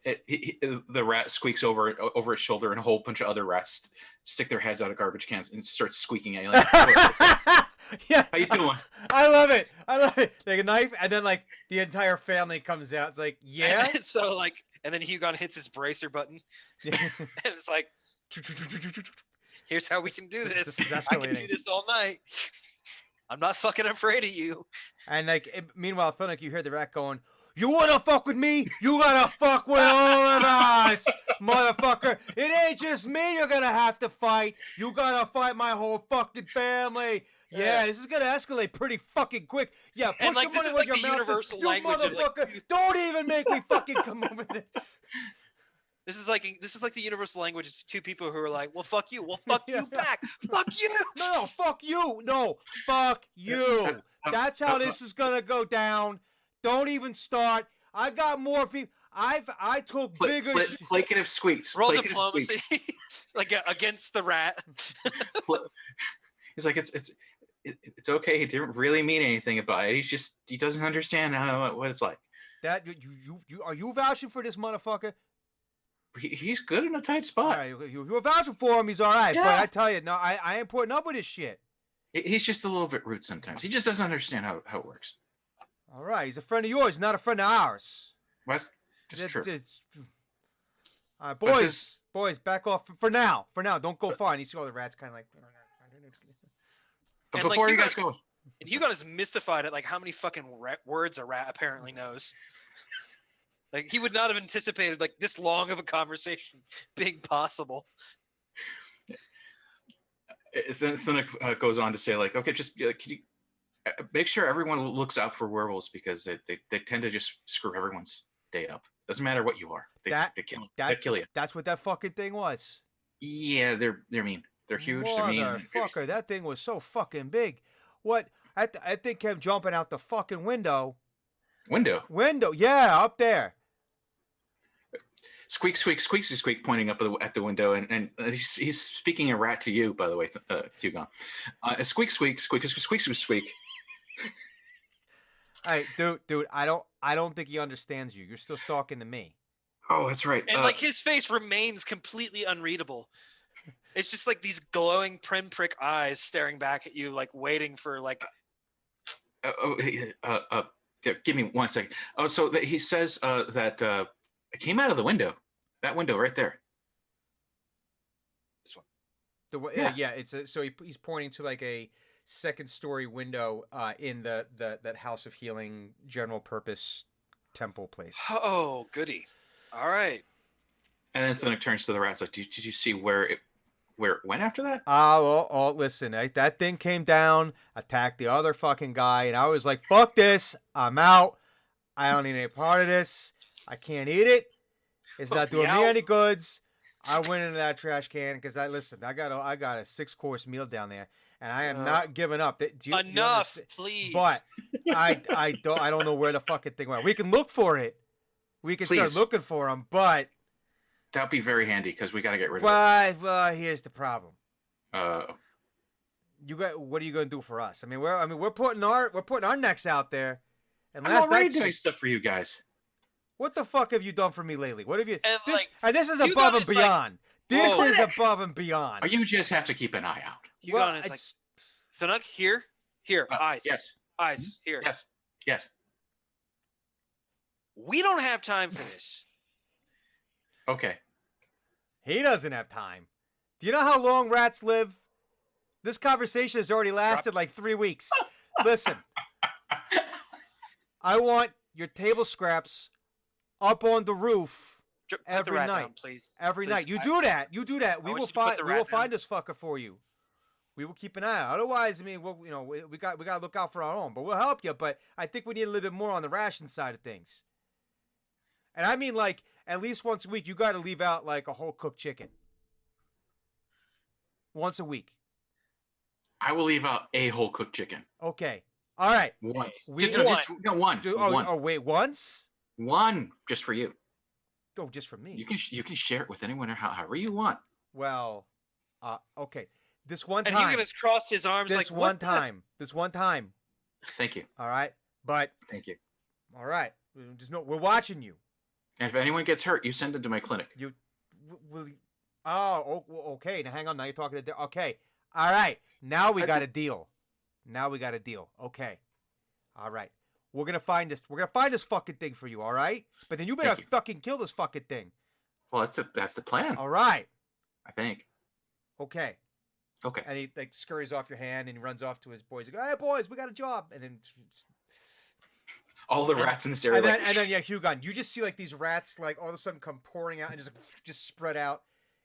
the rat squeaks over its shoulder, and a whole bunch of other rats stick their heads out of garbage cans and start squeaking at you. Like, Yeah. how you doing? I love it. Like a knife, and then like the entire family comes out. It's like, yeah. And so like, and then Hugon hits his bracer button, and it's like, "Here's how we can do This this. is I can do escalating. this all night. I'm not fucking afraid of you." And like, meanwhile, Thunuk, you hear the rat going, "You wanna fuck with me? You gotta fuck with all of us, motherfucker! It ain't just me you're gonna have to fight. You gotta fight my whole fucking family." Yeah, this is gonna escalate pretty fucking quick. Yeah, put And, like, your this money is, where like, your the mouth is, universal you language of, like, motherfucker. Don't even make me fucking come over there. This is like the universal language. It's two people who are like, "Well, fuck you. Well, fuck Yeah. you back. Fuck you." No, fuck you. No, fuck you. That's how this is gonna go down. Don't even start. I got more people. I took bigger. Placative squeaks. Roll Placative diplomacy, squeaks. like against the rat. He's like, it's okay. He didn't really mean anything by it. He doesn't understand what it's like. That you are you vouching for this motherfucker? He's good in a tight All spot. right, you're vouching for him. He's all right. But Yeah. I tell you, no, I ain't putting up with his shit. He's just a little bit rude sometimes. He just doesn't understand how it works. All right, he's a friend of yours, not a friend of ours. Well, that's just It's- true. it's- all right, But boys, back off for now. For now, don't go far. And you see all the rats kind of like. But And, like, before you Hugo- guys go, And Hugon is mystified at like how many fucking words a rat apparently knows. Like he would not have anticipated like this long of a conversation being possible. Thunuk goes on to say, like, okay, just can you make sure everyone looks out for werewolves because they tend to just screw everyone's day up. Doesn't matter what you are. They kill you. That's what that fucking thing was. Yeah, they're mean. They're huge. They're mean. they're fierce. Motherfucker, that thing was so fucking big. What? I think kept jumping out the fucking window. Window. Yeah, up there. Squeak, squeak, squeaksy squeak, pointing up at the window, and he's speaking a rat to you, by the way, Hugon. Squeak, squeak, squeak, squeak, squeak, squeak. Hey, dude, I don't think he understands you. You're still talking to me. Oh, that's right. And like his face remains completely unreadable. It's just like these glowing pinprick eyes staring back at you, like waiting for like. Give me 1 second. Oh, so he says that it came out of the window. That window right there. This one. Yeah. So he's pointing to like a second story window in that House of Healing general purpose temple place. Oh, goody! All right. And then Thunuk turns to the rats like, did you see where it went after that? Listen, that thing came down, attacked the other fucking guy, and I was like, fuck this, I'm out. I don't need any part of this. I can't eat it. It's not doing me any goods. I went into that trash can because I got a 6-course meal down there, and I am not giving up. Enough, please. But I don't know where the fucking thing went. We can look for it. We can start looking for him, but that'd be very handy because we got to get rid of it. Well, here's the problem. What Are you gonna do for us? We're putting our necks out there. And I'm already doing stuff for you guys. What the fuck have you done for me lately? What have you? And, This like, and this is Hugon above and is like, beyond. This whoa. is above and beyond. Or you just have to keep an eye out. Hugon is like, it's- Thunuk, here, eyes, Yes. eyes, here. Yes. Yes. We don't have time for this. Okay. he doesn't have time. Do you know how long rats live? This conversation has already lasted like 3 weeks. Listen, I want your table scraps up on the roof Put the every rat night. down, please. every Please, night. You I- do that. You do that. We want will you to put find. the We will rat down. find this fucker for you. We will keep an eye out. Otherwise, I mean, we got to look out for our own. But we'll help you. But I think we need a little bit more on the ration side of things. And I mean, like at least once a week, you got to leave out like a whole cooked chicken. Once a week. I will leave out a whole cooked chicken. Okay. All right. Once. We- One. Do, One. oh, wait, once? One just for you. Oh, just for me. You can share it with anyone or however you want. Well, okay. This one And time. Hugon has crossed his arms This like, one what the- time. This one time. Thank you. All right. But Thank you. all right. Just know we're watching you. And if anyone gets hurt, you send them to my clinic. You will. Okay. Now hang on. Now you're talking to. Okay. All right. Now we got a deal. Now we got a deal. Okay. All right. We're gonna find this. We're gonna find this fucking thing for you. All right. But then you better Thank you. fucking kill this fucking thing. Well, that's the plan. All right. I think. Okay. Okay. And he like scurries off your hand and he runs off to his boys. He goes, "Hey boys, we got a job." And then All the rats in this area. and then yeah, Hugon, you just see like these rats like all of a sudden come pouring out and just spread out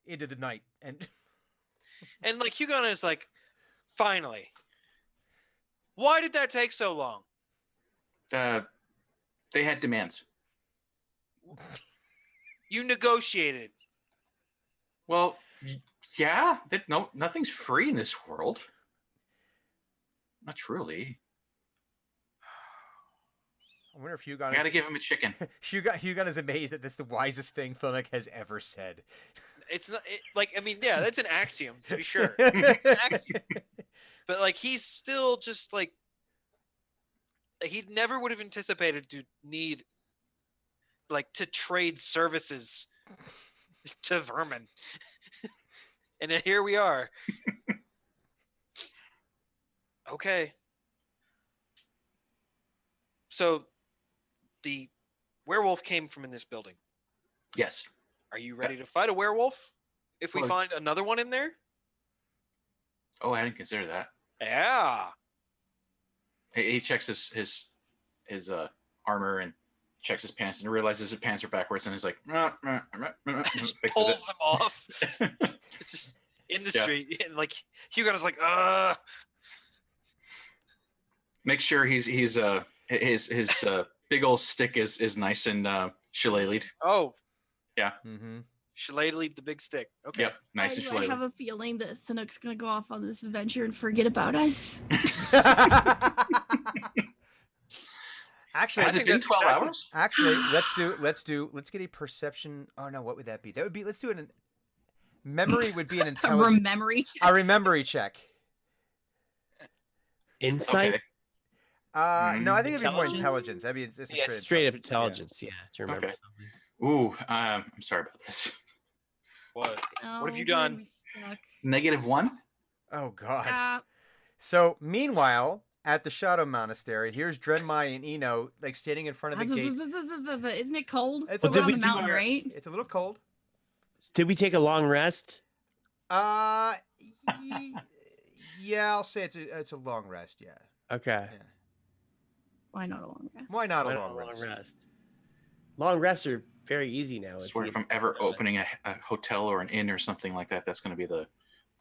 into the night. And And like Hugon is like, finally. Why did that take so long? They had demands. You negotiated. Well, yeah. Nothing's free in this world. Not truly. I wonder if I Hugon gotta is, give him a chicken. Hugon is amazed that that's the wisest thing Thunuk has ever said. It's not like, I mean, yeah, that's an axiom to be sure. It's an axiom. But like he's still just like he never would have anticipated to need like to trade services to vermin. And then here we are. Okay. So the werewolf came from in this building. Yes. Are you ready to fight a werewolf if we Well- find another one in there? Oh, I didn't consider that. Yeah. He checks his armor and checks his pants and realizes his pants are backwards and he's like, Just fixes pulls it. them off. Just in the Yeah. street. And like Hugon is like, Make sure his big old stick is nice and shillelied. oh, Mm-hmm. shillelagh the big stick. Okay. Yep, nice and I shillelied. have a feeling that Thanuk's gonna go off on this adventure and forget about us. Actually, I Has it think been that's 12 exactly- hours? actually, let's get a perception. Oh no, what would that be? That would be. Let's do an memory. Would be an A intelligence. memory check. A remembery check. Insight. Okay. No, I think it'd be more Intelligence? intelligence. That'd be it's a Yeah, straight up intelligence. Yeah, to remember Okay. something. Ooh, I'm sorry about this. What? Oh, have you we're done? gonna be stuck. -1. Oh god. Yeah. So meanwhile, at the Shadow Monastery, here's Drenmai and Eno like standing in front of the gate. Isn't it cold? It's Well, a did little, we on the do mountain, our- right? it's a little cold. Did we take a long rest? Y- yeah, I'll say it's a long rest. Yeah. Okay. Yeah. Why not a long rest? Why not a Why not long rest? Long rests are very easy now. I swear, you- if I'm ever opening a hotel or an inn or something like that, that's going to be the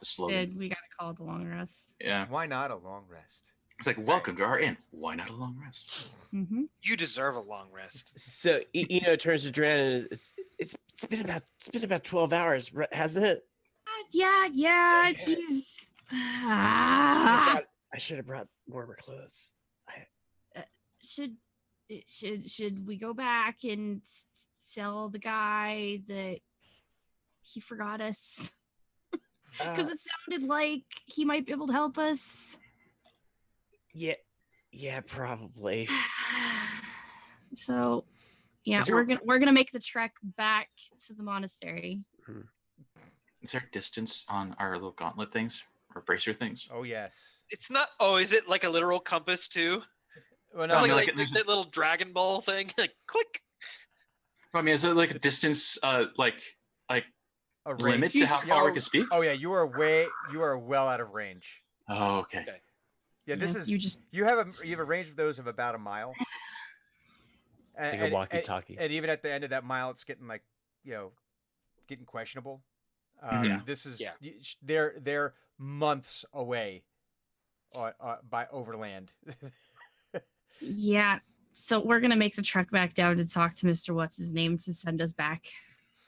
slogan. We gotta call it the long rest. Yeah. Why not a long rest? It's like, welcome to our inn. Why not a long rest? Mm-hmm. You deserve a long rest. So Eno turns to Dran and it's been about 12 hours, hasn't it? Yeah. He's. I should have brought warmer clothes. Should we go back and tell the guy that he forgot us? Because it sounded like he might be able to help us. Yeah, probably. So, Yeah, Is there- we're gonna make the trek back to the monastery. Is there distance on our little gauntlet things or bracer things? Oh yes. It's not. Oh, is it like a literal compass too? Well, It's no, I like, mean, like, like, there's a- that little Dragon Ball thing. Like click. I mean, is it like a distance, like a limit range. to how far we can speak? Oh yeah, you are well out of range. Oh, okay. Okay. Yeah, this is you just you have a range of those of about a mile. Like a walkie-talkie. And even at the end of that mile, it's getting like, getting questionable. Yeah. This is Yeah. they're months away, by overland. yeah. So we're gonna make the trek back down to talk to Mr. What's his name to send us back.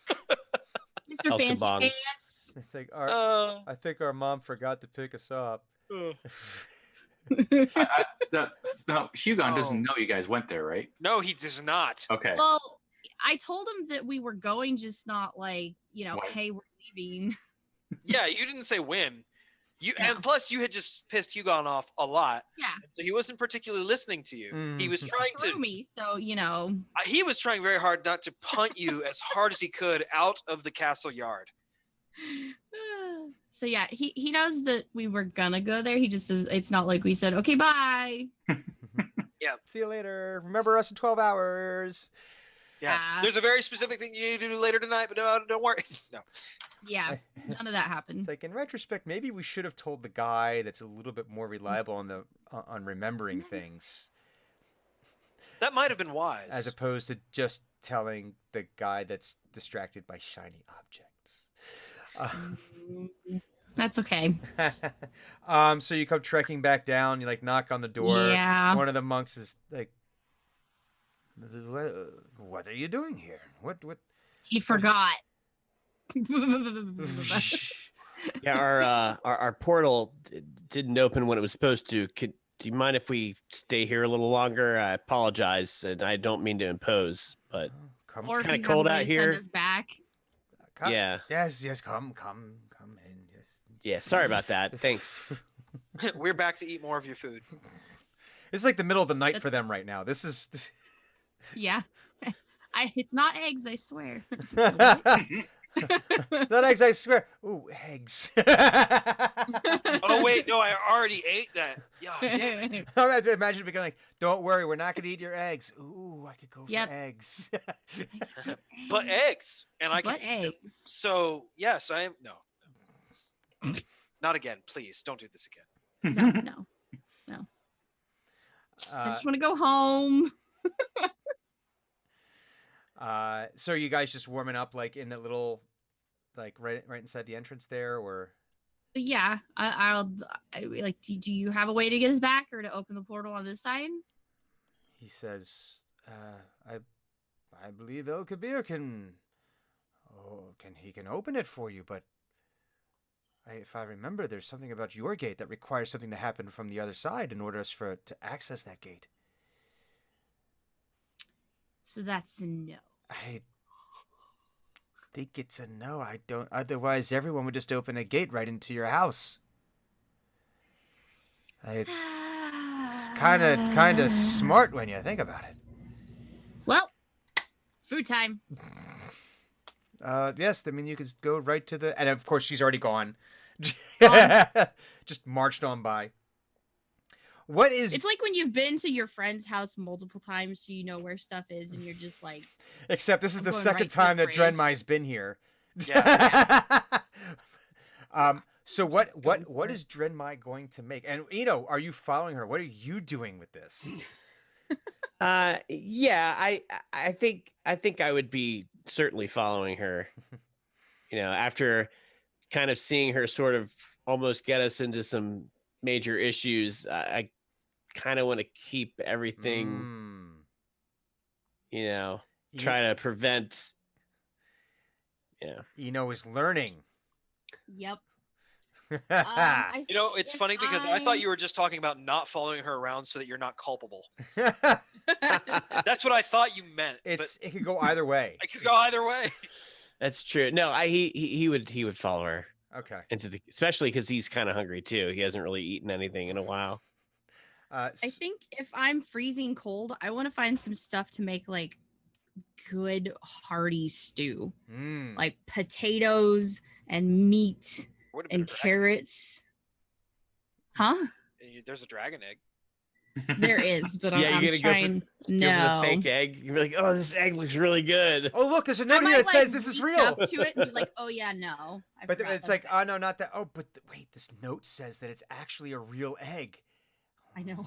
Mr. Elton Fancy Bong. Pants. It's like Uh, I think our mom forgot to pick us up. No, Hugon doesn't Oh. know you guys went there, right? no, he does not. Okay. Well, I told him that we were going, just not like, What? hey, we're leaving. Yeah, you didn't say when. You Yeah. and plus you had just pissed Hugon off a lot. Yeah. So he wasn't particularly listening to you. He was Mm. trying Threw to. me, so He was trying very hard not to punt you as hard as he could out of the castle yard. So yeah, he knows that we were gonna go there. He just says it's not like we said, okay, bye. See you later. Remember us in 12 hours. Yeah. Ah. There's a very specific thing you need to do later tonight, but no, don't worry. No. Yeah, none of that happened. It's like, in retrospect, maybe we should have told the guy that's a little bit more reliable on remembering things, That might have been wise. as opposed to just telling the guy that's distracted by shiny objects. That's okay. So you come trekking back down. You like knock on the door. Yeah. One of the monks is like, "What are you doing here? What?" He forgot. Yeah, our portal didn't open when it was supposed to. Do you mind if we stay here a little longer? I apologize, and I don't mean to impose, but Come, Or if kinda you have cold a way out to here. Send us back. come- yeah, Yes, come in. Yes. yeah. Sorry about that. Thanks. We're back to eat more of your food. It's like the middle of the night for That's- them right now. This is. Yeah. It's not eggs, I swear. It's not eggs, I swear. Ooh, eggs. Oh wait, no, I already ate that. Yeah, damn it. Imagine being like, "Don't worry, we're not gonna eat your eggs." Ooh, I could go Yep. for eggs. But eggs, and I But can. eggs. So yes, I am. No, not again. Please don't do this again. No. I uh, just want to go home. so you guys just warming up like in that little, like right inside the entrance there, or But yeah, I'll like. Do you have a way to get us back, or to open the portal on this side? he says, I believe El Kabir can open it for you, but if I remember, there's something about your gate that requires something to happen from the other side in order for it to access that gate. So that's a no. I think it's a no. I don't. Otherwise, everyone would just open a gate right into your house. It's kind of smart when you think about it. Well, food time. Yes, I mean you could go right to the, and of course she's already gone. Just marched on by. What is? It's like when you've been to your friend's house multiple times, so you know where stuff is, and you're just like, Except this is I'm the going second right to the time that fridge. Drenmai's been here. Yeah. So what Just going what for is Drenmai going to make? And are you following her? What are you doing with this? Yeah, I think I would be certainly following her. After kind of seeing her sort of almost get us into some major issues, I kind of want to keep everything, Mm. try to prevent. Yeah. Eno is learning. "Yep." I You know, it's If funny because I thought I- you were just talking about not following her around so that you're not culpable. That's what I thought you meant. It could go either way. but I could go either way. That's true. No, he would follow her Okay. especially because he's kind of hungry too. He hasn't really eaten anything in a while. I think if I'm freezing cold, I want to find some stuff to make like good hearty stew, Mm. like potatoes and meat Would have been and carrots. Huh? There's a dragon egg. There is, but Yeah, I'm you're gonna trying. Go for No. the fake egg. You're like, oh, this egg looks really good. Oh, look, there's a I note here might, that says like, this is reach real. up to it and be like, oh yeah, no. I But forgot it's that's like, oh no, not that. Oh, but wait, this note says that it's actually a real egg. I know.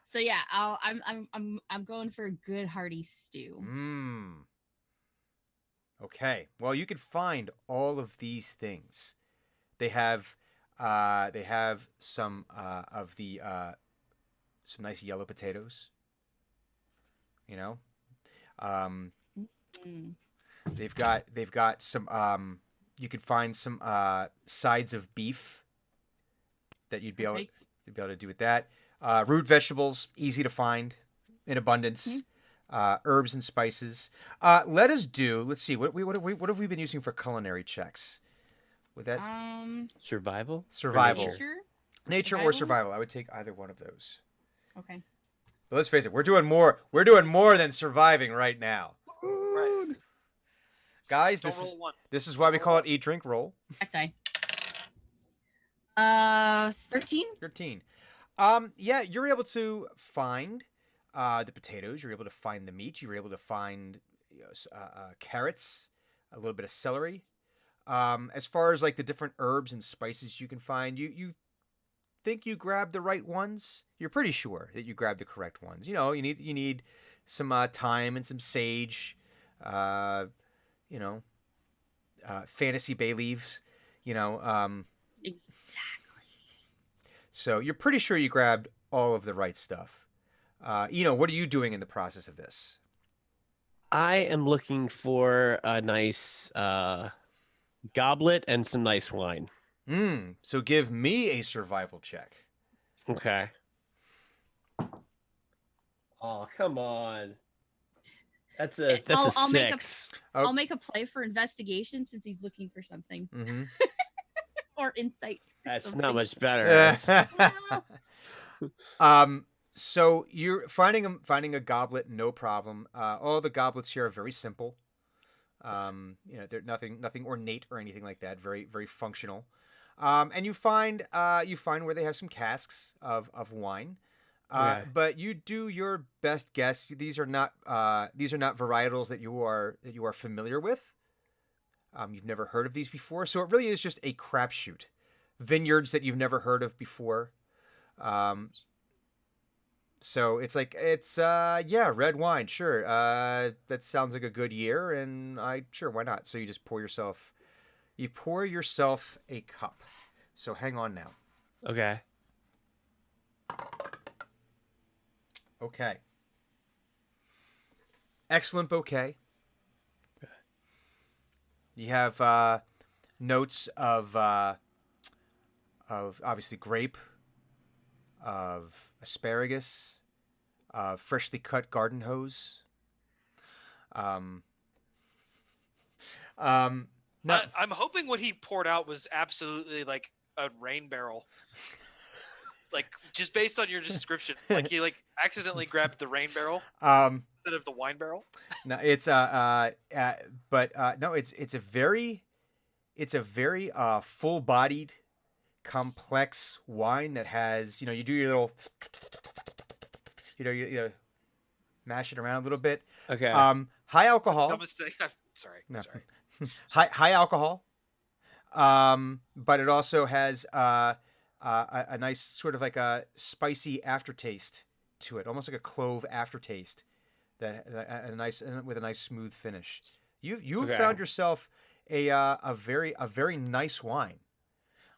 So yeah, I'm going for a good hearty stew. Mmm. Okay. Well, you can find all of these things. They have some of the some nice yellow potatoes. You know, Mm. they've got some. You could find some sides of beef that you'd be able Perfect. to do with that. Root vegetables, easy to find, in abundance. Herbs and spices. Let's see. What have we been using for culinary checks? Would that Survival? survival, Nature? or survival? I would take either one of those. Okay. But let's face it, we're doing more. We're doing more than surviving right now, Right. guys. Don't roll one. This is why we call it eat, drink, roll. Back die. 13. 13. Yeah, you're able to find the potatoes. You're able to find the meat. You're able to find carrots, a little bit of celery. As far as like the different herbs and spices you can find, you think you grabbed the right ones. You're pretty sure that you grabbed the correct ones. You know, you need some thyme and some sage. Fantasy bay leaves. Exactly. So you're pretty sure you grabbed all of the right stuff. What are you doing in the process of this? I am looking for a nice goblet and some nice wine. So give me a survival check. Okay. Oh, come on. That's a I'll make a- 6. Oh. I'll make a play for investigation since he's looking for something, Mm-hmm. or insight. or That's something. not much better. So you're finding a goblet, no problem. All the goblets here are very simple. They're nothing ornate or anything like that. Very, very functional. And you find where they have some casks of wine. Okay. But you do your best guess. These are not varietals that you are familiar with. You've never heard of these before, so it really is just a crapshoot. Vineyards that you've never heard of before. So it's red wine, sure. That sounds like a good year, and why not? So you just pour yourself a cup. So hang on now. Okay. Okay. Excellent bouquet. You have notes of obviously grape, of asparagus, freshly cut garden hose. No, I'm hoping what he poured out was absolutely like a rain barrel. Like just based on your description, like he accidentally grabbed the rain barrel instead of the wine barrel. no, it's no, it's a very full-bodied, complex wine that has, you do your little, you mash it around a little bit. Okay. High alcohol. Dumbest thing. Sorry. No. Sorry. high alcohol. But it also has a nice sort of like a spicy aftertaste to it, almost like a clove aftertaste. A nice smooth finish. You've Okay. found yourself a very nice wine.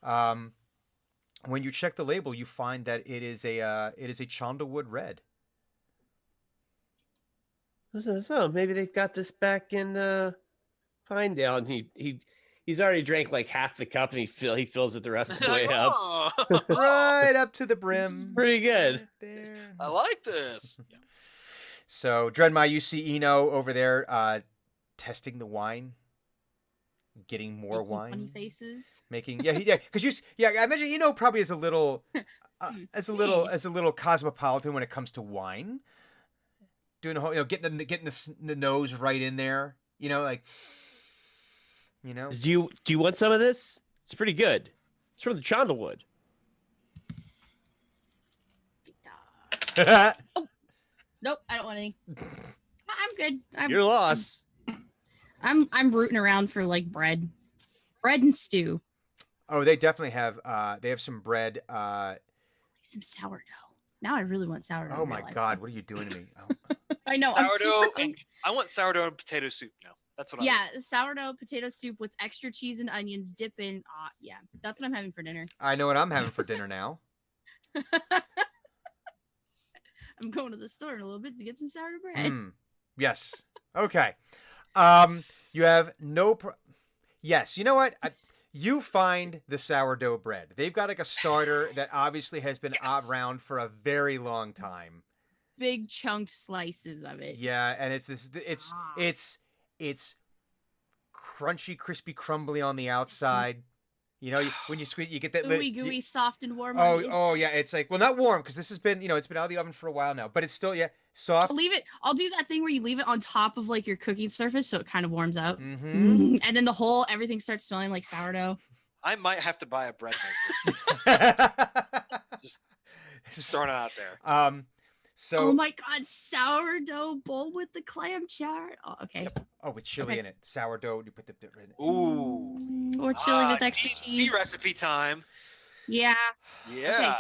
When you check the label, you find that it is a Chandlewood Red. So maybe they've got this back in Pinedale, and he's already drank like half the cup, and he fills it the rest of the way up. Oh, Right up to the This brim. is pretty good. Right there. I like this. Yeah. So, Drenmai, you see Eno over there testing the wine. getting more Making wine, funny faces. making because I imagine probably is a little as a little cosmopolitan when it comes to wine, doing the whole getting the nose right in there, like Do you want some of this? It's pretty good. It's from the Chandlewood. Nope, I don't want any. I'm good. Your loss. I'm rooting around for like bread and stew, Oh, they definitely have they have some bread. some sourdough. Now I really want sourdough. Oh in my real life. God, what are you doing to me? Oh. I know. I'm super Sourdough and hungry. I want sourdough and potato soup now. That's what I want. Yeah, sourdough potato soup with extra cheese and onions. Dip in. Yeah, that's what I'm having for dinner. I know what I'm having for dinner now. I'm going to the store in a little bit to get some sourdough bread. Yes. Okay. You have no. Yes. You know what? You find the sourdough bread. They've got like a starter that obviously has been around for a very long time. Big chunked slices of it. Yeah, and it's crunchy, crispy, crumbly on the outside. When you squeeze, you get that Gooey, gooey, soft and warm. Oh, on the oh yeah. It's like, well, not warm because this has been, it's been out of the oven for a while now, but it's still, soft. I'll leave it. I'll do that thing where you leave it on top of like your cooking surface so it kind of warms up. Mm-hmm. And then everything starts smelling like sourdough. I might have to buy a bread maker. Just throwing it out there. So. Oh my God, sourdough bowl with the clam chowder. Oh, okay. Oh, with chili Okay. in it. Sourdough. You put the in it. Ooh. Or chili with extra DNC cheese. recipe time. Yeah. Yeah.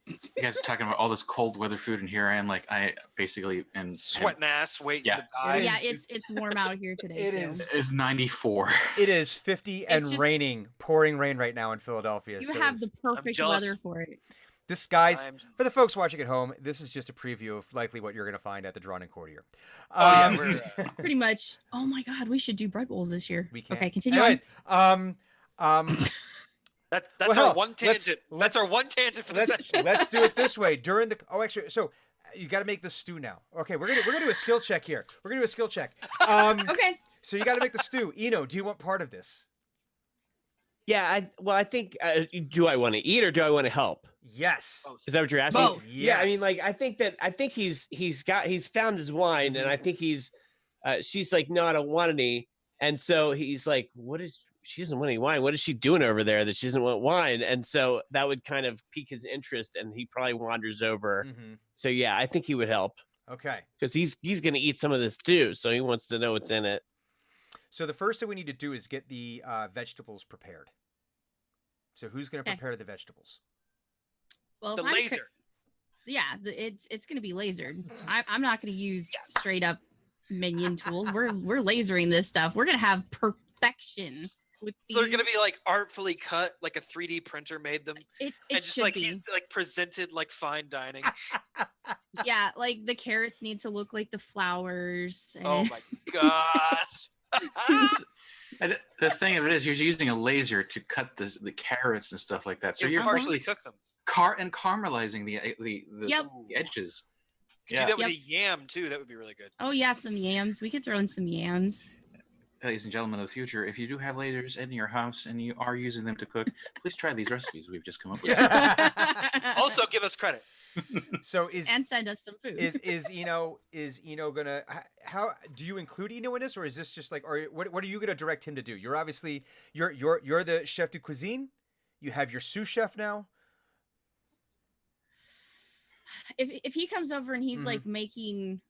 You guys are talking about all this cold weather food, and here I am, like I basically am Sweating ass, waiting Yeah. to die. It Yeah, is- it's warm out here today. It too. is. It's 94. It is 50 and just- raining, pouring rain right now in Philadelphia. You so have the it's- perfect jealous. weather for it. This, guys, I'm- for the folks watching at home, this is just a preview of likely what you're going to find at the Drawn and Courtier. Oh, yeah, Um, we're, Pretty much. Oh my God, we should do bread bowls this year. we can. Okay, continue Anyways, on. that's Well, our hell, one let's- tangent. let's- That's our one tangent for the session. let's do it this way during the. Oh, actually, so you got to make the stew now. Okay, we're gonna do a skill check here. We're gonna do a skill check. Okay. So you got to make the stew. Eno, do you want part of this? Yeah, I think. Do I want to eat or do I want to help? Yes. Both. Is that what you're asking? Both. Yeah, I mean, Yes. like, I think he's found his wine, and I think she's like, no, I don't want any, and so he's like, she doesn't want any wine. What is she doing over there that she doesn't want wine? And so that would kind of pique his interest, and he probably wanders over. Mhm. So yeah, I think he would help Okay. because he's gonna eat some of this too, so he wants to know what's in it. So the first thing we need to do is get the vegetables prepared. So who's going to Okay. prepare the vegetables? Well, The if I'm laser. yeah, it's gonna be lasered. I'm not gonna use straight up minion tools. We're lasering this stuff. We're gonna have perfection with these. So they're gonna be like artfully cut, like a 3D printer made them, It and just should like be. he's like presented like fine dining. Yeah, like the carrots need to look like the flowers. Oh and- my god. And the thing of it is, you're using a laser to cut the carrots and stuff like that. So You you're partially partially cook them. caramelizing the Yep. the edges. You could Yeah. do that with Yep. a yam too. That would be really good. Oh yeah, some yams. We could throw in some yams. Ladies and gentlemen of the future, if you do have lasers in your house and you are using them to cook, please try these recipes we've just come up with. Also, give us credit. So is and send us some food. is Eno gonna how do you include Eno in this, or is this just like, or what are you gonna direct him to do? You're obviously you're the chef de cuisine. You have your sous chef now. If he comes over and he's Mhm. like making,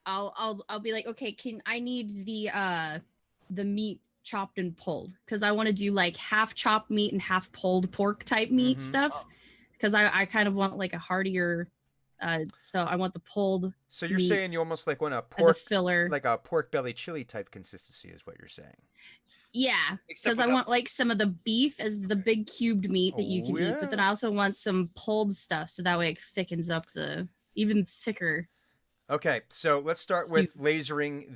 I'll be like, okay, I need the meat chopped and pulled because I want to do like half chopped meat and half pulled pork type meat Mhm. stuff because I kind of want like a heartier. So I want the pulled So you're meat saying you almost like want a as a pork, filler. like a pork belly chili type consistency, is what you're saying. Yeah, Except because I without- want like some of the beef as the big cubed meat that you Oh, can eat, but then I also want some pulled stuff so that way it thickens up the even thicker. Okay, so let's start with lasering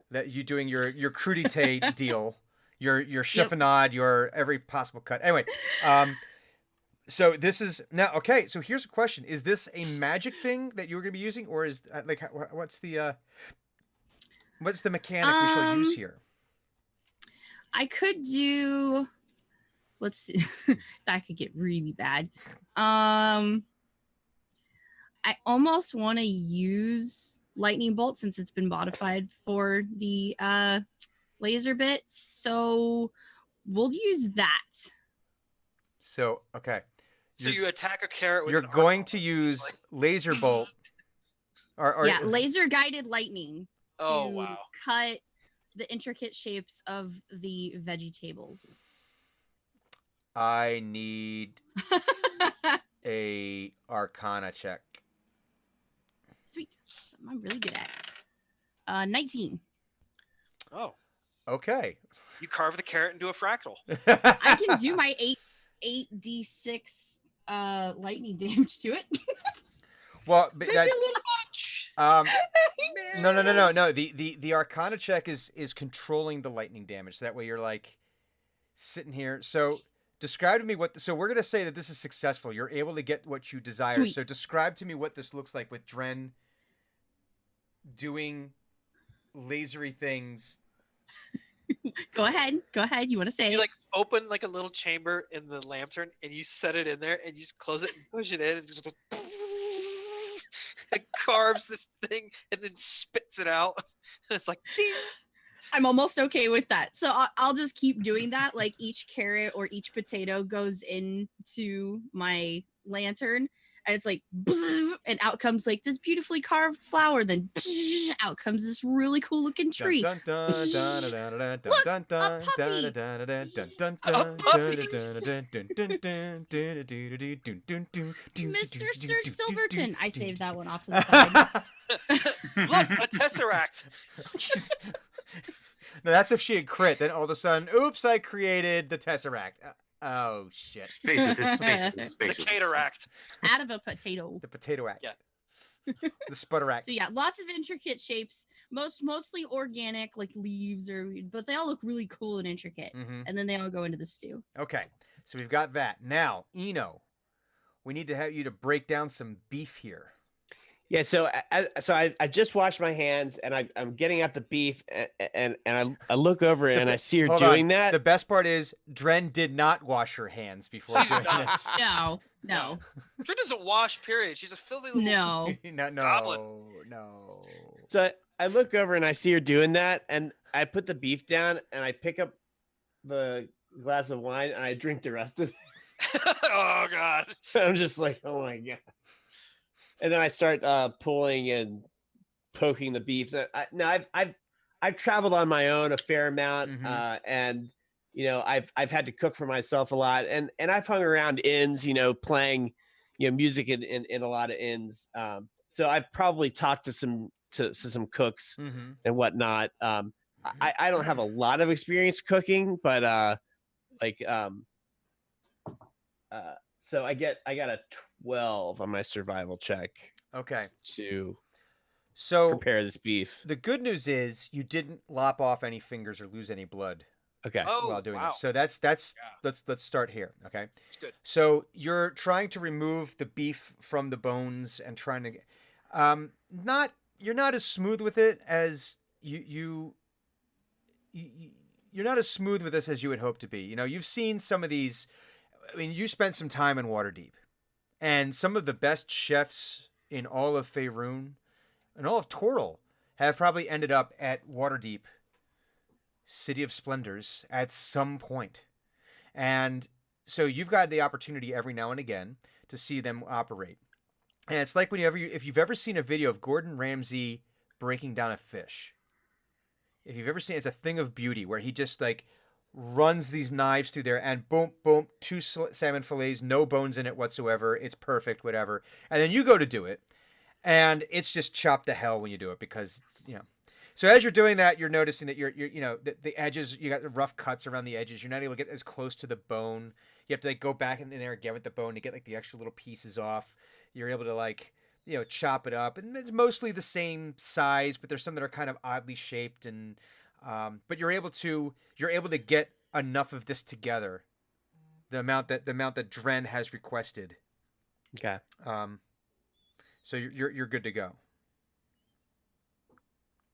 that you doing your crudité deal, your chiffonade, your every possible cut. Anyway, so this is now okay. So here's a question: is this a magic thing that you're going to be using, or is like what's the mechanic we shall use here? I could do. Let's see. That could get really bad. I almost want to use lightning bolt since it's been modified for the laser bit. So we'll use that. So okay, So you attack a carrot with you're an going arc to like- use laser bolt. Or Yeah, laser guided lightning to Oh, wow. cut the intricate shapes of the veggie tables. I need a Arcana check. Sweet. Something I'm really good at. 19. Oh, Okay. you carve the carrot into a fractal. I can do my 8d6 lightning damage to it. Well, but Maybe that, a little much. no. The Arcana check is controlling the lightning damage. So that way you're like sitting here. So describe to me what. So we're gonna say that this is successful. You're able to get what you desire. Sweet. So describe to me what this looks like with Dren doing lasery things. Go ahead. You want to say You it? like open like a little chamber in the lantern and you set it in there and you just close it and push it in and just it carves this thing and then spits it out. And it's like ding. I'm almost okay with that. So I'll just keep doing that. Like each carrot or each potato goes into my lantern, and it's like, bzz, and out comes like this beautifully carved flower. Then bzz, out comes this really cool looking tree. Dun, dun, dun, dun, dun, dun, Look, dun, a dun, puppy. dun, dun, dun, dun, dun, A dun, puppy. dun, dun, dun, dun, dun, dun, dun, dun, dun, dun, dun, dun, Mr. Sir dun, dun, Silverton. I dun, saved dun, that one off to the side. Look, a tesseract. Jeez. No, that's if she had crit. Then all of a sudden, oops! I created the Tesseract. Oh shit! Space it. It's space. It's The space. cataract. Out of a potato. The Potato Act. Yeah. The Sputteract. So yeah, lots of intricate shapes, mostly organic, like leaves, but they all look really cool and intricate. Hmm. And then they all go into the stew. Okay, so we've got that. Now, Eno, we need to have you to break down some beef here. Yeah, so I just washed my hands and I'm getting at the beef and I look over and I see her Hold doing on. that. The best part is Dren did not wash her hands before She did doing not. this. No. Trin doesn't wash, period. She's a filthy little No. No, Goblin. no. So I look over and I see her doing that and I put the beef down and I pick up the glass of wine and I drink the rest of it. Oh god. I'm just like, oh my god. And then I start pulling and poking the beef. Now I've traveled on my own a fair amount, Mhm. and I've had to cook for myself a lot, and I've hung around inns, playing music in a lot of inns. So I've probably talked to some cooks Mm-hmm. and whatnot. I don't have a lot of experience cooking, but so I got a 12 on my survival check Okay. to So prepare this beef. the good news is you didn't lop off any fingers or lose any blood Okay. Oh, while doing wow. this. So that's Yeah. let's start here. Okay. It's good. So you're trying to remove the beef from the bones and trying to you're not as smooth with it as you're not as smooth with this as you would hope to be. You've seen some of these. I mean, you spent some time in Waterdeep, and some of the best chefs in all of Faerun and all of Toril have probably ended up at Waterdeep, City of Splendors, at some point. And so you've got the opportunity every now and again to see them operate. And it's like if you've ever seen a video of Gordon Ramsay breaking down a fish. If you've ever seen, it's a thing of beauty where he just like runs these knives through there and boom, boom, 2 salmon fillets, no bones in it whatsoever. It's perfect, whatever. And then you go to do it, and it's just chopped to hell when you do it because. So as you're doing that, you're noticing that you're the edges, you got the rough cuts around the edges. You're not able to get as close to the bone. You have to like go back in there again with the bone to get like the extra little pieces off. You're able to like chop it up, and it's mostly the same size, but there's some that are kind of oddly shaped, and but you're able to get enough of this together, the amount that Dren has requested. Okay. So you're good to go.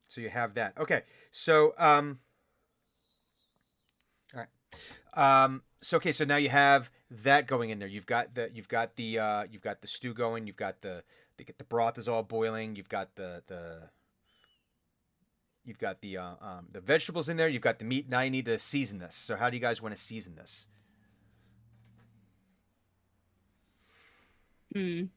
So you have that. Okay. So So okay, so now you have that going in there. You've got the stew going. You've got the broth is all boiling. You've got the vegetables in there. You've got the meat. Now you need to season this. So how do you guys want to season this? Well,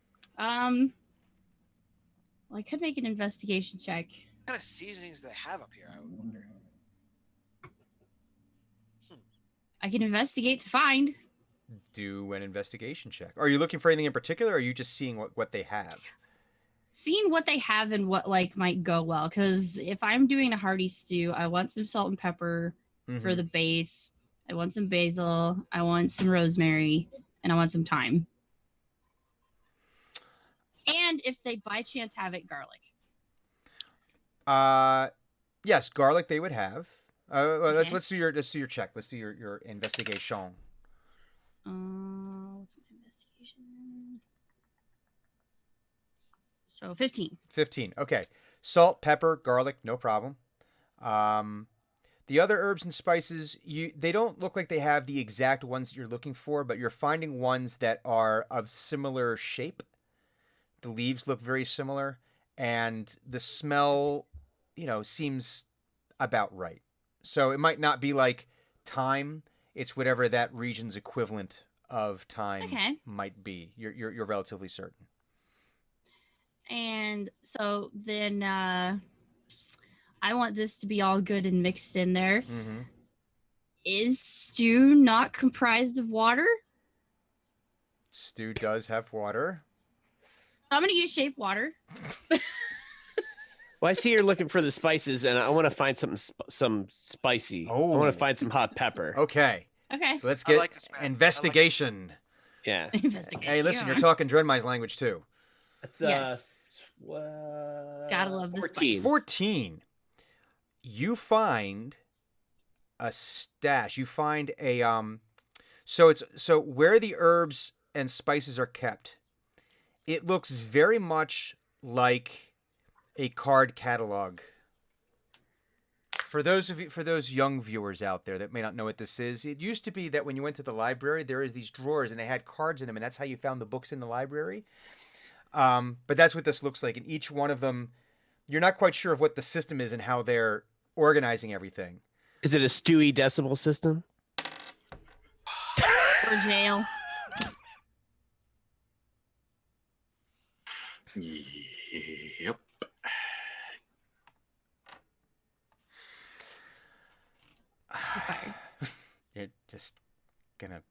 I could make an investigation check. What kind of seasonings do they have up here? I would wonder. I can investigate to find. Do an investigation check. Are you looking for anything in particular, or are you just seeing what they have? Seeing what they have and what like might go well. Because if I'm doing a hearty stew, I want some salt and pepper for Mhm. the base. I want some basil. I want some rosemary, and I want some thyme. And if they by chance have it, garlic. Yes, garlic they would have. Well, Okay. let's do your check. Let's do your investigation. What's my investigation? So 15. 15. Okay. Salt, pepper, garlic, no problem. The other herbs and spices, they don't look like they have the exact ones that you're looking for, but you're finding ones that are of similar shape. The leaves look very similar, and the smell, seems about right. So it might not be like thyme. It's whatever that region's equivalent of thyme Okay. might be. You're relatively certain. And so then I want this to be all good and mixed in there. Mm-hmm. Is stew not comprised of water? Stew does have water. I'm going to use shape water. Well, I see you're looking for the spices, and I want to find some spicy. I Oh. want to find some hot pepper. Okay. Okay. So let's I get like this, man. I like investigation. Yeah. Investigation. Hey, listen, you're talking Drenmai's language too. That's Yes. Gotta love the 14. spice. 14. You find a stash. You find a so where the herbs and spices are kept, it looks very much like a card catalog. For those young viewers out there that may not know what this is, it used to be that when you went to the library, there is these drawers and they had cards in them, and that's how you found the books in the library. But that's what this looks like, and each one of them, you're not quite sure of what the system is and how they're organizing everything. Is it a Stewie decimal system? Or jail. Yep. You're fired. You're just gonna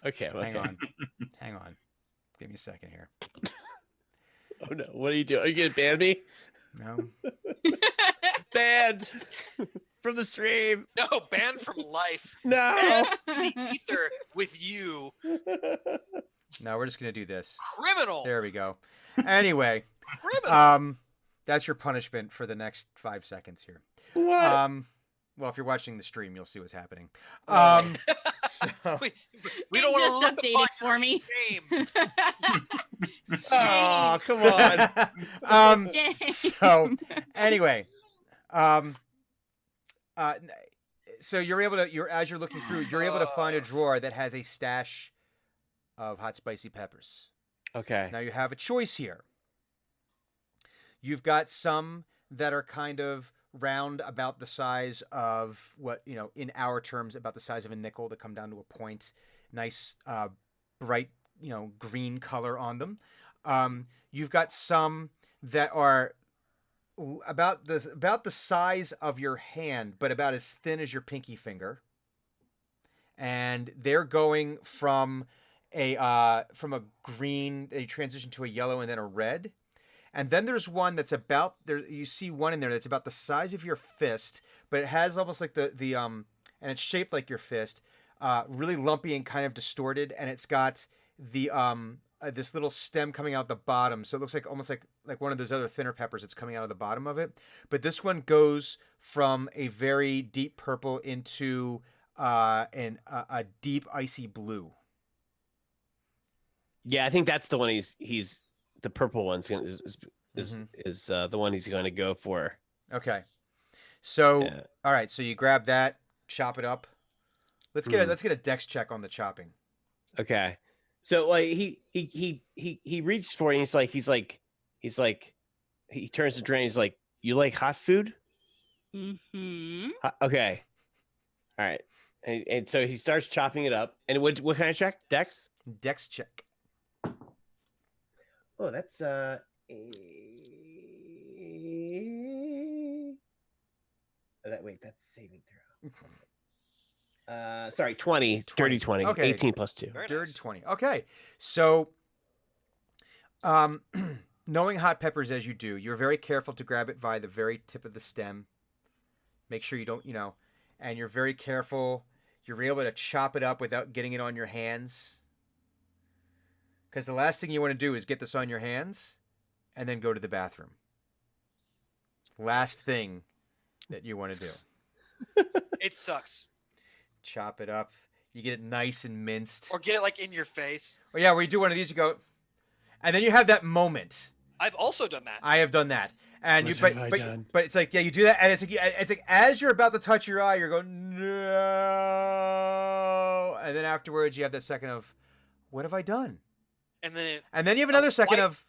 Okay. hang okay. hang on. Give me a second here. Oh no! What are you doing? Are you gonna ban me? No. Banned from the stream. No, banned from life. No. The ether with you. No, we're just gonna do this. Criminal. There we go. Anyway, Criminal. that's your punishment for the next 5 seconds here. What? Well, if you're watching the stream, you'll see what's happening. Oh. So, we It don't just want to updated for me. Shame. Oh, come on. so anyway, so you're able to as you're looking through, you're able to find a drawer that has a stash of hot spicy peppers. Okay. Now you have a choice here. You've got some that are kind of round, about the size of what, in our terms, about the size of a nickel, that come down to a point. Nice, bright, green color on them. You've got some that are about the size of your hand, but about as thin as your pinky finger. And they're going from a green, they transition to a yellow and then a red. And then there's one that's about there. You see one in there that's about the size of your fist, but it has almost like the and it's shaped like your fist, really lumpy and kind of distorted, and it's got the this little stem coming out the bottom, so it looks like almost like one of those other thinner peppers that's coming out of the bottom of it. But this one goes from a very deep purple into a deep icy blue. Yeah, I think that's the one he's the purple one's is Mhm. is the one he's going to go for. Okay. So, Yeah. all right. So you grab that, chop it up. Let's get a dex check on the chopping. Okay. So like he reaches for it and he's like he turns to Dren. He's like, "You like hot food?" Mm-hmm. Okay. All right. And so he starts chopping it up. And what kind of check? Dex? Dex check. Oh, that's that's saving throw. Sorry, 20. Dirty 20. Okay. 18 plus 2. Very Dirty nice. 20. Okay. So, knowing hot peppers as you do, you're very careful to grab it by the very tip of the stem. Make sure you don't, and you're very careful. You're able to chop it up without getting it on your hands. Because the last thing you want to do is get this on your hands and then go to the bathroom. Last thing that you want to do. It sucks. Chop it up. You get it nice and minced. Or get it like in your face. Oh, yeah, where you do one of these, you go, and then you have that moment. I've also done that. I have done that, and What have I but done? but it's like, yeah, you do that, and it's like as you're about to touch your eye, you're going no, and then afterwards you have that second of, what have I done? And then And then you have another second white- of,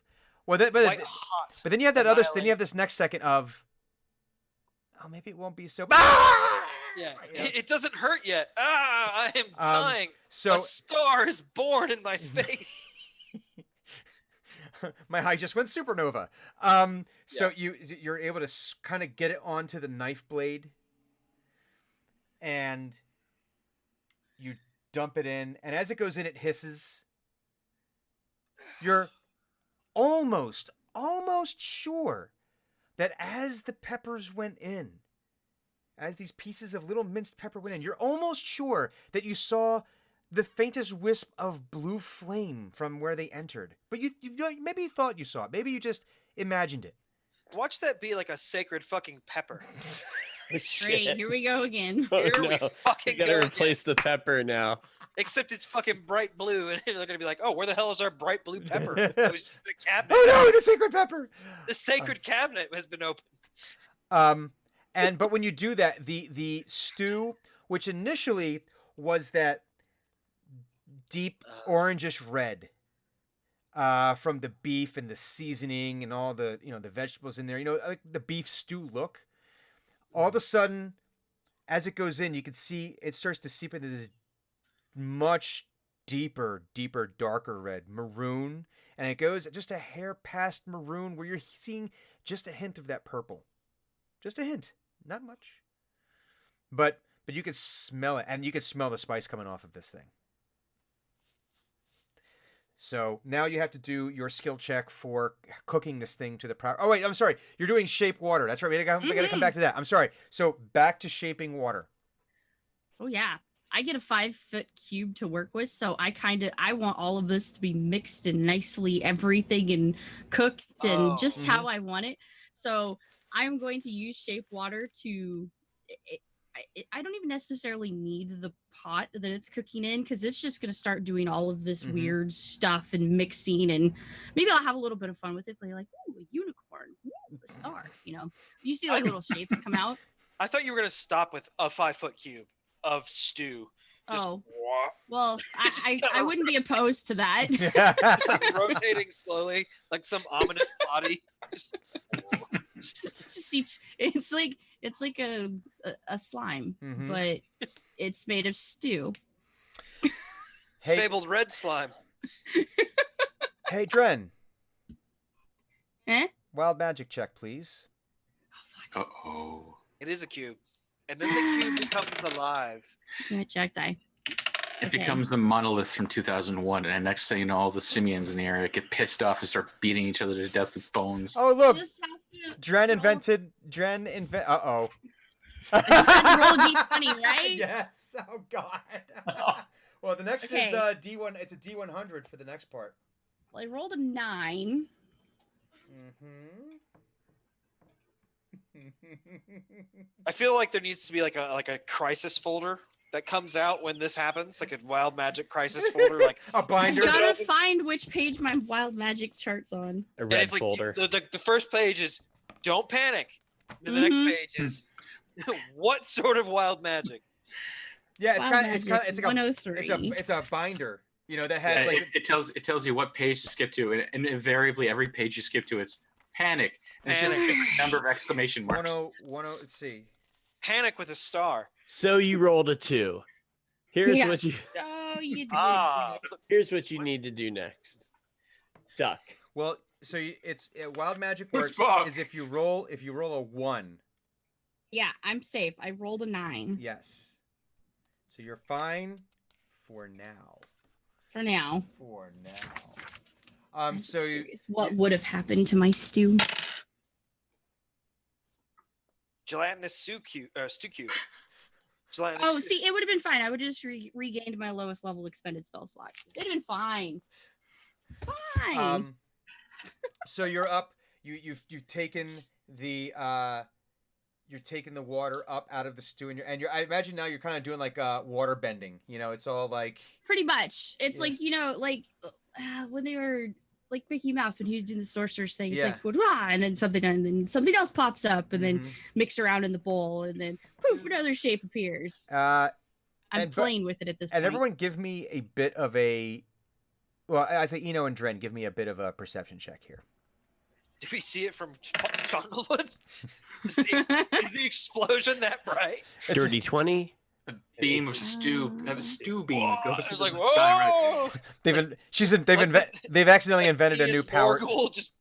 well, white hot. but then you have that other, then you annihilating. have this next second of, oh, maybe it won't be so. Ah! Yeah. It doesn't hurt yet. I am dying. So A star is born in my face. my eye just went supernova. So you're able to kind of get it onto the knife blade, and you dump it in, and as it goes in, it hisses. You're almost sure that as the peppers went in, as these pieces of little minced pepper went in, you're almost sure that you saw the faintest wisp of blue flame from where they entered. But you maybe you thought you saw it. Maybe you just imagined it. Watch that be like a sacred fucking pepper. Great, here we go again. Oh, Here we no. fucking You gotta go. again. replace the pepper now. Except it's fucking bright blue, and they're gonna be like, "Oh, where the hell is our bright blue pepper? It was just in a cabinet. Oh no, the sacred pepper! The sacred cabinet has been opened." But when you do that, the stew, which initially was that deep orangish red, from the beef and the seasoning and all the the vegetables in there, like the beef stew look. All of a sudden, as it goes in, you can see it starts to seep into this much deeper, darker red, maroon, and it goes just a hair past maroon, where you're seeing just a hint of that purple, just a hint, not much, but you can smell it, and you can smell the spice coming off of this thing. So now you have to do your skill check for cooking this thing to the proper. Oh wait, I'm sorry. You're doing shape water. That's right. We gotta come back to that. I'm sorry. So back to shaping water. Oh yeah. I get a 5-foot cube to work with, so I want all of this to be mixed and nicely everything and cooked and just how I want it. So I'm going to use shape water to. I don't even necessarily need the pot that it's cooking in, because it's just going to start doing all of this weird stuff and mixing, and maybe I'll have a little bit of fun with it. But you're like, ooh, a unicorn, ooh, a star. You see like little shapes come out. I thought you were gonna stop with a 5-foot cube of stew. Just Well, I wouldn't be opposed to that. like rotating slowly, like some ominous body. Just- It's like a slime, Mhm. but it's made of stew. Hey, fabled red slime. hey, Dren. Eh? Wild magic check, please. Uh-oh. It is a cube, and then the cube becomes alive. Give me a check die. It Okay. becomes the monolith from 2001, and next thing you know, all the simians in the area get pissed off and start beating each other to death with bones. Oh look, Just have to Dren roll- invented. Uh-oh. I just had to roll a d20, right? Yes. Oh God. Well, the next Okay. is D1. It's a D100 for the next part. Well, I rolled a 9. I feel like there needs to be like a crisis folder that comes out when this happens, like a wild magic crisis folder. Like, A I binder. gotta find which page my wild magic chart's on. A and red if, like, folder. the first page is "Don't panic," and the next Mhm. page is What sort of wild magic? Yeah, it's Wild kind of it's Magic like a 103. it's a binder, that has Yeah, like it tells you what page to skip to, and invariably every page you skip to, it's panic. And it's just a Panic. different number of exclamation marks. 10. Let's see. Panic with a star. So you rolled a 2. Here's Yeah, what you so you did. Ah, here's what you need to do next. Duck. Well, so it's wild magic What's works fuck? is if you roll a 1. Yeah, I'm safe. I rolled a 9 Yes. So you're fine for now. for now. I'm So you, curious what would have happened to my stew? gelatinous stew cube. Gelatinous Oh, stew. see, it would have been fine. I would have just regained my lowest level expended spell slot. It'd have been fine. Fine. So you're up. You've taken the you're taking the water up out of the stew, and you're I imagine now you're kind of doing like water bending. It's all like Pretty much. It's Yeah. like when they were like Mickey Mouse when he was doing the sorcerer's thing. It's Yeah. like "Wah," and then something else pops up, and then mhm. mix around in the bowl, and then poof, another shape appears. And I'm but- playing with it at this and point. everyone give me a bit of a. Well, I say Eno and Dren, give me a bit of a perception check here. Do we see it from Junglewood? Is the explosion that bright? It's Dirty 20. A beam of stew, a stew beam Whoa, goes I to was the like, sky, right? whoa! they've accidentally invented a new power. Morgul just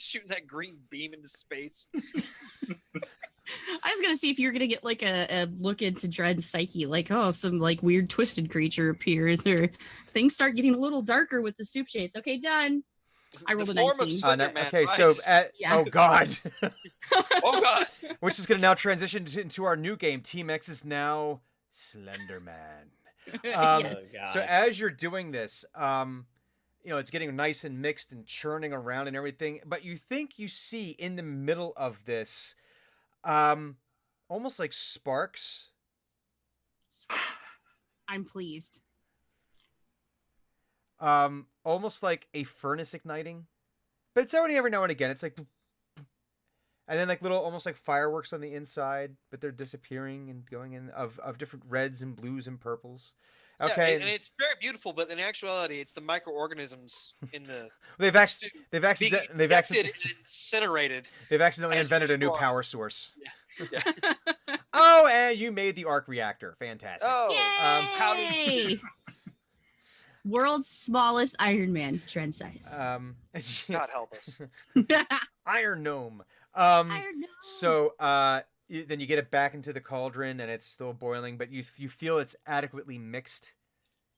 shooting that green beam into space. I was gonna see if you're gonna get like a look into Dred's psyche, like some like weird twisted creature appears, or things start getting a little darker with the soup shades. Okay, done. I rolled The a form of 19. Slender Man Okay, so rises. Yeah. oh god, Oh god! which is going to now transition into our new game. Team X is now Slender Man. Yes. Oh, God. So as you're doing this, it's getting nice and mixed and churning around and everything. But you think you see in the middle of this, almost like sparks. Sweet. I'm pleased. Almost like a furnace igniting, but it's only every now and again. It's like, and then like little, almost like fireworks on the inside, but they're disappearing and going in of different reds and blues and purples. Okay, Yeah, and it's very beautiful, but in actuality, it's the microorganisms in the they've stew they've being accidentally injected and incinerated. as invented a new before. power source. Yeah. Oh, and you made the arc reactor. Fantastic. Oh, how did Yay! World's smallest Iron Man, Dred size. God help us. Iron Gnome. Iron Man. So then you get it back into the cauldron and it's still boiling, but you feel it's adequately mixed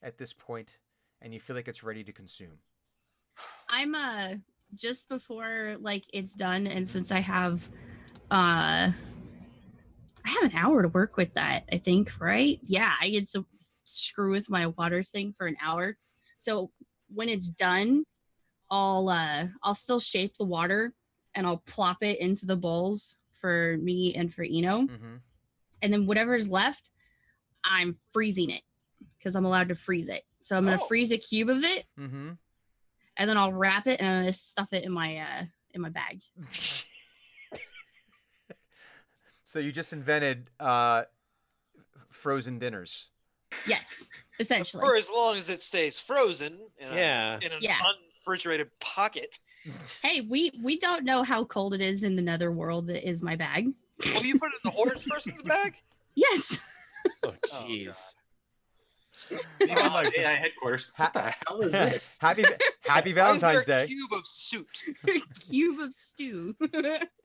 at this point, and you feel like it's ready to consume. I'm just before like it's done, and since I have an hour to work with that, I think, right? Yeah, I get to screw with my water thing for an hour. So when it's done, I'll still shape the water and I'll plop it into the bowls for me and for Eno. Mm-hmm. And then whatever's left, I'm freezing it because I'm allowed to freeze it. So I'm gonna Oh. freeze a cube of it, Mm-hmm. and then I'll wrap it and I'm gonna stuff it in my bag. So you just invented frozen dinners. Yes, essentially. For as long as it stays frozen in, Yeah. in an Yeah. unrefrigerated pocket. Hey, we don't know how cold it is in the netherworld that is my bag. Well, you put it in the orange person's bag? Yes. Oh, jeez. Meanwhile, at AI headquarters. What the hell is this? Happy Why is there Valentine's a Day. cube of soup? Cube of stew.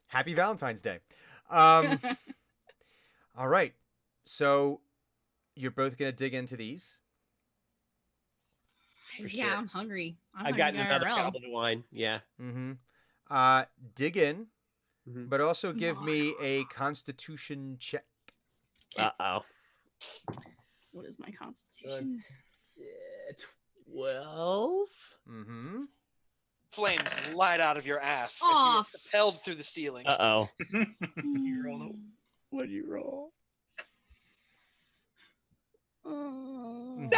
Happy Valentine's Day. All right. So you're both gonna dig into these. For yeah, sure. I'm hungry. I've gotten another IRL. goblet of wine. Yeah. Mm-hmm. Dig in, Mhm. but also give me a Constitution check. Uh-oh. What is my constitution? 12? Mm-hmm. Flames light out of your ass as Aw, you are propelled through the ceiling. Uh-oh. Mm. What do you roll? Oh.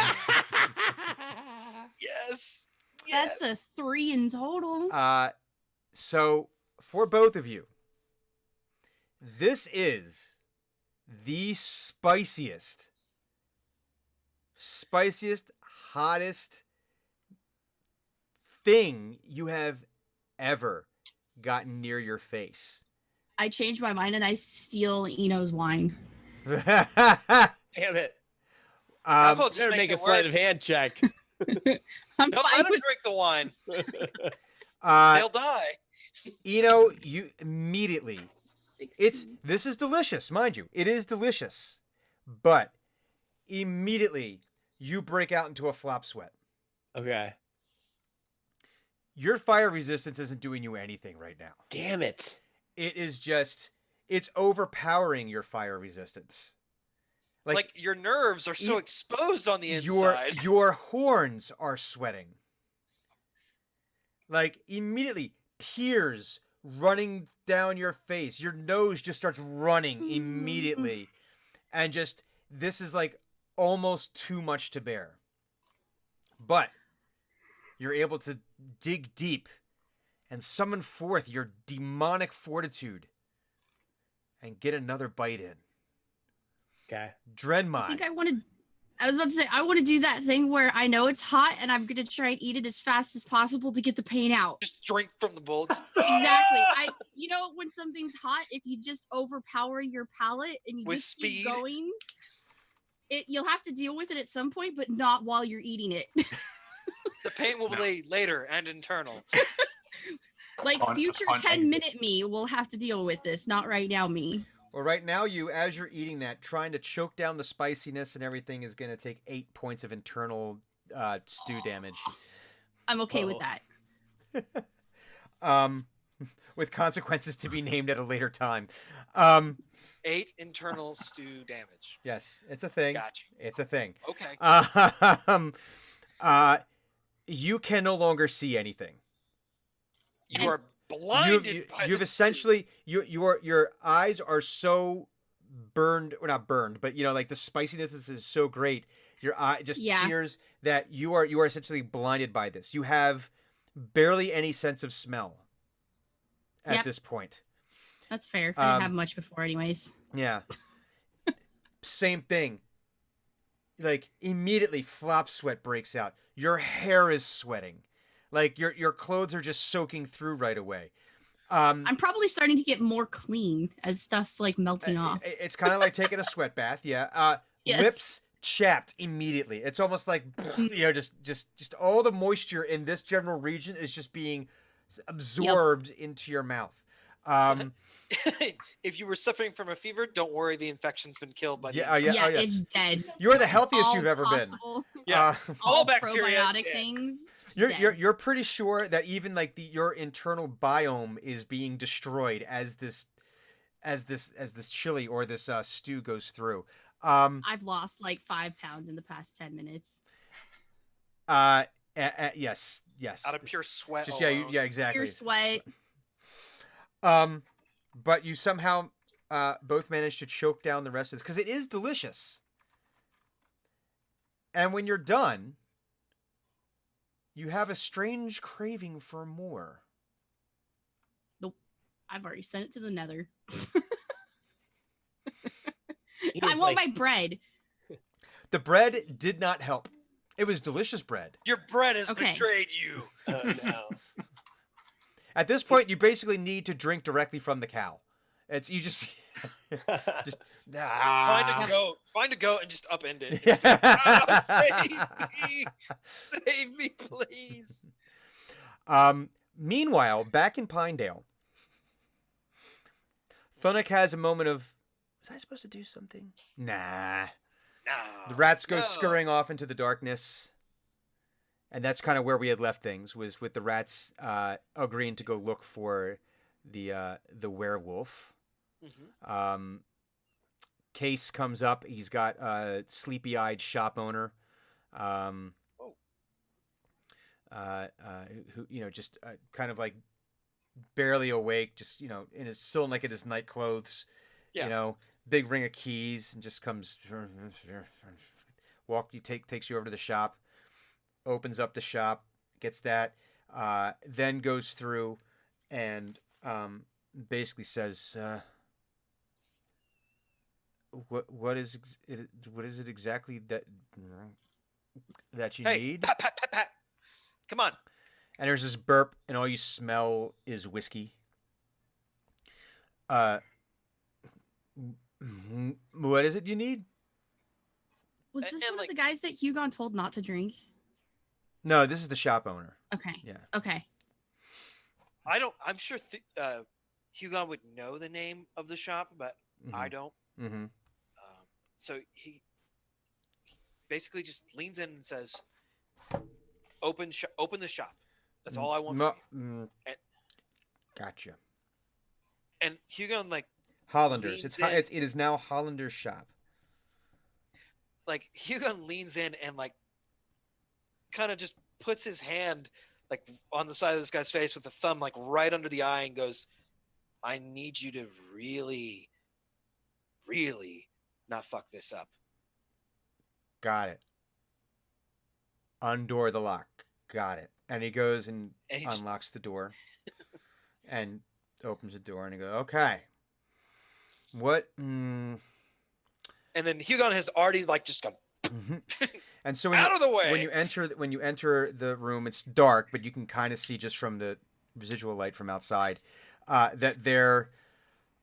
Yes. That's a 3 in total. So for both of you, This is the spiciest, hottest thing you have ever gotten near your face. I changed my mind and I steal Eno's wine. Damn it! Alcohol just Better makes make a it sleight of worse. hand check. I'm No, fine let him with drink the wine. uh, They'll die. you immediately. 16. This is delicious, mind you. It is delicious, but immediately you break out into a flop sweat. Okay. Your fire resistance isn't doing you anything right now. Damn it! It is just, it's overpowering your fire resistance. Like your nerves are so e- exposed on the your inside. your horns are sweating. Like immediately, tears running down your face. Your nose just starts running immediately, and just this is like almost too much to bear. But you're able to dig deep and summon forth your demonic fortitude and get another bite in. Okay. Drenmai. I think I was about to say, I want to do that thing where I know it's hot and I'm going to try and eat it as fast as possible to get the pain out. Just drink from the bowl. Exactly. You know, when something's hot, if you just overpower your palate and you With just speed. keep going, you'll have to deal with it at some point, but not while you're eating it. The pain will be later and internal. Like On- future on 10-minute me will have to deal with this, not right now me. Well, right now, as you're eating that, trying to choke down the spiciness and everything is going to take 8 points of internal stew damage. I'm okay with Uh-oh. that. With consequences to be named at a later time. 8 internal stew damage. Yes, it's a thing. Got you. It's a thing. Okay. You can no longer see anything. You are blinded by You've the essentially your eyes are so burned, or not burned, but like the spiciness is so great. Your eye just Yeah. tears that you are essentially blinded by this. You have barely any sense of smell at Yep. this point. That's fair. I didn't Um, have much before anyways. Yeah. Same thing. Like immediately flop sweat breaks out. Your hair is sweating. Like your clothes are just soaking through right away. I'm probably starting to get more clean as stuff's like melting off. It's kind of like taking a sweat bath. Yeah. Yes. Lips chapped immediately. It's almost like just all the moisture in this general region is just being absorbed into your mouth. If you were suffering from a fever, don't worry. The infection's been killed by the Yeah, yeah. Yeah, Oh, yes. it's dead. You're the healthiest All you've ever been. possible, Yeah. All All bacteria probiotic dead. things. You're dead. pretty sure that even like your internal biome is being destroyed as this chili or this stew goes through. I've lost like 5 pounds in the past 10 minutes. Yes. Out of pure sweat. Just alone. yeah, exactly. Pure sweat. But you somehow both managed to choke down the rest of this because it is delicious. And when you're done, you have a strange craving for more. I've already sent it to the nether. He I was want like, my bread. The bread did not help. It was delicious bread. Your bread has Okay. betrayed you. oh no. At this point, you basically need to drink directly from the cow. It's you just Find a goat and just upend it. Yeah. Save me, please. Meanwhile, back in Pinedale, Thunuk has a moment of, was I supposed to do something? Nah. No. The rats go No. scurrying off into the darkness. And that's kind of where we had left things, was with the rats agreeing to go look for the werewolf. Mhm. Case comes up. He's got a sleepy-eyed shop owner, who just kind of like barely awake, just in his still like in his night clothes, Yeah. Big ring of keys, and just comes takes you over to the shop, opens up the shop, gets that, then goes through and basically says, what is it exactly that you Hey, need? pat, pat, pat, pat. Come on. And there's this burp, and all you smell is whiskey. Uh, what is it you need? Was And- this and, one like- of the guys that Hugon told not to drink? No, this is the shop owner. Okay. Yeah. Okay. I'm sure Hugon would know the name of the shop, but I don't. Mm-hmm. So he basically just leans in and says, open the shop. That's all I want from you. And- Gotcha. And Hugon Hollanders. leans It is now Hollander's shop. Hugon leans in and kind of just puts his hand on the side of this guy's face with the thumb right under the eye and goes, I need you to really, really not fuck this up. Got it. Undoor the lock. Got it. And he goes and And he just- unlocks the door and opens the door and he goes, okay. What? And then Hugon has already just gone And so out of the way. when you enter the room, it's dark, but you can kind of see just from the residual light from outside that there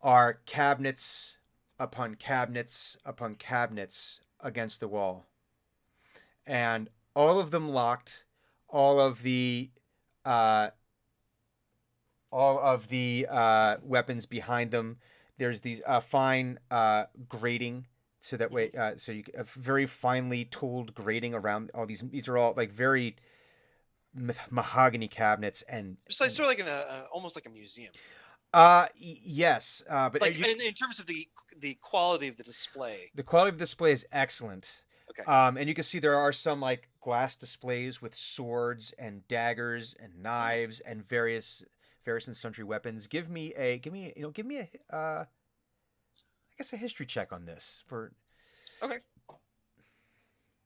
are cabinets upon cabinets upon cabinets against the wall, and all of them locked. All of the weapons behind them. There's these fine grating, so that way, so you a very finely tooled grating around all these. These are all very mahogany cabinets, and It's sort of like almost like a museum. yes, but In terms of the quality of the display. the quality of the display is excellent. Okay. And you can see there are some glass displays with swords and daggers and knives and various and sundry weapons. Give me a I guess a history check on this for.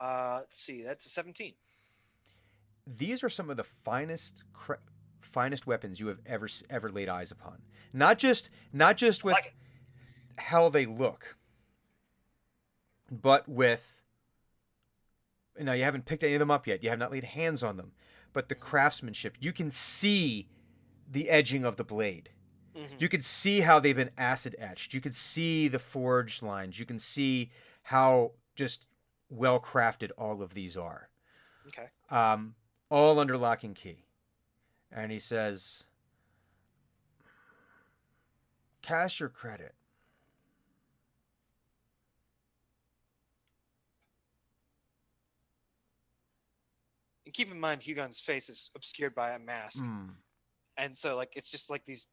Let's see. That's a 17. These are some of the finest weapons you have ever laid eyes upon. Not just with Like it. how they look, but with. Now, you haven't picked any of them up yet. You have not laid hands on them. But the craftsmanship, you can see the edging of the blade. Mhm. You can see how they've been acid etched. You can see the forged lines. You can see how just well crafted all of these are. Okay. All under lock and key. And he says, cash or credit? And keep in mind, Hugon's face is obscured by a mask. And so it's just these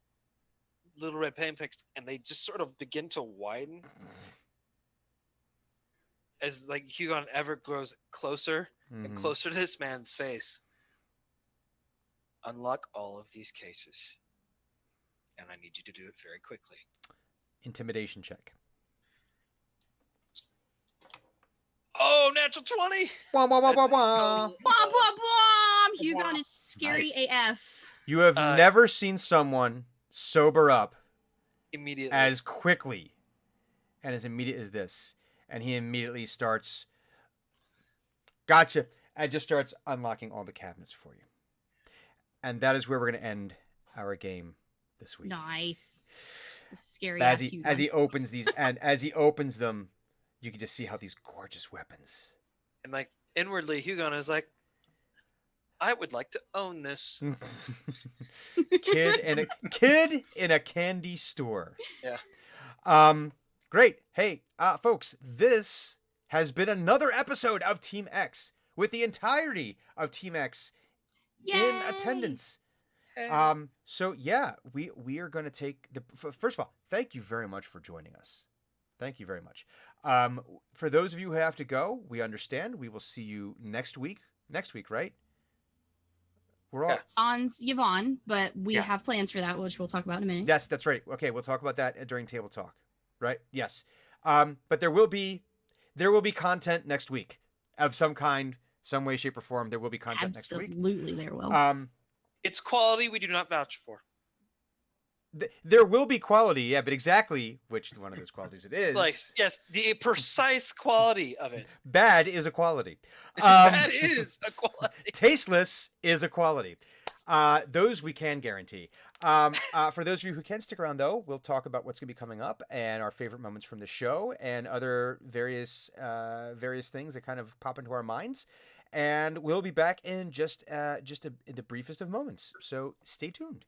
little red pinpricks, and they just sort of begin to widen as Hugon ever grows closer and Mhm. closer to this man's face. Unlock all of these cases, and I need you to do it very quickly. Intimidation check. Oh, natural 20. Wah, wah, wah, wah, That's- wah. Bomb, bomb, bomb! Hugon is scary Nice. AF. You have Uh, never seen someone sober up Immediately. as quickly and as immediate as this. And he immediately starts, gotcha, and just starts unlocking all the cabinets for you. And that is where we're going to end our game this week. Nice. Scary As ass he, Hugon. as he opens these, and as he opens them, you can just see how these gorgeous weapons. and inwardly, Hugon is I would like to own this. kid in a candy store. Yeah. Great. Hey, folks, this has been another episode of Team X with the entirety of Team X in Yay! attendance. Hey. So yeah, we are going to take the first of all, thank you very much for joining us. Thank you very much. For those of you who have to go, we understand. We will see you next week. Next week, right? We're all Yeah. Sans Yvonne, but we Yeah. have plans for that, which we'll talk about in a minute. Yes, that's right. Okay, we'll talk about that during table talk. Right? Yes. But there will be content next week of some kind, some way, shape, or form. There will be content next week. Absolutely, there will. It's quality we do not vouch for. There will be quality, yeah, but exactly which one of those qualities it is. Like, yes, the precise quality of it. Bad is a quality. That is a quality. Tasteless is a quality. Those we can guarantee. For those of you who can stick around, though, we'll talk about what's going to be coming up and our favorite moments from the show and other various things that kind of pop into our minds. And we'll be back in just the briefest of moments. So stay tuned.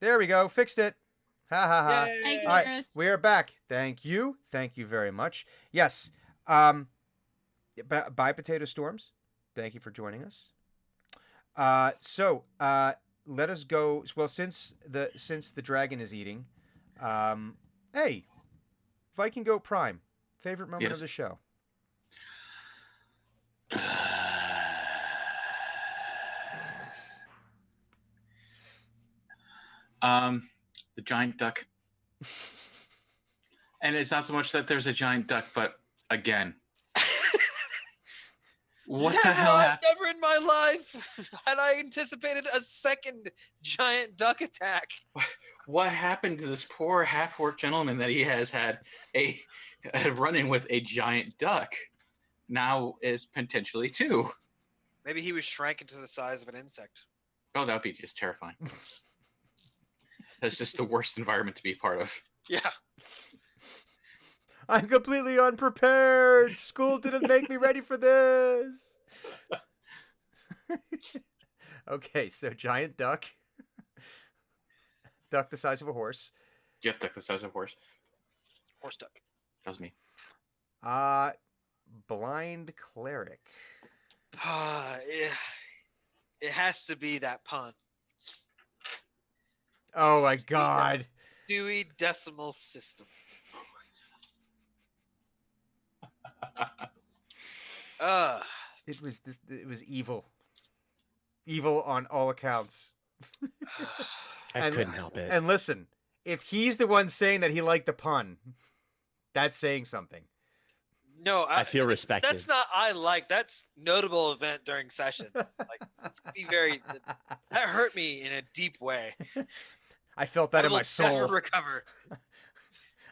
There we go. Fixed it. Ha ha ha. Yay. Thank you, All right, Chris. we are back. Thank you. Thank you very much. Yes. Bye, Potato Storms. Thank you for joining us. Let us go. Well, since the dragon is eating, hey, Viking Goat Prime, favorite moment Yes. of the show. The giant duck. And it's not so much that there's a giant duck, but again, what the hell happened? Never in my life had I anticipated a second giant duck attack. What happened to this poor half-orc gentleman that he has had a run-in with a giant duck? Now is potentially two. Maybe he was shrank into the size of an insect. Oh, that would be just terrifying. That's just the worst environment to be part of. Yeah. I'm completely unprepared. School didn't make me ready for this. Okay, so giant duck. Duck the size of a horse. Yep, duck the size of a horse. Horse duck. That was me. Blind cleric. It has to be that pun. Oh my god. Dewey Decimal System. It was evil. Evil on all accounts. I And- couldn't help it. And listen, if he's the one saying that he liked the pun, that's saying something. No, I feel respected. That's not I like. That's notable event during session. Like it's gonna be very. That hurt me in a deep way. I felt that I in will my soul. never recover.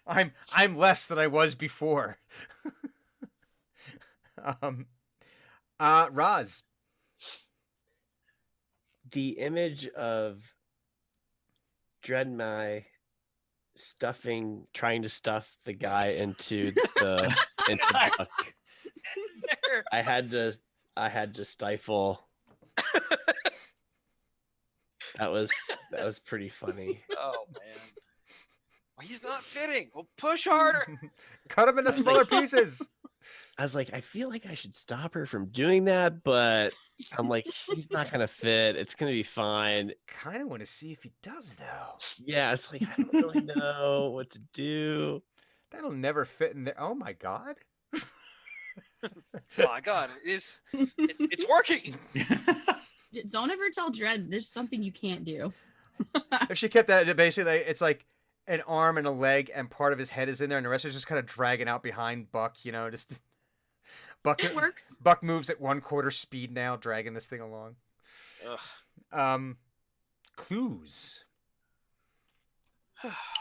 I'm less than I was before. Roz. The image of Dreadmai trying to stuff the guy into the duck. I had to stifle. That was pretty funny. Oh man. Well, he's not fitting. Well, push harder. Cut him into was smaller like- pieces. I was like, I feel like I should stop her from doing that, but I'm like, he's not gonna fit. It's gonna be fine. Kind of want to see if he does though. Yeah, it's like I don't really know what to do. That'll never fit in there. Oh my god. Oh my god, it's working. Don't ever tell Dread there's something you can't do. If she kept that, basically, it's like an arm and a leg, and part of his head is in there, and the rest is just kind of dragging out behind Buck. You know, just Buck. It works. Buck moves at 1/4 speed now, dragging this thing along. Ugh. Clues.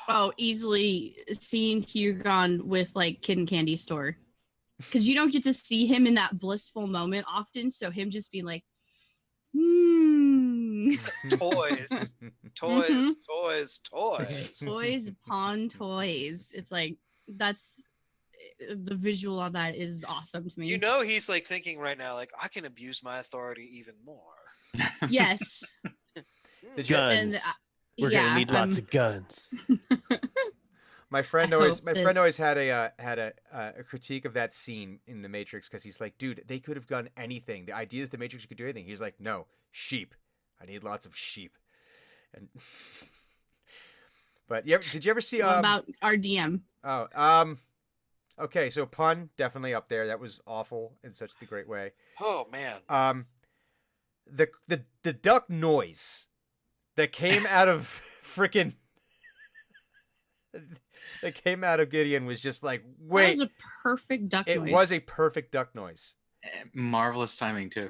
Oh, easily seeing Hugon with like Kid and Candy Store. Because you don't get to see him in that blissful moment often. So him just being like, Toys. Toys. toys upon toys. It's like, that's the visual on that is awesome to me. You know he's like thinking right now, like I can abuse my authority even more. Yes. Did you? Guns. And We're gonna need lots of guns. My friend I always, hope my that- friend always had a critique of that scene in The Matrix because he's like, dude, they could have done anything. The idea is The Matrix could do anything. He's like, no, sheep. I need lots of sheep. And but did you ever see What about our DM? okay, so pun definitely up there. That was awful in such the great way. Oh man. The duck noise that came out of freaking that came out of Gideon was just like, That wait, was a perfect duck it noise. was a perfect duck noise. Marvelous timing too.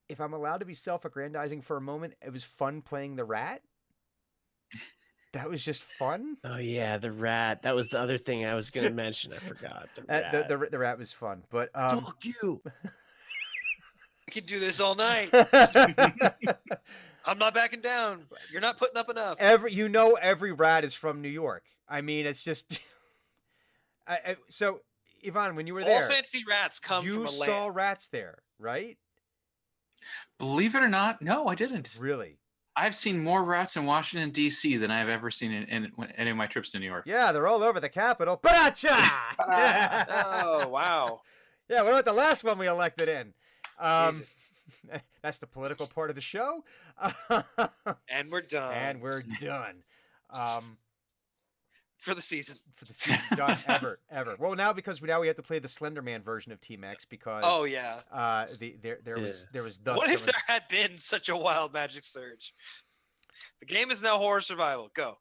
If I'm allowed to be self-aggrandizing for a moment, it was fun playing the rat. That was just fun. Oh yeah, the rat. That was the other thing I was gonna mention. I forgot. The rat. The rat was fun, but Fuck you. I could do this all night. I'm not backing down. You're not putting up enough. every rat is from New York. I mean, it's just. So, Yvonne, when you were All there, fancy rats come you from a saw land. rats there, right? Believe it or not, no, I didn't. Really? I've seen more rats in Washington D.C. than I've ever seen in any of my trips to New York. Yeah, they're all over the Capitol. Ba-da-cha! Oh wow. Yeah, what about the last one we elected in? Jesus. That's the political part of the show. And we're done. And we're done. for the season. For the season, done ever. Well, now because we have to play the Slender Man version of Team X because Oh yeah. there was dust. What if there had been such a wild magic surge? The game is now horror survival. Go.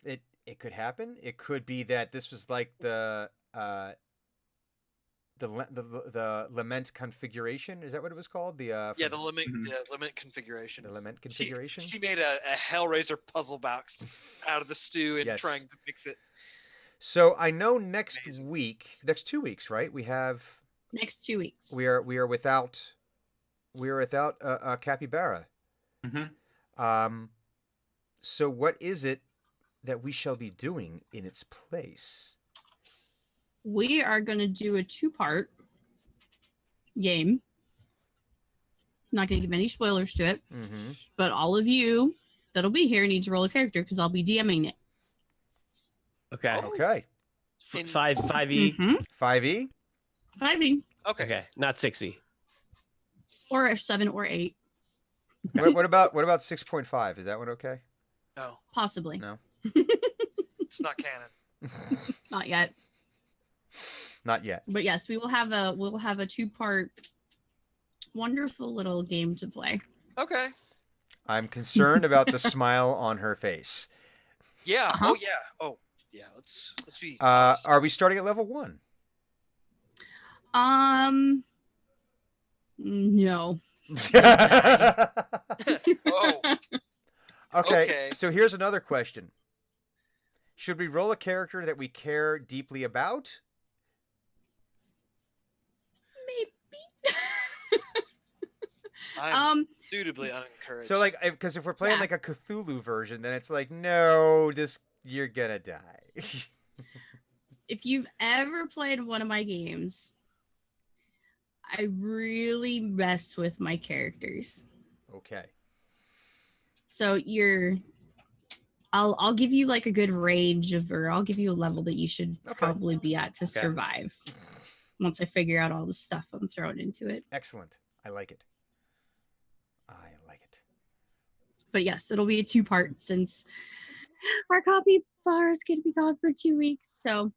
It could happen. It could be that this was like the lament configuration. Is that what it was called? The lament configuration. The lament configuration. She made a Hellraiser puzzle box out of the stew and Yes. trying to fix it. So I know next Amazing. 2 weeks, right? We have Next 2 weeks. we are without Capybara. Mm-hmm. So what is it that we shall be doing in its place? We are going to do a 2-part game. I'm not going to give any spoilers to it, Mm-hmm. but all of you that'll be here need to roll a character because I'll be DMing it. Okay. Okay. In- 5e. Mm-hmm. 5e. 5e Okay. Okay, not 6e. or a 7 or 8, What about 6.5? Is that one okay? No, possibly. No. it's not canon. Not yet. Not yet. But yes, we'll have a 2-part wonderful little game to play. Okay. I'm concerned about the smile on her face. Yeah. Uh-huh. Oh yeah. Oh yeah. Let's be. Are we starting at level 1? No. Oh. Okay, Okay. so here's another question. Should we roll a character that we care deeply about? Maybe. I'm suitably unencouraged. So, like, because if we're playing Yeah. like a Cthulhu version, then it's like, no, you're gonna die. If you've ever played one of my games, I really mess with my characters. Okay. So I'll give you like a good range or I'll give you a level that you should Okay. probably be at to survive. Once I figure out all the stuff I'm throwing into it. Excellent. I like it. But yes, it'll be a 2-part since our copy bar is going to be gone for 2 weeks. So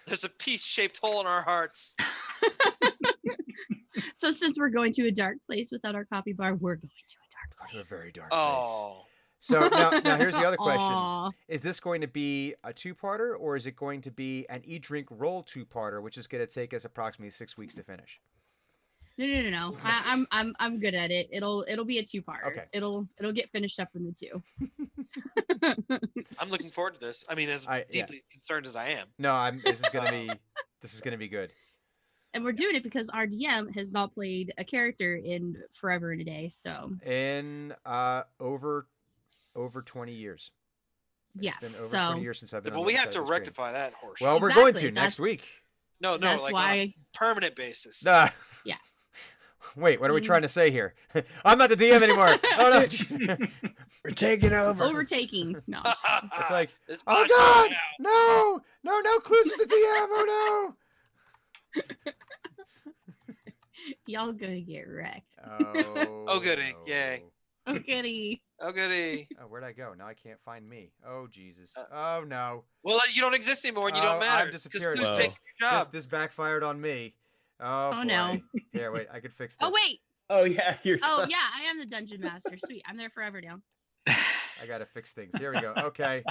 there's a piece-shaped hole in our hearts. so since we're going to a dark place without our copy bar, we're going to a dark Go to a place. very dark place. Oh. So now here's the other question. Aw. Is this going to be a 2-parter or is it going to be an Eat Drink Roll 2-parter, which is going to take us approximately 6 weeks to finish? No. I'm good at it. It'll be a 2-part. Okay. It'll get finished up in the 2. I'm looking forward to this. I mean, as deeply concerned as I am. No, this is gonna be good. And we're doing it because our DM has not played a character in forever and a day. So In over 20 years. yeah. It's been over So 20 years since I've been Well, on we the have other to side of the screen. rectify that horse. Well, we're going to Exactly, next that's- week. no, that's like on why a permanent basis. Nah. Yeah. Wait, what are we trying to say here? I'm not the DM anymore. Oh no. We're taking over. overtaking. No. It's like, This oh box God, is out. no, Clues is the DM. Oh Y'all gonna get wrecked. no. Oh, goody. Yay. Okay. Oh goody. Oh, where'd I go? Now I can't find me. Oh Jesus. Oh no. Well, you don't exist anymore, and you Oh, don't matter. I've disappeared. Clues Well. take your job. This backfired on me. Oh, Oh, boy. no. Here, wait. I could fix this. Oh wait. Oh yeah, you're. Oh yeah, I am the dungeon master. Sweet. I'm there forever now. I gotta fix things. Here we go. Okay.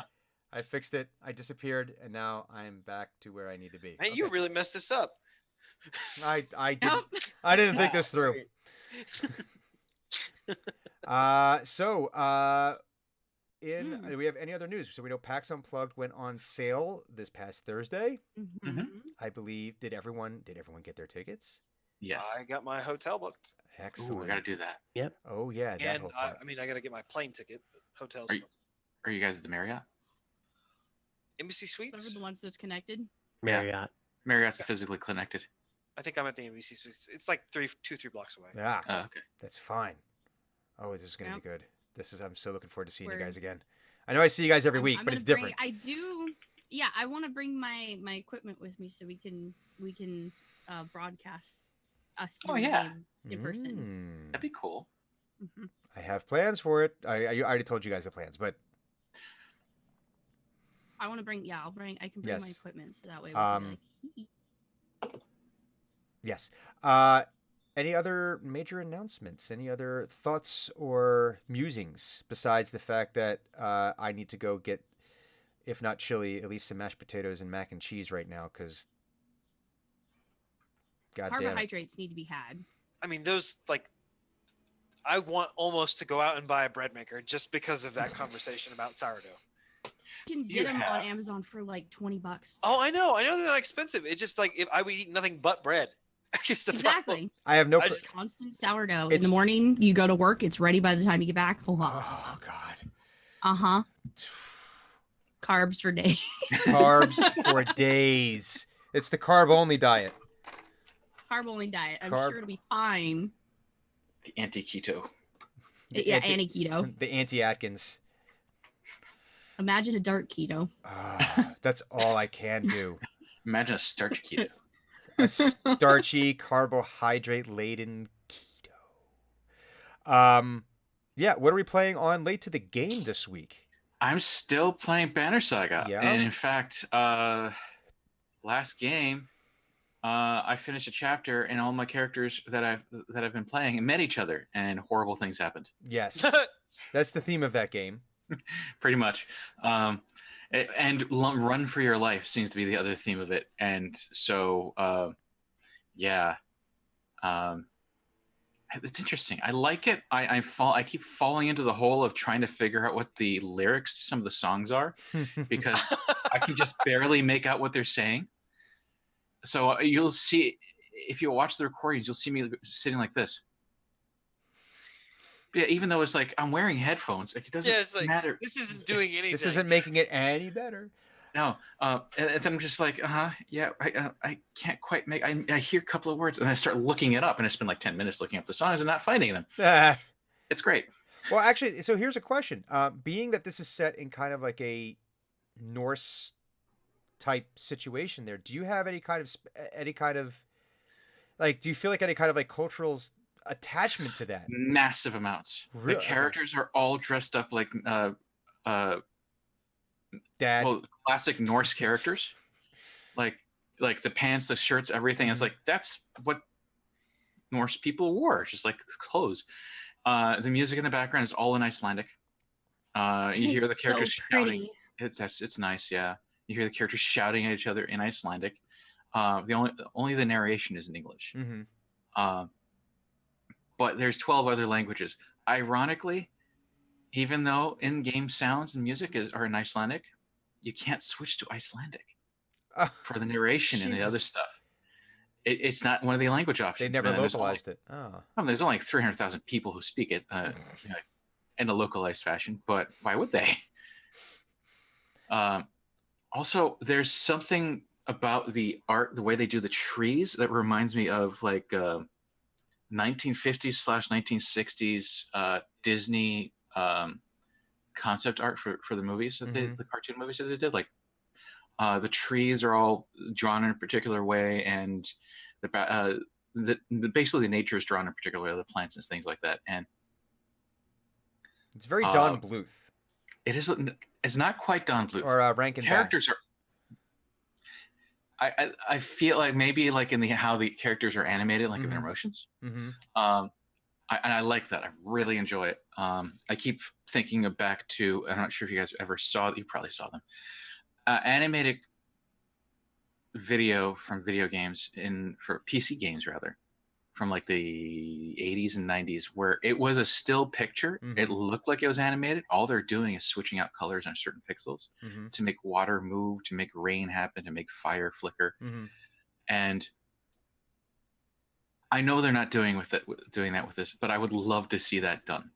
I fixed it. I disappeared, and now I'm back to where I need to be. Man, you Okay. really messed this up. I didn't. Nope. I didn't think this through. Do we have any other news? So we know PAX Unplugged went on sale this past Thursday. Mhm. I believe. Did everyone get their tickets? Yes. I got my hotel booked, Excellent. Ooh, we got to do that. Oh yeah, that and whole I part. got to get my plane ticket. But hotels, Are you- Are you guys at the Marriott? Embassy Those Suites. are the ones that's connected. Marriott. Marriott's physically connected. I think I'm at the NBC. So it's like 3 blocks away. Yeah, Okay. that's fine. Oh, this is gonna Yep. be good. I'm so looking forward to seeing you We're- guys again. I know I see you guys every week, I'm but gonna it's different. I do. Yeah, I want to bring my equipment with me so we can broadcast us Oh, doing the yeah. game in person. Mm. That'd be cool. Mhm. I have plans for it. I already told you guys the plans, but I want to bring. Yeah, I can bring my Yes. equipment so that way we can be like. "Hee." yes. Any other major announcements? Any other thoughts or musings besides the fact that I need to go get, if not chili, at least some mashed potatoes and mac and cheese right now? Because, God damn it. Carbohydrates need to be had. I mean, those like, I want almost to go out and buy a bread maker just because of that conversation about sourdough. You can You get them on have- Amazon for like $20. Oh, I know they're not expensive. It's just like if I would eat nothing but bread. It's the problem. Exactly. I have no. I pr- just- Constant sourdough. In It's- the morning, you go to work, it's ready by the time you get back. Oh God. Uh-huh. Carbs for days. Carbs for days. It's the carb only diet. Carb only diet. I'm Carb- sure it'll be fine. The anti-keto. The Yeah, anti- and a keto. The anti-Atkins. Imagine a dark keto. That's all I can do. Imagine a starch keto. A starchy, carbohydrate-laden keto. Yeah. What are we playing on late to the game this week? I'm still playing Banner Saga. Yeah? And in fact, last game, I finished a chapter and all my characters that I've been playing met each other and horrible things happened. Yes, that's the theme of that game. Pretty much. And run for your life seems to be the other theme of it. And so, yeah. It's interesting. I like it. I keep falling into the hole of trying to figure out what the lyrics to some of the songs are because I can just barely make out what they're saying. So you'll see if you watch the recordings, you'll see me sitting like this. Yeah, even though it's like I'm wearing headphones, like it doesn't Yeah, it's like matter. this isn't doing anything. This isn't making it any better. No, and then I'm just like, yeah, I can't quite make. I hear a couple of words, and I start looking it up, and I spend like 10 minutes looking up the songs and not finding them. Ah. It's great. Well, actually, so here's a question. Being that this is set in kind of like a Norse type situation, there, do you have any kind of like, do you feel like any kind of like cultural attachment to that? Massive amounts. Really? The characters are all dressed up like Dad. well, classic Norse characters, like the pants, the shirts, everything. It's like that's what Norse people wore, just like clothes. The music in the background is all in Icelandic. You hear the It's characters so shouting. pretty. It's nice, yeah. You hear the characters shouting at each other in Icelandic. Only the narration is in English. Mm-hmm. But there's 12 other languages. Ironically, even though in-game sounds and music are in Icelandic, you can't switch to Icelandic for the narration and the other Jesus. stuff. It's not one of the language They options. never man. There's only- localized it. Oh. there's only 300,000 people who speak it in a localized fashion, but why would they? Also, there's something about the art, the way they do the trees, that reminds me of like 1950s/1960s Disney concept art for the movies that Mhm. the cartoon movies that they did. Like the trees are all drawn in a particular way, and basically the nature is drawn in a particular way, the plants and things like that. And It's very Don Bluth it's not quite Don Bluth. or Rankin Characters Bass. I feel like maybe like in how the characters are animated, like in their Mhm. emotions. Mm-hmm. I like that. I really enjoy it. I keep thinking back to, I'm not sure if you guys ever saw, you probably saw them, animated video from video games for PC games rather, from like the 80s and 90s, where it was a still picture. Mhm. It looked like it was animated. All they're doing is switching out colors on certain pixels Mm-hmm. to make water move, to make rain happen, to make fire flicker. Mm-hmm. And I know they're not doing that with this, but I would love to see that done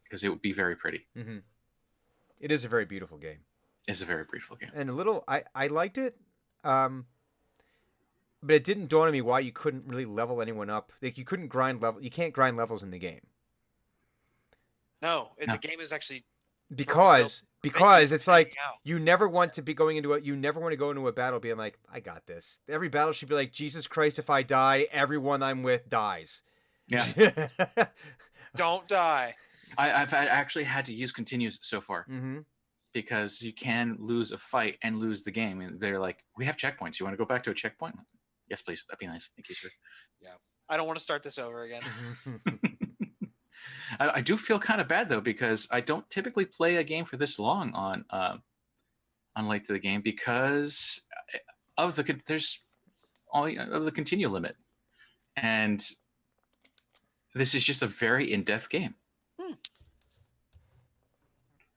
because it would be very pretty. Mm-hmm. It is a very beautiful game. It's a very beautiful game. And I liked it. but it didn't dawn on me why you couldn't really level anyone up. Like you couldn't grind level. You can't grind levels in the game No, No. the game is actually because it's like hanging out. you never want to be going into it. You never want to go into a battle being like, I got this. Every battle should be like, Jesus Christ, if I die, everyone I'm with dies. Yeah. Don't die. I've actually had to use continues so far hmm because you can lose a fight and lose the game. And they're like, we have checkpoints. You want to go back to a checkpoint? Yes, please. That'd be nice. Thank you, sir. I don't want to start this over again. I do feel kind of bad though because I don't typically play a game for this long on Late to the Game because of there's only of the continue limit, and this is just a very in-depth game.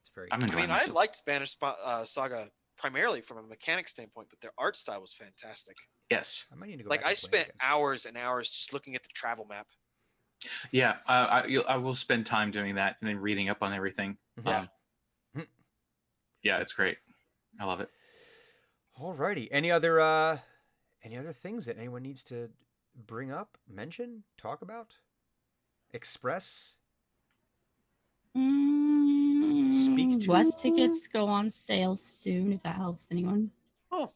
It's very. I'm I enjoying mean, I myself. liked Spanish Saga primarily from a mechanic standpoint, but their art style was fantastic. Yes. I might need to go Like back I and play it spent again. hours and hours just looking at the travel map. Yeah. I will spend time doing that and then reading up on everything. Yeah. Yeah, it's great. I love it. Alrighty. Any other things that anyone needs to bring up, mention, talk about, express? Speak to. West tickets go on sale soon, if that helps anyone. Oh.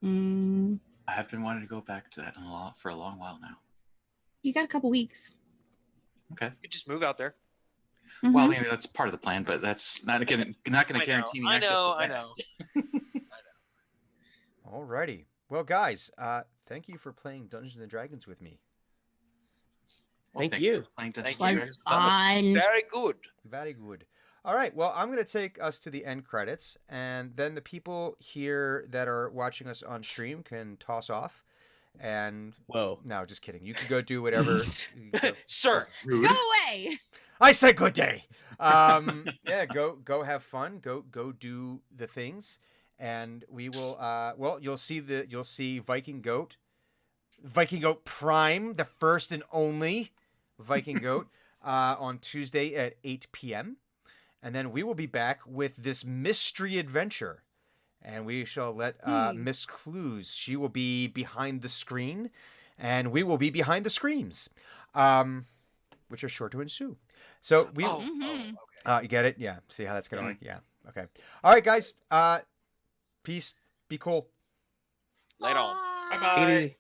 I have been wanting to go back to that for a long while now. You got a couple weeks. Okay. You could just move out there. Well, I Mhm. mean, that's part of the plan, but that's not going to guarantee me I access know, to I West. Alrighty. Well, guys, thank you for playing Dungeons and Dragons with me. Well, Thank you. for playing Thank Dungeons and you. Was Dragons. fun. Very good. Very good. All right. Well, I'm going to take us to the end credits, and then the people here that are watching us on stream can toss off. And Whoa. no, just kidding. You can go do whatever. you can go- Sir, Rude. Go away. I said good day. Yeah, go have fun. Go do the things, and we will. Well, you'll see Viking Goat Prime, the first and only Viking Goat, on Tuesday at 8 p.m. And then we will be back with this mystery adventure, and we shall let Miss Clues. She will be behind the screen, and we will be behind the screens, which are sure to ensue. So we. Mhm. You get it? Yeah. See how that's gonna Mhm. work? Yeah. Okay. All right, guys. Peace. Be cool. later on. Bye. Bye-bye. Take it easy.